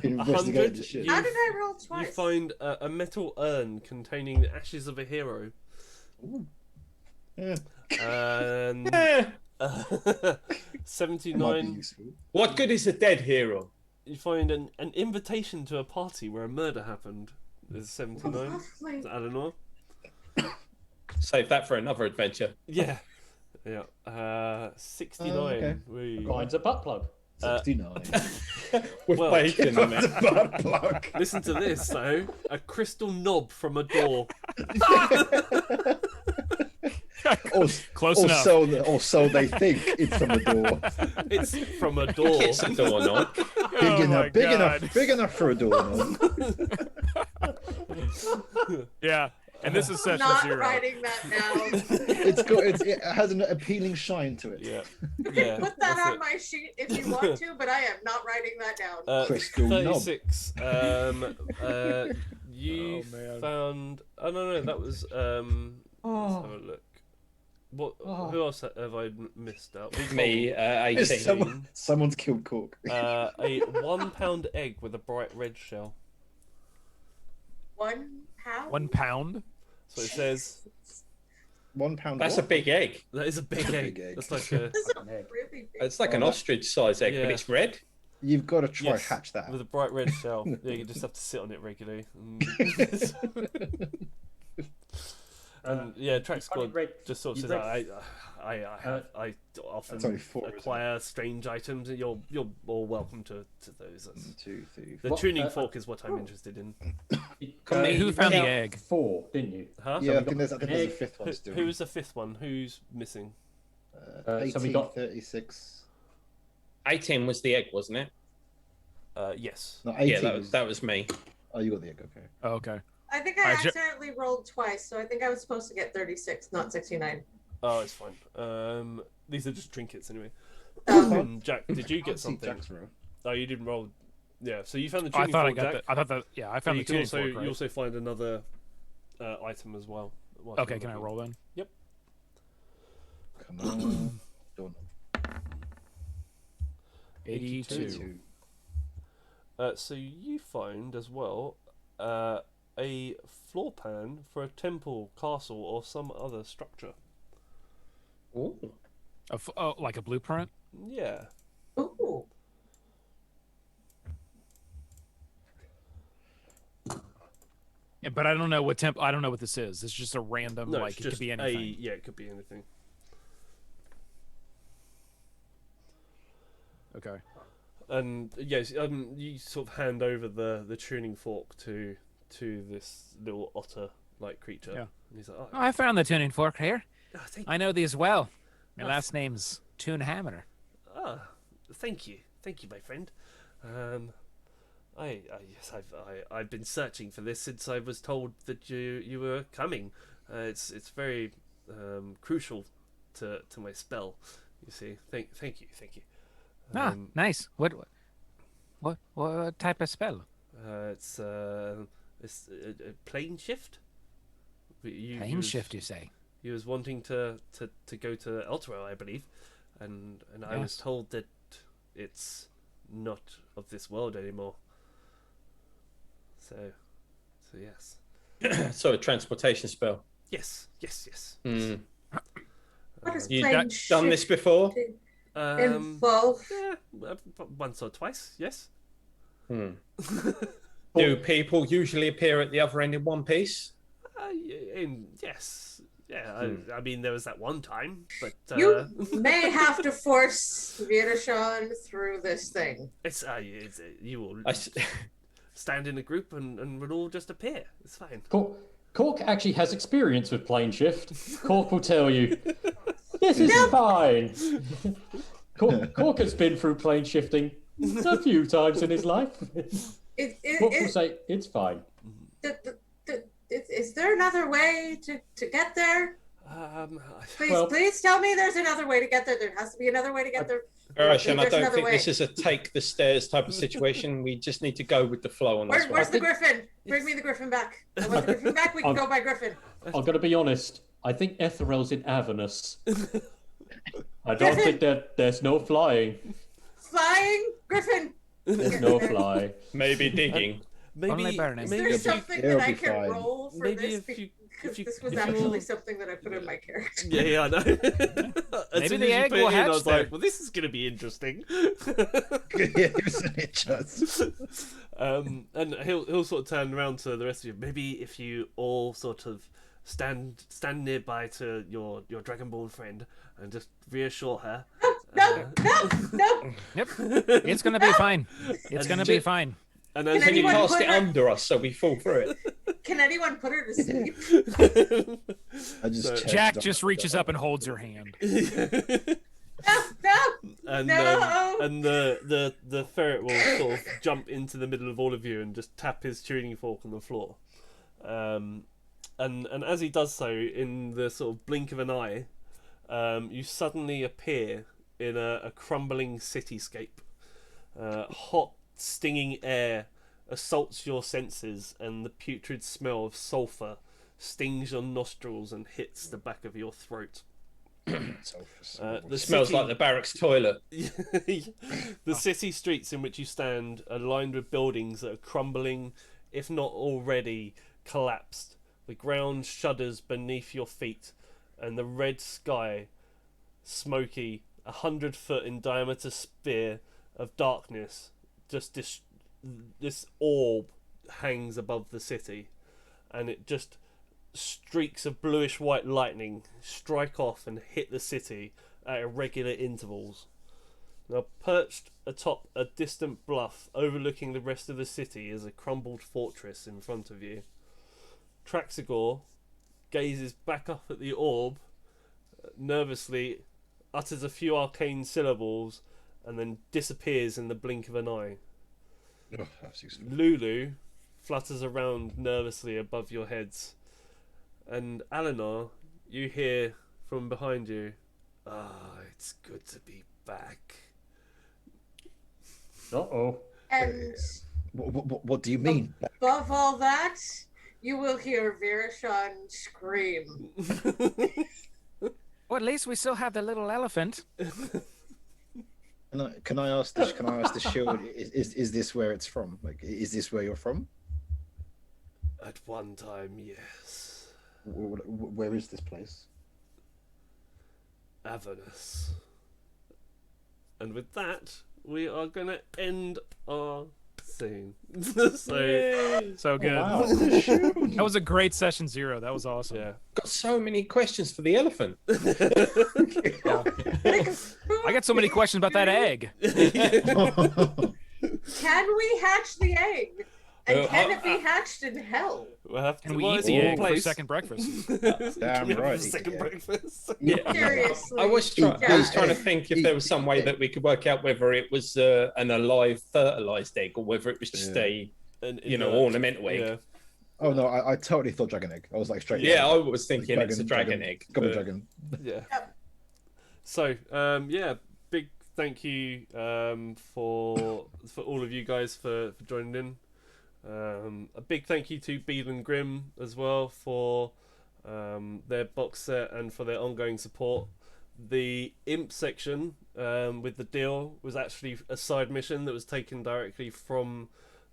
He investigated 100. the shit. How did I roll twice? You find a metal urn containing the ashes of a hero. Yeah. And Yeah. It might be 79. useful. What good is a dead hero? You find an invitation to a party where a murder happened. Is 79? Lovely. Is that Eleanor? Save that for another adventure. Yeah. Yeah. 69. okay. Mine's a butt plug. 69. With Well, bacon on it. Butt plug. Listen to this, though. A crystal knob from a door. Close enough. Or so they think it's from the door. It's from a door. It's a doorknob. Big enough for a doorknob. Yeah. And this is set for Not 0. writing that down. It has an appealing shine to it. Yeah. Yeah. Put that on my sheet if you want to, but I am not writing that down. Crystal knob. 36. You found. Oh no, that was. Let's have a look. What? Who else have I missed out? Me, 18. Someone's killed Cork. A 1 pound egg with a bright red shell. 1 pound. 1 pound. So it says. 1 pound. That's what? a big egg. That is a big egg. That's like a. This is a really big. It's like an ostrich-sized egg, Yeah. but it's red. You've got to try Yes, hatch that. with a bright red shell. Yeah, you just have to sit on it regularly. And yeah, Track Squad just sort of says I often That's only 4, isn't acquire strange items, and you're all welcome to those. That's, 1, 2, 3, the tuning fork is what I'm interested in. Who found the egg? 4, didn't you? Huh? Yeah, I think there's a egg. 5th one still. Who's the 5th one? Who's missing? 18, so we got 36. 18 was the egg, wasn't it? Yes. No, 18 Yeah, that was me. Oh, you got the egg, okay. Oh, okay. I think I accidentally rolled twice, so I think I was supposed to get 36, not 69. Oh, it's fine. These are just trinkets anyway. Jack, did you get something? Jack's roll. Oh, you didn't roll. Yeah, so you found the I tuning thought I fork, got Jack. that. I thought that. Yeah, I found you the can tuning also fork. Right? you also find another item as well. whilst Okay, you're can I looking. roll then? Yep. Come on. Don't. 82. So you find as well a floor plan for a temple, castle, or some other structure. Ooh. Like a blueprint? Yeah. Ooh. Yeah, but I don't know what I don't know what this is. It's just a random, No, like it's it could just be anything. yeah, it could be anything. Okay. And yes, you sort of hand over the tuning fork to this little otter-like creature. Yeah. And he's like, oh, I found the tuning fork here. thank I know these well. My Ah. last name's Toonhammer. Thank you, my friend. Yes, I've been searching for this since I was told that you were coming. It's very crucial to my spell. You see, thank you. Nice. What type of spell? It's a plane shift. Plane shift, you say? He was wanting to go to Elturel, I believe, and I was Yes. told that it's not of this world anymore. So yes. So a transportation spell. Yes. Mm. What does You plane done this shift before? involve? Yeah, once or twice, yes. Do people usually appear at the other end in one piece? Yes. Yeah, I mean, there was that one time, but You may have to force Vietashon through this thing. you will stand in a group and we'll all just appear. It's fine. Cork actually has experience with plane shift. Cork will tell you, this is fine. Cork has been through plane shifting a few times in his life. Cork will say, it's fine. Is there another way to get there? Please tell me there's another way to get there. There has to be another way to get there. Arashan, I don't think this is a take the stairs type of situation. We just need to go with the flow on this one. Where's the griffin? Bring me the griffin back. I want the griffin back. We can go by griffin. I'm going to be honest. I think Etherel's in Avernus. I don't think that there's no flying. Flying griffin. There's no fly. Maybe digging. maybe Is maybe there if you- something It'll that I be can fine. roll for Maybe this? if you- Because if you- this was if you actually all- something that I put in my character. Yeah, I know. As Maybe soon the as you egg put it will in, I hatch was there. like, well, this is going to be interesting. It does. And he'll sort of turn around to the rest of you. Maybe if you all sort of stand nearby to your Dragonborn friend and just reassure her. No. Yep. It's gonna be fine. It's gonna be fine. And Can as Can you anyone cast put it her- under us so we fall through it? Can anyone put her to sleep? I just checked Jack on- just reaches up and holds your hand. No. and No. and the ferret will sort of jump into the middle of all of you and just tap his tuning fork on the floor. And as he does so, in the sort of blink of an eye, you suddenly appear in a crumbling cityscape. Hot, stinging air assaults your senses, and the putrid smell of sulphur stings your nostrils and hits the back of your throat. The smells like the barracks toilet. The city streets in which you stand are lined with buildings that are crumbling, if not already collapsed. The ground shudders beneath your feet, and the red sky, smoky, 100-foot in diameter sphere of darkness, just this orb hangs above the city, and it just streaks of bluish white lightning strike off and hit the city at irregular intervals. Now, perched atop a distant bluff overlooking the rest of the city is a crumbled fortress in front of you. Traxigor gazes back up at the orb, nervously utters a few arcane syllables, and then disappears in the blink of an eye. Oh, that's useful. Lulu flutters around nervously above your heads, and Eleanor, you hear from behind you, it's good to be back. Uh-oh. And What do you mean? above all that, you will hear Virashon scream. Well, at least we still have the little elephant. Can I ask this? Can I ask the shield? Is this where it's from? Like, is this where you're from? At one time, yes. Where is this place? Avernus. And with that, we are going to end our scene. So good. Wow. That was a great session 0. That was awesome. Yeah. Got so many questions for the elephant. I got so many questions about that egg. Can we hatch the egg? And can it be hatched in hell? We'll have to And we well, eat it's the in egg for place. second breakfast. Damn We have right. a second breakfast. Yeah. Seriously. I was trying to think if Eat- there was some way that we could work out whether it was an alive fertilized egg or whether it was just a ornamental egg. Yeah. Oh no, I totally thought dragon egg. I was like straight. Yeah, I was thinking it's a dragon egg. Double but- dragon. Yeah. So, big thank you for all of you guys for joining in. A big thank you to Beadle and Grimm as well for their box set and for their ongoing support. The imp section with the deal was actually a side mission that was taken directly from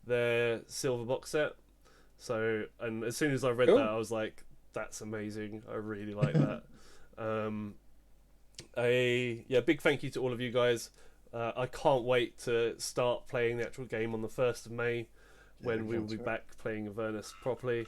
their silver box set. So, and as soon as I read Cool. that, I was like, that's amazing. I really like that. Big thank you to all of you guys. I can't wait to start playing the actual game on the 1st of May when we will be back playing Avernus properly.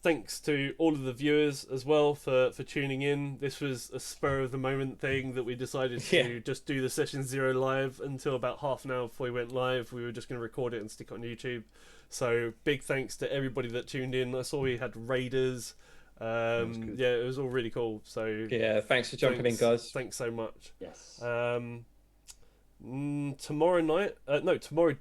Thanks to all of the viewers as well for tuning in. This was a spur of the moment thing that we decided to just do the session 0 live until about half an hour before we went live. We were just going to record it and stick it on YouTube. So big thanks to everybody that tuned in. I saw we had raiders. It was all really cool. So yeah, thanks for jumping in, guys. Thanks so much. Yes. Tomorrow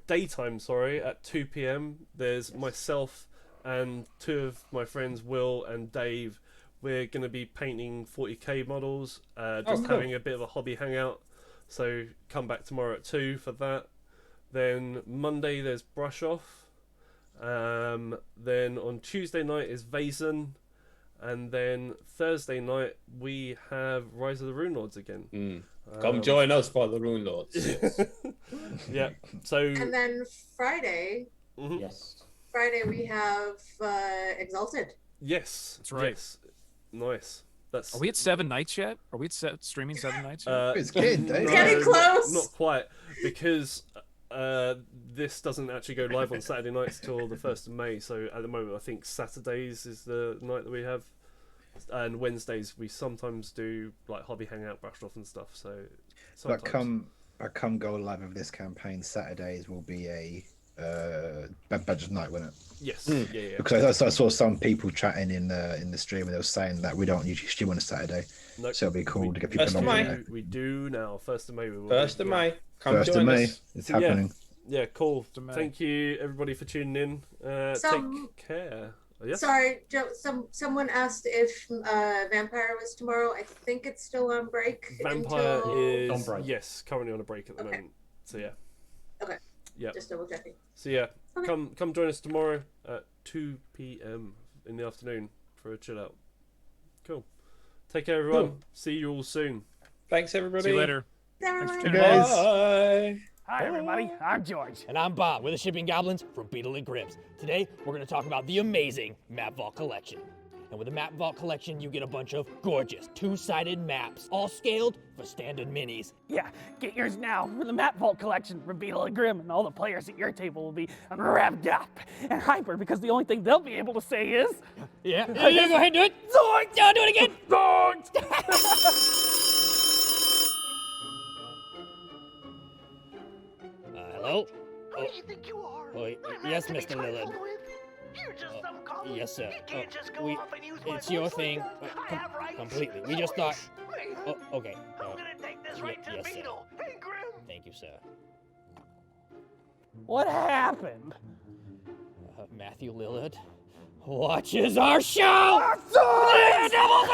daytime, at 2 p.m. there's myself and 2 of my friends, Will and Dave. We're going to be painting 40k models, cool. having a bit of a hobby hangout. So come back tomorrow at 2 for that. Then Monday there's Brush Off. Then on Tuesday night is Vaesen. And then Thursday night we have Rise of the Runelords again. Come join us for the Runelords. Yes. Yeah. So. And then Friday. Mhm. Yes. Friday we have Exalted. Yes. That's right. Yes. Nice. That's. Are we at 7 nights yet? Are we at streaming 7 nights yet? It's getting there. Getting close. Not quite, because this doesn't actually go live on Saturday nights till the 1st of May. So at the moment, I think Saturdays is the night that we have, and Wednesdays we sometimes do like hobby hangout, brush off and stuff. So. But come go live of this campaign, Saturdays will be a Badger's night, won't it? Yes. Yeah. Because I saw some people chatting in the stream and they were saying that we don't usually stream on a Saturday. Nope. So it'll be cool to get people First of along May. there. We do now. 1st of May. We will. 1st of May. Come First of join May. us. It's happening. Yeah, cool. May. Thank you everybody for tuning in. Take care. Yes? Sorry, Joe. Someone asked if Vampire was tomorrow. I think it's still on break. Vampire until... is On break. yes, currently on a break at the moment. So yeah. Okay. Yeah. Just double checking. So yeah, Okay. come join us tomorrow at 2 p.m. in the afternoon for a chill out. Cool. Take care, everyone. Cool. See you all soon. Thanks, everybody. See you later. Everyone. Thanks You for guys. Bye. Hi, everybody. I'm George. And I'm Bob. We're the Shipping Goblins from Beetle and Grimm's. Today, we're going to talk about the amazing Map Vault Collection. And with the Map Vault Collection, you get a bunch of gorgeous two-sided maps, all scaled for standard minis. Yeah, get yours now for the Map Vault collection from Beetle and Grimm, and all the players at your table will be revved up and hyper because the only thing they'll be able to say is Yeah, go ahead and do it. Zork! Yeah, do it again. Hello? Who do you think you are? Yes, Mr. Lillard. You're just some goblin. Yes, sir. You can't just go off and use my It's your voice like thing. that. I have rights. Completely. We just thought. Okay. I'm gonna take this right to yes, the sir. Beetle. Hey, Grimm. Thank you, sir. What happened? Matthew Lillard watches our show. Double